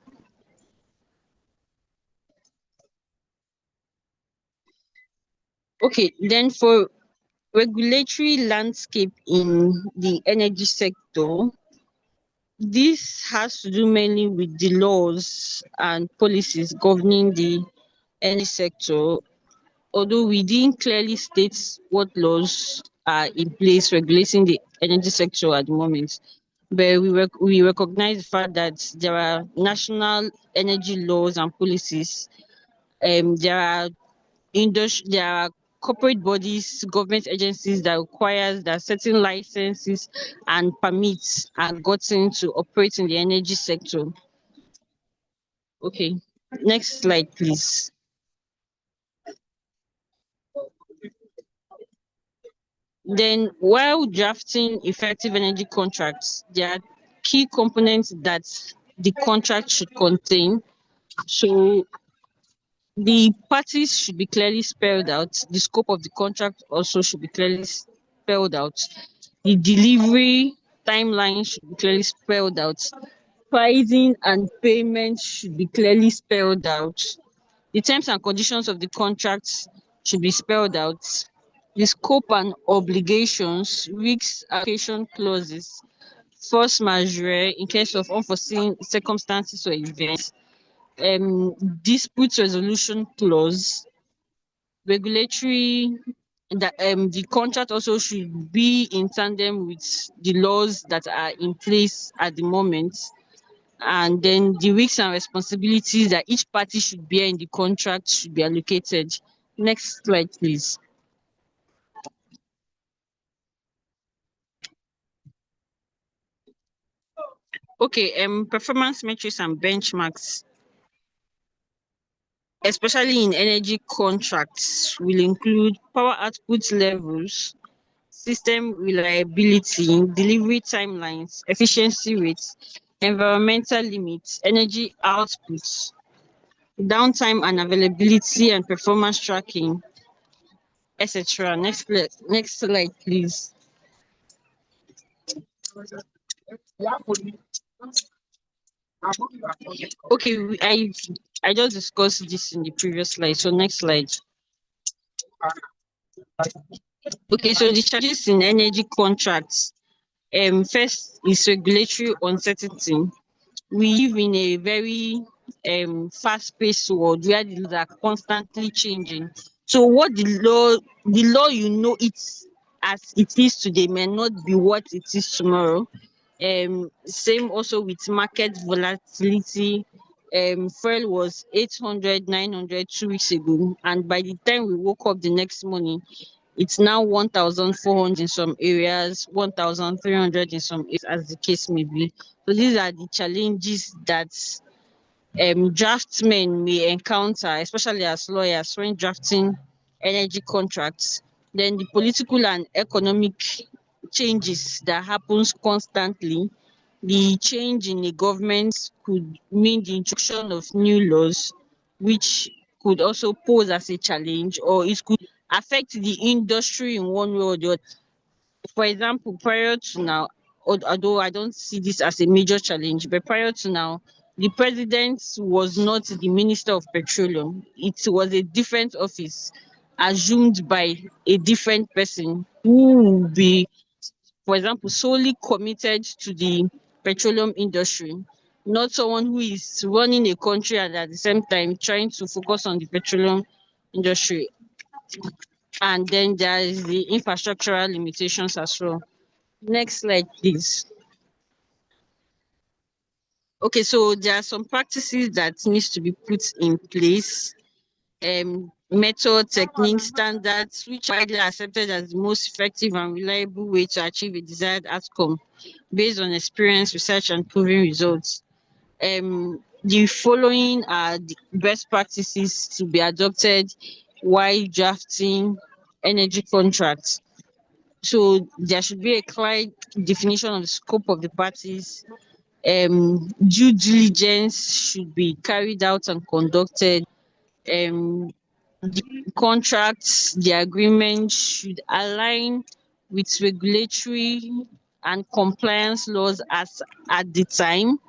Okay, then for regulatory landscape in the energy sector, this has to do mainly with the laws and policies governing the energy sector, although we didn't clearly state what laws are in place regulating the energy sector at the moment. But we recognize the fact that there are national energy laws and policies. There are corporate bodies, government agencies that requires that certain licenses and permits are gotten to operate in the energy sector. Okay, next slide, please. Then, while drafting effective energy contracts, there are key components that the contract should contain. So, the parties should be clearly spelled out. The scope of the contract also should be clearly spelled out. The delivery timeline should be clearly spelled out. Pricing and payment should be clearly spelled out. The terms and conditions of the contract should be spelled out. The scope and obligations, risk allocation clauses, force majeure in case of unforeseen circumstances or events, dispute resolution clause, regulatory that the contract also should be in tandem with the laws that are in place at the moment, and then the risks and responsibilities that each party should bear in the contract should be allocated. Next slide, please. Okay, performance metrics and benchmarks, especially in energy contracts, will include power output levels, system reliability, delivery timelines, efficiency rates, environmental limits, energy outputs, downtime and availability and performance tracking, etc. Next slide, please. Okay, I just discussed this in the previous slide. So next slide. Okay, so the charges in energy contracts. First is regulatory uncertainty. We live in a very fast-paced world where the laws are constantly changing. So what the law it's as it is today may not be what it is tomorrow. Same also with market volatility. Fuel was 800, 900 2 weeks ago, and by the time we woke up the next morning, it's now 1,400 in some areas, 1,300 in some areas, as the case may be. So these are the challenges that draftsmen may encounter, especially as lawyers when drafting energy contracts. Then the political and economic changes that happens constantly. The change in the government could mean the introduction of new laws, which could also pose as a challenge, or it could affect the industry in one way or the other. For example, prior to now, although I don't see this as a major challenge, but prior to now, the president was not the minister of petroleum. It was a different office assumed by a different person who will be, for example, solely committed to the petroleum industry, not someone who is running a country and at the same time trying to focus on the petroleum industry. And then there is the infrastructural limitations as well. Next slide, please. Okay, so there are some practices that needs to be put in place. Method, techniques, standards, which are widely accepted as the most effective and reliable way to achieve a desired outcome based on experience, research, and proven results. The following are the best practices to be adopted while drafting energy contracts. So there should be a clear definition of the scope of the parties. Due diligence should be carried out and conducted. The contracts, the agreement should align with regulatory and compliance laws as at the time.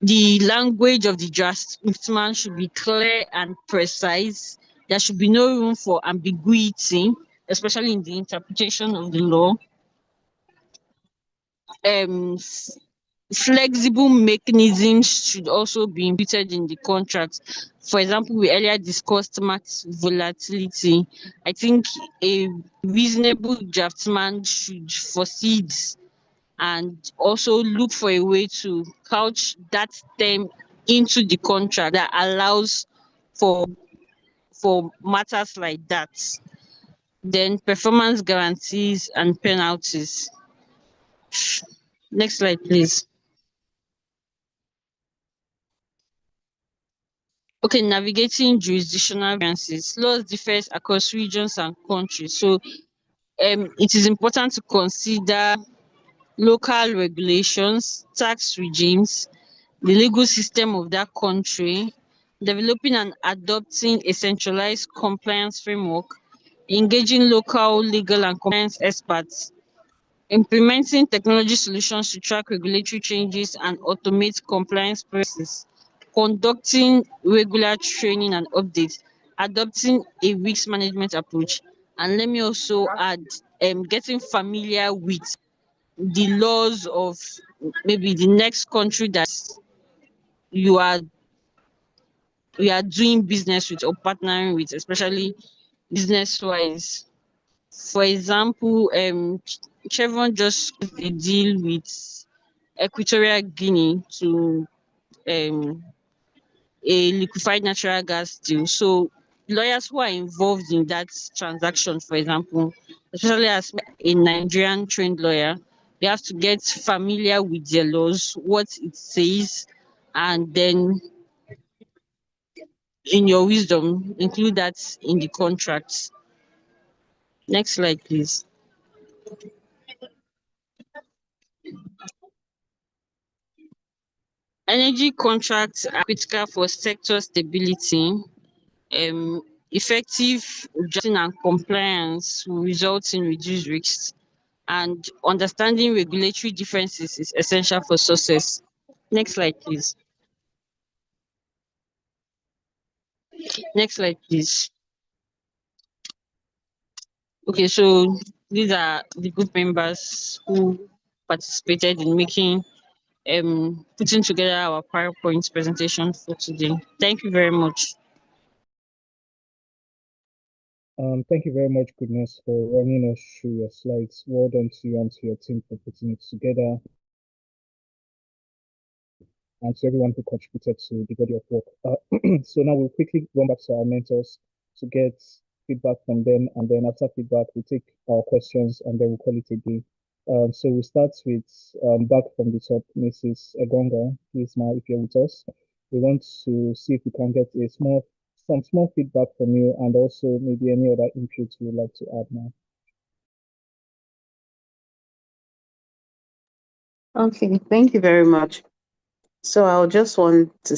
The language of the draftsman should be clear and precise. There should be no room for ambiguity, especially in the interpretation of the law. Um, Flexible mechanisms should also be imputed in the contract. For example, we earlier discussed market volatility. I think a reasonable draftsman should foresee this and also look for a way to couch that term into the contract that allows for matters like that. Then performance guarantees and penalties. Next slide, please. Okay, navigating jurisdictional variances. Laws differ across regions and countries. So it is important to consider local regulations, tax regimes, the legal system of that country, developing and adopting a centralized compliance framework, engaging local legal and compliance experts, implementing technology solutions to track regulatory changes and automate compliance processes, conducting regular training and updates, adopting a risk management approach, and let me also add getting familiar with the laws of maybe the next country that you are doing business with or partnering with, especially business wise. For example, Chevron just closed a deal with Equatorial Guinea to um, a liquefied natural gas deal. So lawyers who are involved in that transaction, for example, especially as a Nigerian trained lawyer, they have to get familiar with the laws, what it says, and then in your wisdom, include that in the contracts. Next slide, please. Energy contracts are critical for sector stability. Effective adjusting and compliance will result in reduced risks, and understanding regulatory differences is essential for success. Next slide, please. Next slide, please. Okay, so these are the group members who participated in making putting together our PowerPoint presentation for today. Thank you very much. Thank you very much, Goodness, for running us through your slides. Well done to you and to your team for putting it together, and to everyone who contributed to the body of work. So now we'll quickly run back to our mentors to get feedback from them, and then after feedback, we'll take our questions, and then we'll call it a day. So we'll start with back from the top, Mrs. Egonga. Please, now, if you're with us, we want to see if we can get some small feedback from you, and also maybe any other input you would like to add now. Okay, thank you very much. So I'll just want to,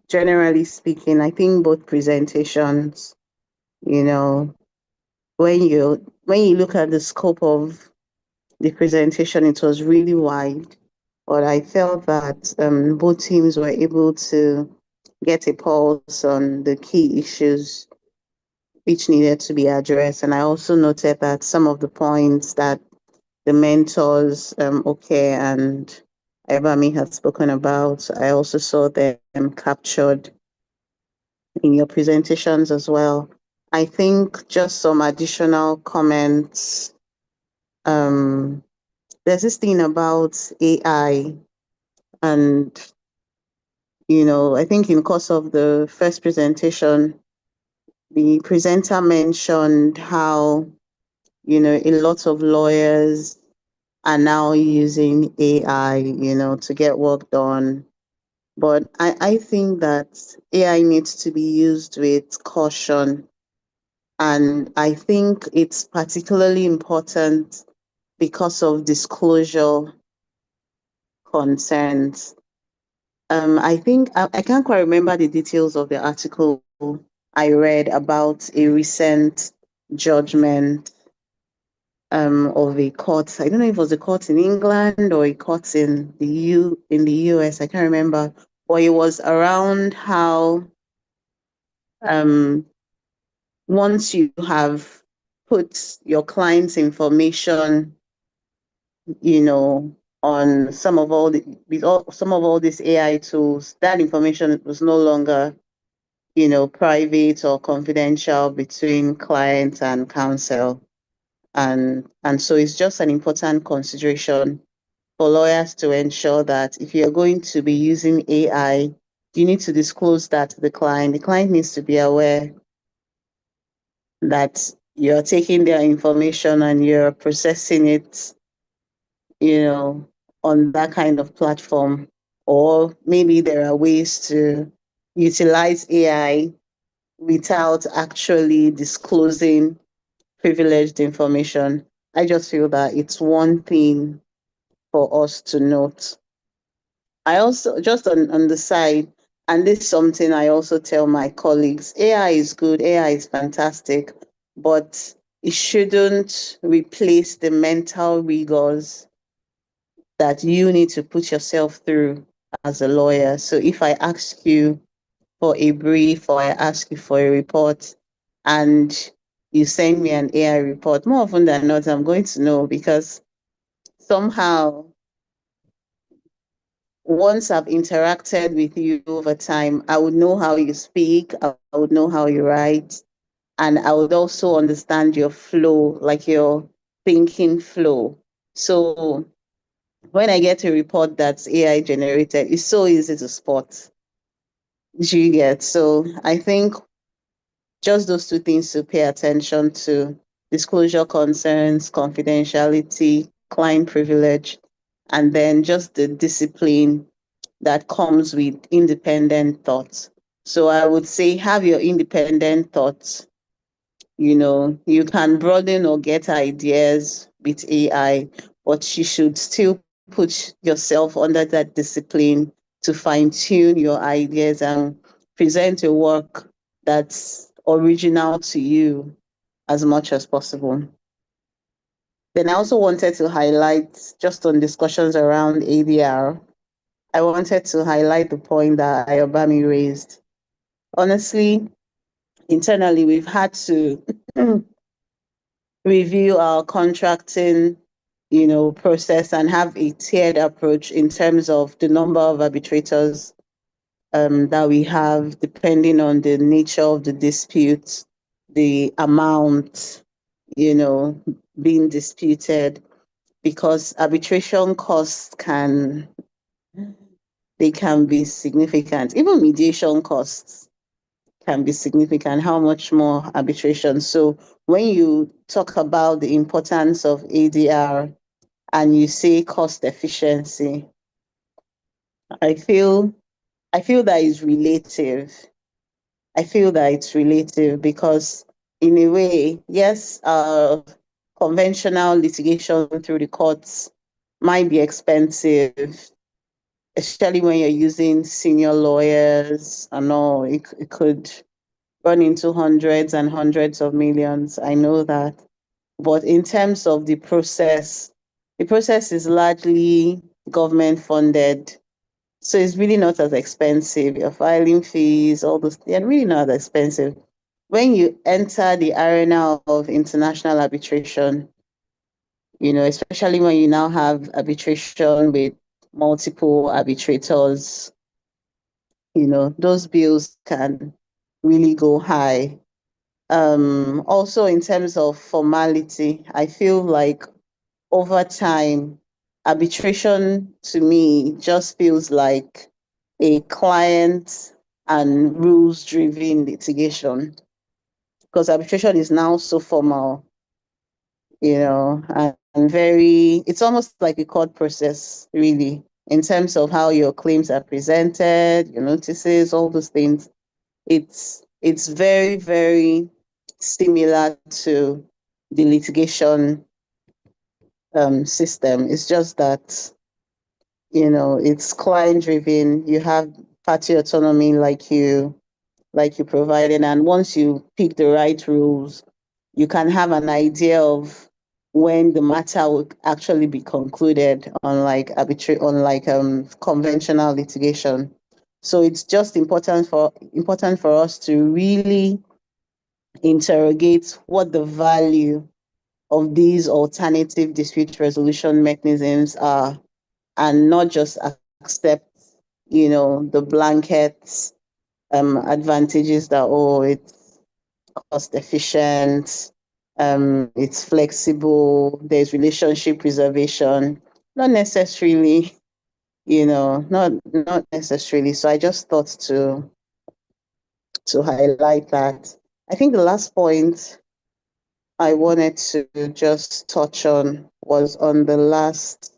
generally speaking, I think both presentations, you know, when you look at the scope of the presentation, it was really wide, but I felt that both teams were able to get a pulse on the key issues which needed to be addressed. And I also noted that some of the points that the mentors, okay, and Ebami had spoken about, I also saw them captured in your presentations as well. I think just some additional comments. There's this thing about AI, and I think in course of the first presentation, the presenter mentioned how a lot of lawyers are now using AI, to get work done. But I think that AI needs to be used with caution. And I think it's particularly important because of disclosure concerns. I think I can't quite remember the details of the article I read about a recent judgment of a court. I don't know if it was a court in England or a court in the US. I can't remember, but it was around how once you have put your client's information, on some of all these AI tools, that information was no longer, private or confidential between client and counsel. And so it's just an important consideration for lawyers to ensure that if you're going to be using AI, you need to disclose that to the client. The client needs to be aware that you're taking their information and you're processing it, on that kind of platform. Or maybe there are ways to utilize AI without actually disclosing privileged information. I just feel that it's one thing for us to note. I also, just on the side, and this is something I also tell my colleagues, AI is good, AI is fantastic, but it shouldn't replace the mental rigors that you need to put yourself through as a lawyer. So if I ask you for a brief or I ask you for a report and you send me an AI report, more often than not, I'm going to know, because somehow once I've interacted with you over time, I would know how you speak, I would know how you write, and I would also understand your flow, like your thinking flow. So when I get a report that's AI generated, it's so easy to spot. Do you get? So I think just those two things to pay attention to: disclosure concerns, confidentiality, client privilege, and then just the discipline that comes with independent thoughts. So I would say have your independent thoughts. You can broaden or get ideas with AI, but you should still put yourself under that discipline to fine tune your ideas and present a work that's original to you as much as possible. Then I also wanted to highlight, just on discussions around ADR, I wanted to highlight the point that Ayobami raised. Honestly, internally, we've had to review our contracting, process and have a tiered approach in terms of the number of arbitrators that we have, depending on the nature of the dispute, the amount, being disputed, because arbitration costs can be significant. Even mediation costs can be significant. How much more arbitration? So when you talk about the importance of ADR and you say cost efficiency, I feel that is relative. I feel that it's relative because, in a way, yes, conventional litigation through the courts might be expensive, especially when you're using senior lawyers and all. It could run into hundreds and hundreds of millions. I know that. But in terms of the process is largely government funded. So it's really not as expensive. Your filing fees, all those, they're really not as expensive. When you enter the arena of international arbitration, especially when you now have arbitration with multiple arbitrators, those bills can really go high. Also, in terms of formality, I feel like over time, arbitration to me just feels like a client and rules driven litigation, because arbitration is now so formal, and it's almost like a court process, really, in terms of how your claims are presented, your notices, all those things. It's very, very similar to the litigation system. It's just that, it's client driven. You have party autonomy like you provided. And once you pick the right rules, you can have an idea of when the matter will actually be concluded, unlike conventional litigation. So it's just important for us to really interrogate what the value of these alternative dispute resolution mechanisms are, and not just accept, the blanket advantages that, it's cost efficient, it's flexible, there's relationship preservation. Not necessarily, not necessarily. So I just thought to highlight that. I think the last point I wanted to just touch on was on the last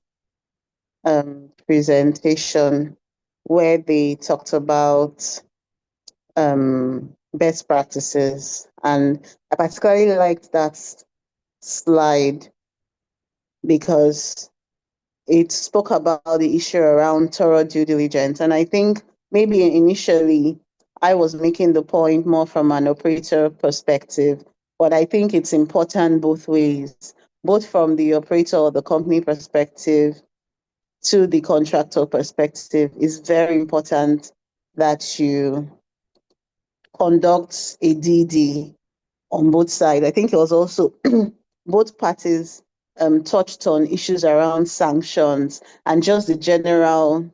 presentation, where they talked about best practices. And I particularly liked that slide because it spoke about the issue around thorough due diligence. And I think maybe initially I was making the point more from an operator perspective, but I think it's important both ways, both from the operator or the company perspective to the contractor perspective. It's very important that you conduct a DD on both sides. I think it was also both parties touched on issues around sanctions and just the general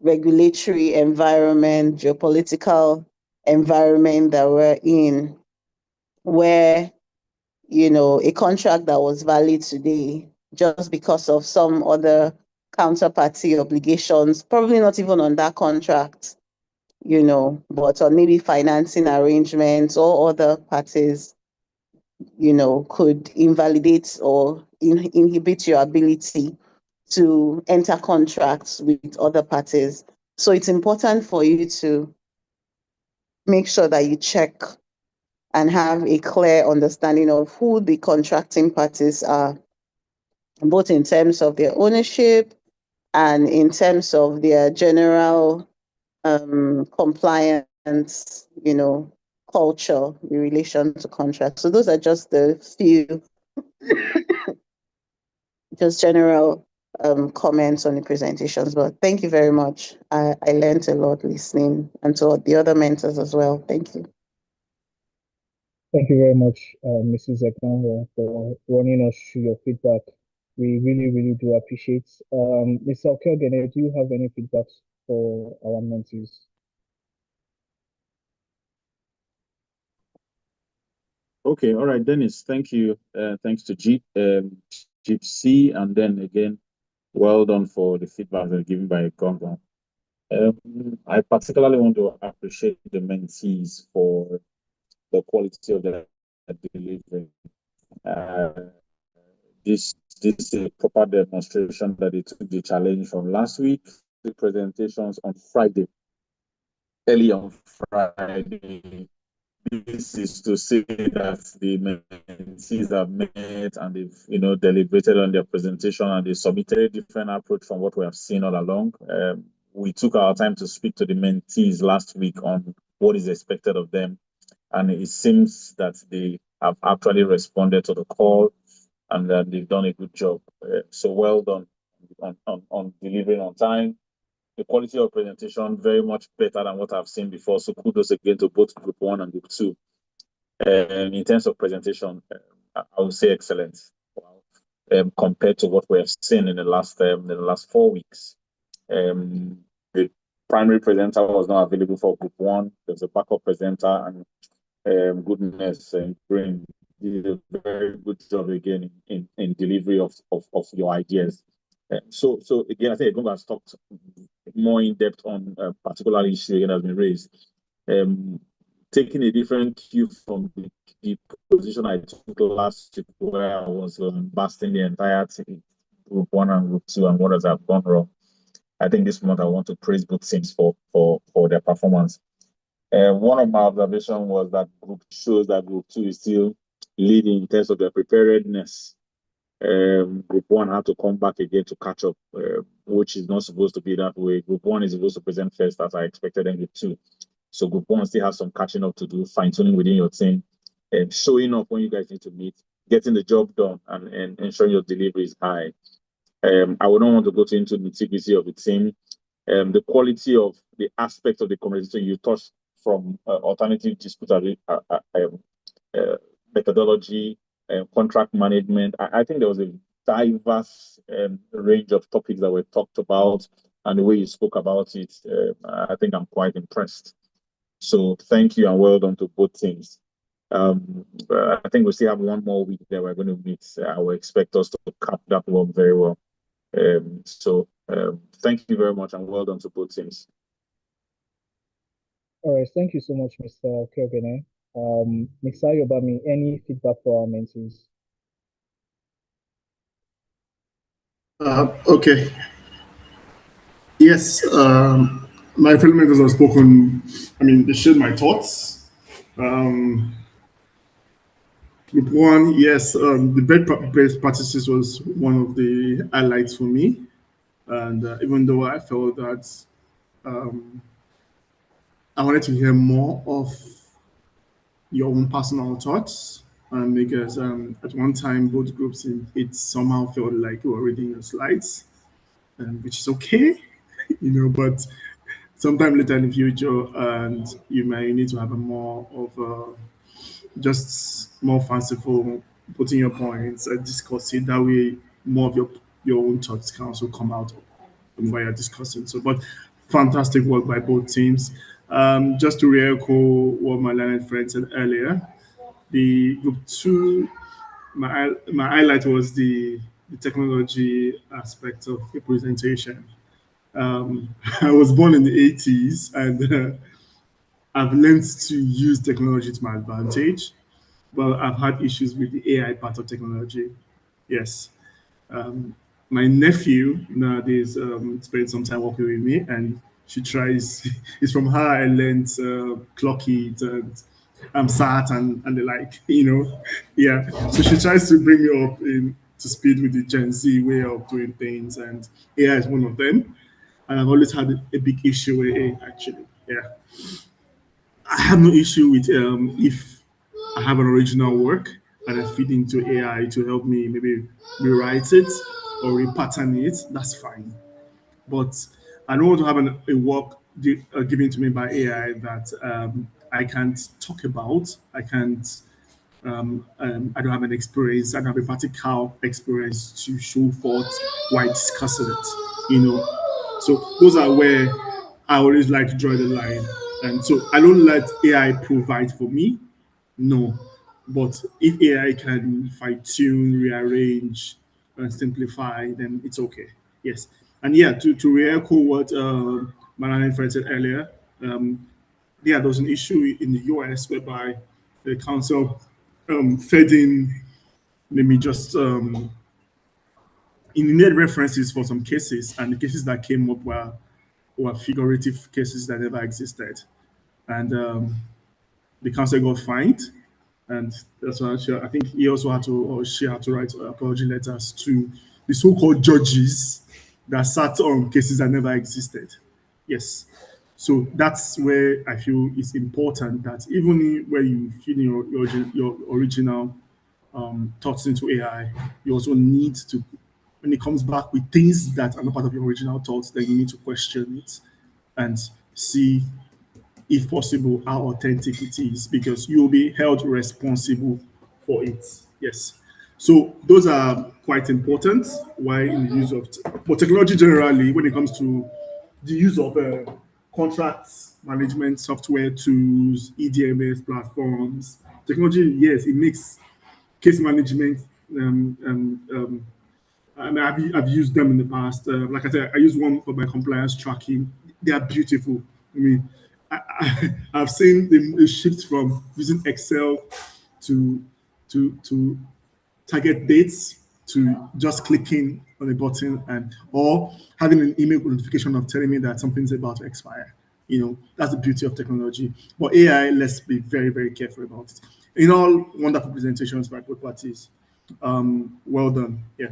regulatory environment, geopolitical environment that we're in. where, a contract that was valid today, just because of some other counterparty obligations, probably not even on that contract, but on maybe financing arrangements or other parties, could invalidate or inhibit your ability to enter contracts with other parties. So it's important for you to make sure that you check and have a clear understanding of who the contracting parties are, both in terms of their ownership and in terms of their general compliance, culture in relation to contracts. So those are just the few, just general comments on the presentations. But thank you very much. I learned a lot listening, and to the other mentors as well. Thank you. Thank you very much, Mrs. Ekanwa, for running us through your feedback. We really, really do appreciate. Mr. Okelgene, do you have any feedbacks for our mentees? Okay, all right, Dennis, thank you. Thanks to JIIPCC, and then again, well done for the feedback that given by Gongon. I particularly want to appreciate the mentees for the quality of their delivery. This is a proper demonstration that they took the challenge from last week. The presentations on Friday, early on Friday. This is to say that the mentees have met and they've, deliberated on their presentation, and they submitted a different approach from what we have seen all along. We took our time to speak to the mentees last week on what is expected of them, and it seems that they have actually responded to the call, and that they've done a good job. So well done on delivering on time. The quality of presentation very much better than what I've seen before. So kudos again to both Group 1 and Group 2. In terms of presentation, I would say excellent. Compared to what we have seen in the last 4 weeks. The primary presenter was not available for Group 1. There's a backup presenter, and goodness and Green did a very good job again in delivery of your ideas. So again, I think Egonga has talked more in depth on a particular issue again that has been raised. Taking a different cue from the position I took last week, where I was basting the entire team, Group 1 and Group 2, and what has gone wrong. I think this month I want to praise both teams for their performance. One of my observations was that Group 2 is still leading in terms of their preparedness. Group 1 had to come back again to catch up, which is not supposed to be that way. Group 1 is supposed to present first, as I expected in Group 2. So Group 1 still has some catching up to do, fine-tuning within your team, and showing up when you guys need to meet, getting the job done, and ensuring your delivery is high. I would not want to go into the nitty-gritty of the team. The quality of the aspect of the conversation you touched, from alternative dispute methodology, contract management. I think there was a diverse range of topics that were talked about, and the way you spoke about it, I think I'm quite impressed. So thank you and well done to both teams. I think we still have one more week that we're going to meet. I will expect us to cap that one very well. So thank you very much and well done to both teams. All right, thank you so much, Mr. Okelgene. Mr. Ayobami, any feedback for our mentees? Okay. Yes, my fellow members have spoken. I mean, they shared my thoughts. Group 1, yes, the best practices was one of the highlights for me. And even though I felt that I wanted to hear more of your own personal thoughts, because at one time, both groups, it somehow felt like you were reading your slides, which is okay, but sometime later in the future, and you may need to have a more of just more fanciful, putting your points and discussing. That way, more of your own thoughts can also come out while you're discussing. So, but fantastic work by both teams. Just to re-echo what my learned friend said earlier, The group two, my highlight was the technology aspect of the presentation. I was born in the 80s and I've learned to use technology to my advantage, but I've had issues with the AI part of technology. Yes. Um, my nephew nowadays spends some time working with me, and she tries. It's from her I learned clock it and sat and the like. Yeah. So she tries to bring me up in to speed with the Gen Z way of doing things, and AI is one of them. And I've always had a big issue with AI. Actually, yeah. I have no issue with if I have an original work and I feed into AI to help me maybe rewrite it or repattern it, that's fine. But I don't want to have a work given to me by AI that I can't talk about. I don't have an experience. I don't have a practical experience to show forth why discussing it. So those are where I always like to draw the line. And so I don't let AI provide for me. No. But if AI can fine tune, rearrange, and simplify, then it's okay. Yes. And yeah, to re-echo what Manan Fred said earlier, yeah, there was an issue in the US whereby the council fed in maybe just in need references for some cases, and the cases that came up were figurative cases that never existed. And the council got fined, and that's why I think he also had to, or she had to write apology letters to the so-called judges that sat on cases that never existed. Yes. So that's where I feel it's important that even where you feed in your original thoughts into AI, you also need to, when it comes back with things that are not part of your original thoughts, then you need to question it and see, if possible, how authentic it is, because you'll be held responsible for it. Yes. So those are quite important. Why in the use of, but technology generally, when it comes to the use of contracts management software tools, EDMS platforms, technology, yes, it makes case management I mean, I've used them in the past. Like I said, I use one for my compliance tracking. They are beautiful. I mean, I've seen the shift from using Excel to to target dates to just clicking on a button and or having an email notification of telling me that something's about to expire. That's the beauty of technology. But AI, let's be very, very careful about it. In all, wonderful presentations by both parties. Well done. Yeah.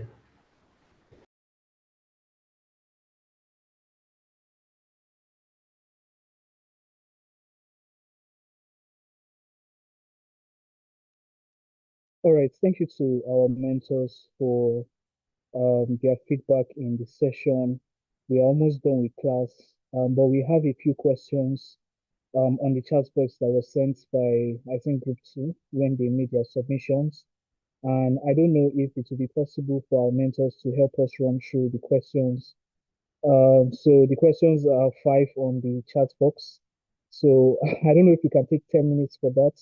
All right, thank you to our mentors for their feedback in the session. We are almost done with class, but we have a few questions on the chat box that was sent by, I think, Group 2 when they made their submissions. And I don't know if it will be possible for our mentors to help us run through the questions. So the questions are five on the chat box. So I don't know if you can take 10 minutes for that.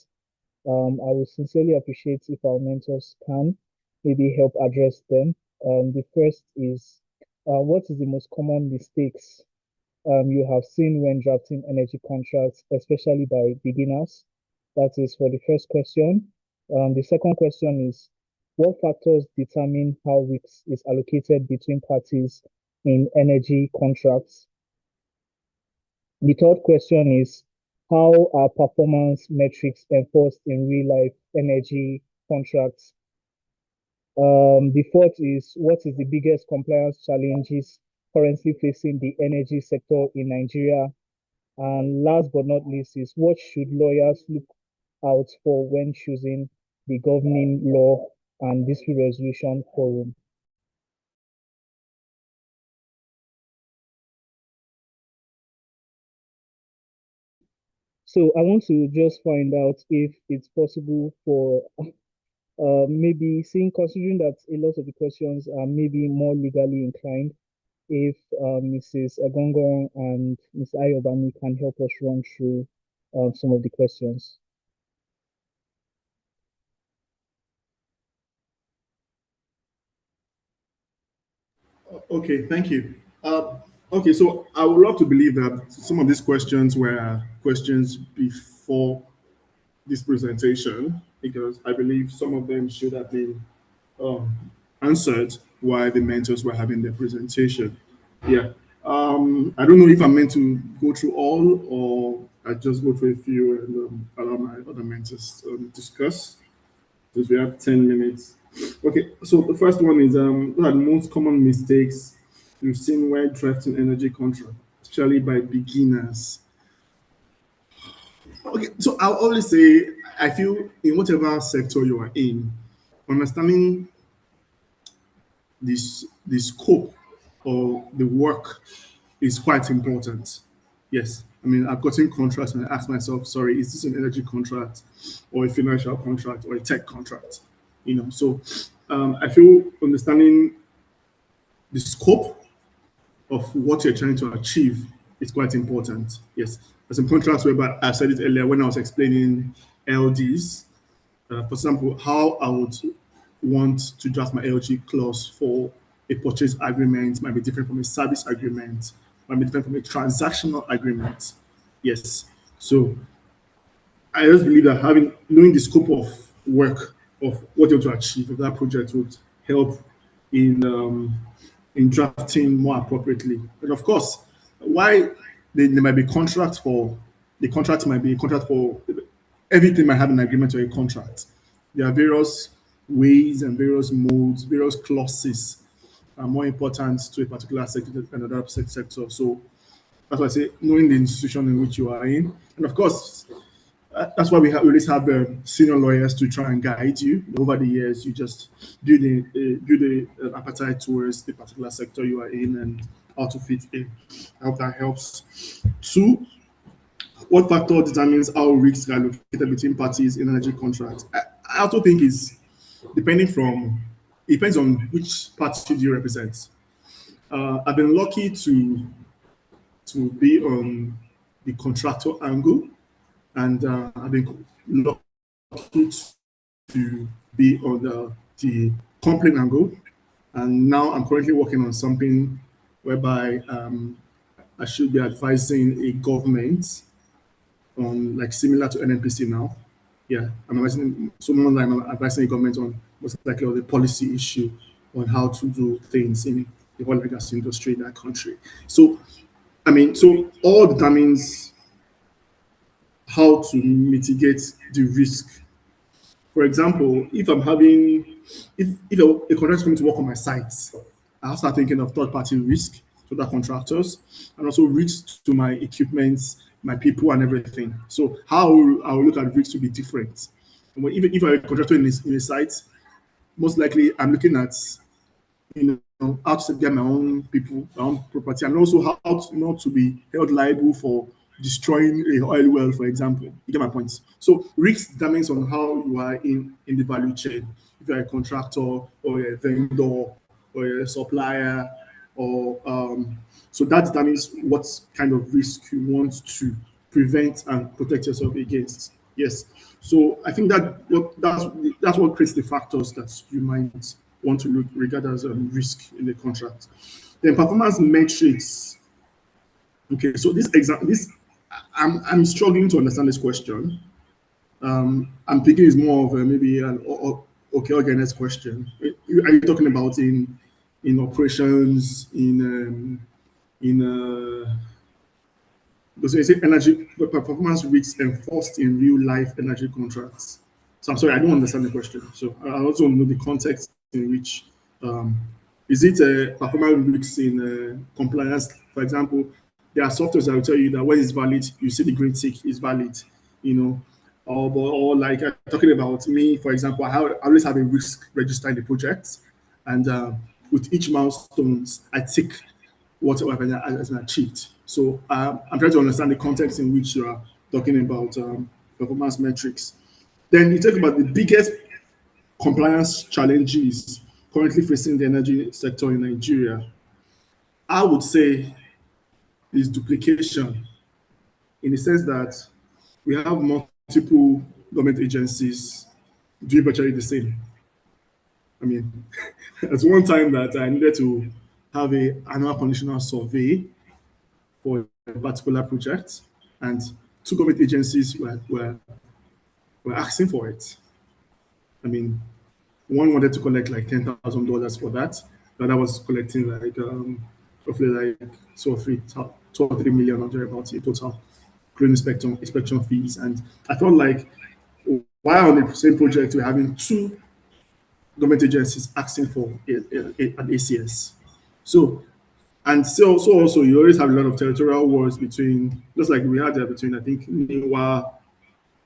I would sincerely appreciate if our mentors can maybe help address them. The first is, what is the most common mistakes you have seen when drafting energy contracts, especially by beginners? That is for the first question. The second question is, what factors determine how risk is allocated between parties in energy contracts? The third question is, how are performance metrics enforced in real life energy contracts? The fourth is, what is the biggest compliance challenges currently facing the energy sector in Nigeria? And last but not least is, what should lawyers look out for when choosing the governing law and dispute resolution forum? So I want to just find out if it's possible for maybe seeing, considering that a lot of the questions are maybe more legally inclined, if Mrs. Egongong and Ms. Ayobami can help us run through some of the questions. Okay, thank you. Okay, so I would love to believe that some of these questions were questions before this presentation, because I believe some of them should have been um, answered while the mentors were having their presentation. Yeah. I don't know if I'm meant to go through all, or I just go through a few and allow my other mentors discuss, because we have 10 minutes. Okay, so the first one is what are the most common mistakes you've seen while drafting energy contract, especially by beginners? Okay, so I'll always say I feel in whatever sector you are in, understanding the scope or the work is quite important. Yes, I mean I've gotten contracts and I ask myself, sorry, is this an energy contract or a financial contract or a tech contract? So I feel understanding the scope of what you're trying to achieve is quite important. Yes, there's some contracts where I said it earlier when I was explaining LDs. For example, how I would want to draft my LG clause for a purchase agreement might be different from a service agreement, might be different from a transactional agreement. Yes. So I just believe that knowing the scope of work of what you're to achieve of that project would help in drafting more appropriately. And of course, why there might be contract for the contract might be a contract for everything might have an agreement or a contract. There are various ways and various modes, various clauses are more important to a particular sector than another sector. So that's why I say knowing the institution in which you are in, and of course that's why we always have senior lawyers to try and guide you. Over the years, you just build a appetite towards the particular sector you are in and how to fit in. I hope that helps. Two, what factor determines how risks are allocated between parties in energy contracts? I also think is depending from it depends on which party do you represent. I've been lucky to be on the contractor angle, and I've been lucky to be on the complaint angle. And now I'm currently working on something whereby I should be advising a government on like similar to NNPC now. Yeah, I'm advising someone like I'm advising a government on most likely on the policy issue on how to do things in the oil and gas industry in that country. So I mean, so all determines how to mitigate the risk. For example, if a contractor is coming to work on my site, I'll start thinking of third party risk to the contractors and also risk to my equipment, my people, and everything. So how I will look at risk to be different. And even if I'm a contractor in a site, most likely I'm looking at how to safeguard my own people, my own property, and also how to not to be held liable for destroying a oil well, for example. You get my point. So risk determines on how you are in the value chain. If you're a contractor or a vendor or a supplier, or so that determines what kind of risk you want to prevent and protect yourself against. Yes. So I think that's what creates the factors that you might want to look regard as risk in the contract. Then performance metrics. Okay, so I'm struggling to understand this question. I'm thinking it's more of maybe an okay organized question. Are you talking about in operations in because you say energy performance risks enforced in real life energy contracts? So I'm sorry, I don't understand the question. So I also want to know the context in which um, is it a performance risks in compliance? For example, there are softwares that will tell you that when it's valid, you see the green tick is valid, you know, or like talking about me, for example, I always have a risk register in the project, and with each milestones, I tick whatever has been achieved. So I'm trying to understand the context in which you are talking about performance metrics. Then you talk about the biggest compliance challenges currently facing the energy sector in Nigeria. I would say is duplication in the sense that we have multiple government agencies doing virtually the same. I mean, at one time that I needed to have a annual conditional survey for a particular project, and two government agencies were asking for it. I mean, one wanted to collect like $10,000 for that. The other was collecting like roughly like 2 or 3 million or thereabouts in total, including inspection fees. And I felt like while on the same project we're having two government agencies asking for an ACS. So and so also you always have a lot of territorial wars between, just like we had there between I think Niwa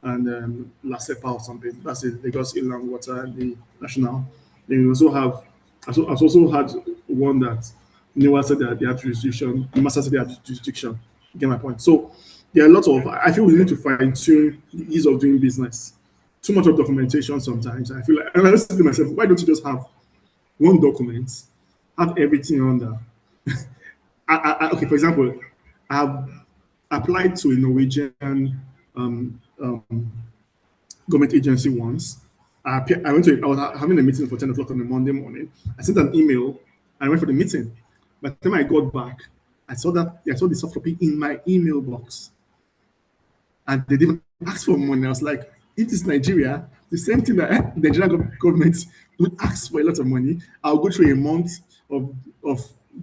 and LASEPA or something. That's it, Lagos Inland Water and the National. Then you also have, I've also had one that Niwa said that they had jurisdiction, the Master said they had jurisdiction. You get my point? So there are a lot of, I feel we need to fine tune the ease of doing business. Too much of documentation sometimes. I feel like, and I was thinking to myself, why don't you just have one document, have everything on there? Okay, for example, I have applied to a Norwegian um, um, government agency once. I was having a meeting for 10 o'clock on a Monday morning. I sent an email and I went for the meeting. By the time I got back, I saw the soft copy in my email box. And they didn't ask for money. I was like, if it's Nigeria, the same thing that the Nigerian government would ask for a lot of money. I'll go through a month of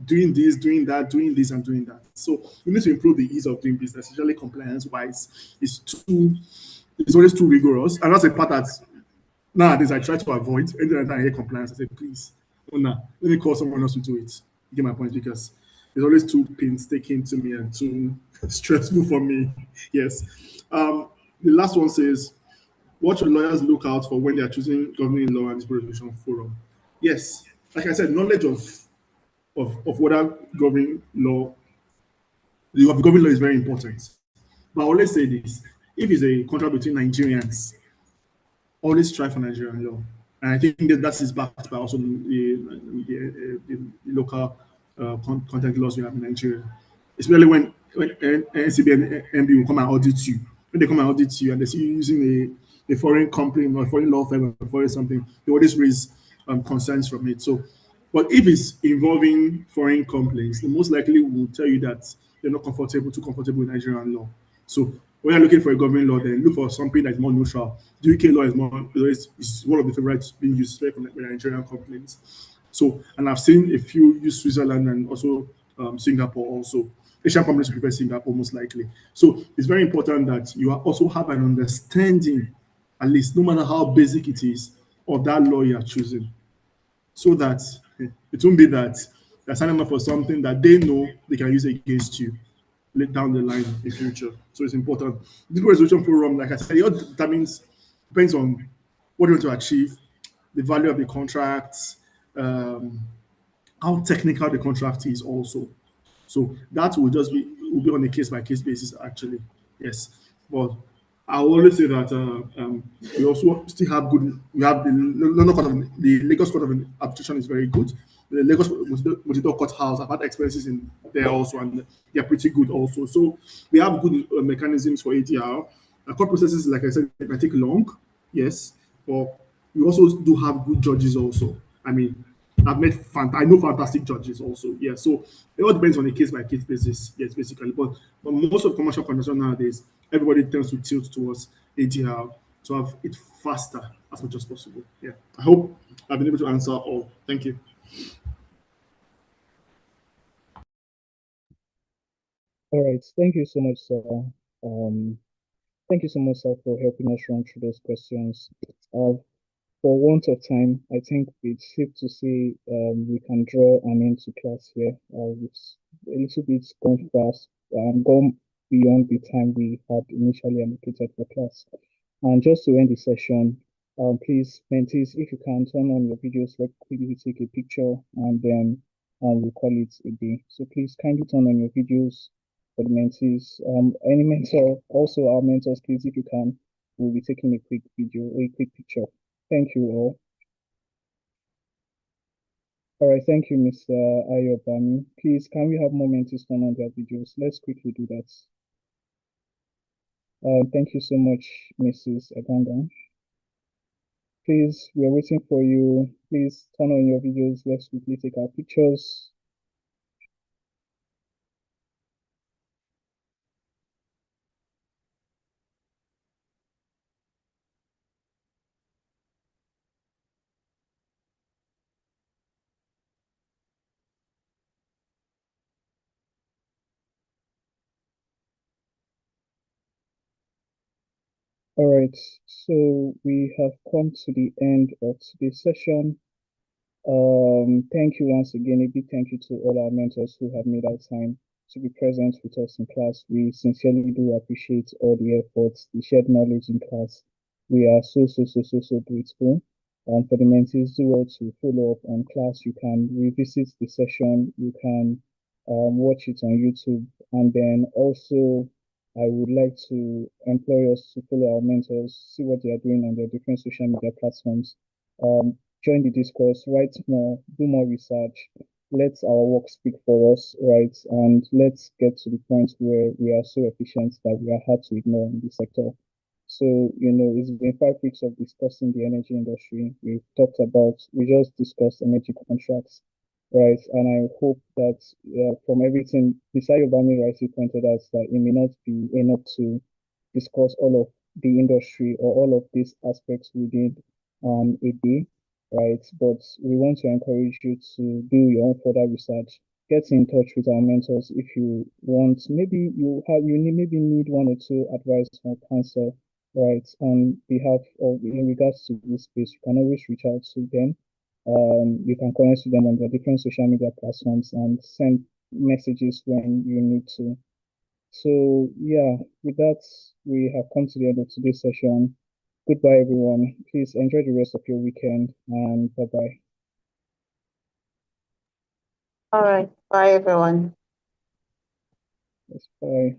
doing this, doing that, doing this, and doing that. So we need to improve the ease of doing business, especially compliance wise. It's always too rigorous. And that's a part that nowadays I try to avoid. Anytime I hear compliance, I say, please, oh, no, let me call someone else to do it. You get my point? Because it's always too painstaking to me and too stressful for me. Yes. The last one says, what should lawyers look out for when they are choosing governing law and dispute resolution forum? Yes. Like I said, knowledge of what our governing law, the governing law is very important. But I always say this, if it's a contract between Nigerians, always try for Nigerian law. And I think that is backed by also the local content laws we have in Nigeria. Especially when NCB and NB will come and audit you. When they come and audit you and they see you using a foreign company or a foreign law firm or foreign something, they always raise concerns from it. So, but if it's involving foreign companies, they most likely will tell you that they're not too comfortable with Nigerian law. So when you're looking for a governing law, then look for something that's more neutral. The UK law is one of the favorites being used by Nigerian companies. So, and I've seen a few use Switzerland and also Singapore also. Asian companies prefer Singapore most likely. So it's very important that you also have an understanding, at least no matter how basic it is, of that law you are choosing. So that it won't be that they're signing up for something that they know they can use against you later down the line in future. So it's important. The resolution forum, like I said, it all depends on what you want to achieve, the value of the contract, how technical the contract is also. So that will be on a case by case basis actually. Yes, but I always say that we also still have good. We have the Lagos Court of Arbitration is very good. The Lagos Mojito Court House, I've had experiences in there also, and they're pretty good also. So we have good mechanisms for ADR. Court processes, like I said, it might take long, yes, but we also do have good judges also. I mean, I know fantastic judges also. Yeah, so it all depends on a case by case basis. Yes, basically. But most of commercial contracts nowadays, everybody tends to tilt towards ADR to have it faster as much as possible. Yeah, I hope I've been able to answer all. Thank you. All right. Thank you so much, sir. Thank you so much, sir, for helping us run through those questions. For want of time, I think it's safe to say we can draw an end to class here. It's a little bit gone fast and gone beyond the time we had initially allocated for class. And just to end the session, please, mentees, if you can turn on your videos, let's quickly take a picture and then we'll call it a day. So please kindly turn on your videos for the mentees. Any mentor, also our mentors, please, if you can, we'll be taking a quick video, a quick picture. Thank you all. All right, thank you, Mr. Ayobami. Please, can we have more mentees turn on their videos? Let's quickly do that. Thank you so much, Mrs. Aganda. Please, we are waiting for you. Please turn on your videos. Let's quickly take our pictures. All right, so we have come to the end of today's session. Thank you once again. A big thank you to all our mentors who have made our time to be present with us in class. We sincerely do appreciate all the efforts, the shared knowledge in class. We are so grateful. For the mentees, do well to follow up on class. You can revisit the session. You can watch it on YouTube. And then also, I would like to employ us to follow our mentors, see what they are doing on their different social media platforms. Join the discourse, write more, do more research, let our work speak for us, right? And let's get to the point where we are so efficient that we are hard to ignore in the sector. So, it's been 5 weeks of discussing the energy industry. We just discussed energy contracts, right? And I hope that from everything, Mr. Yobami rightly pointed out that it may not be enough to discuss all of the industry or all of these aspects within a day, right? But we want to encourage you to do your own further research. Get in touch with our mentors if you want. Maybe maybe need one or two advice or counsel, right? On behalf of in regards to this space, you can always reach out to them. You can connect with them on their different social media platforms and send messages when you need to. So yeah, with that, we have come to the end of today's session. Goodbye, everyone. Please enjoy the rest of your weekend and bye bye. All right. Bye, everyone. Yes, bye.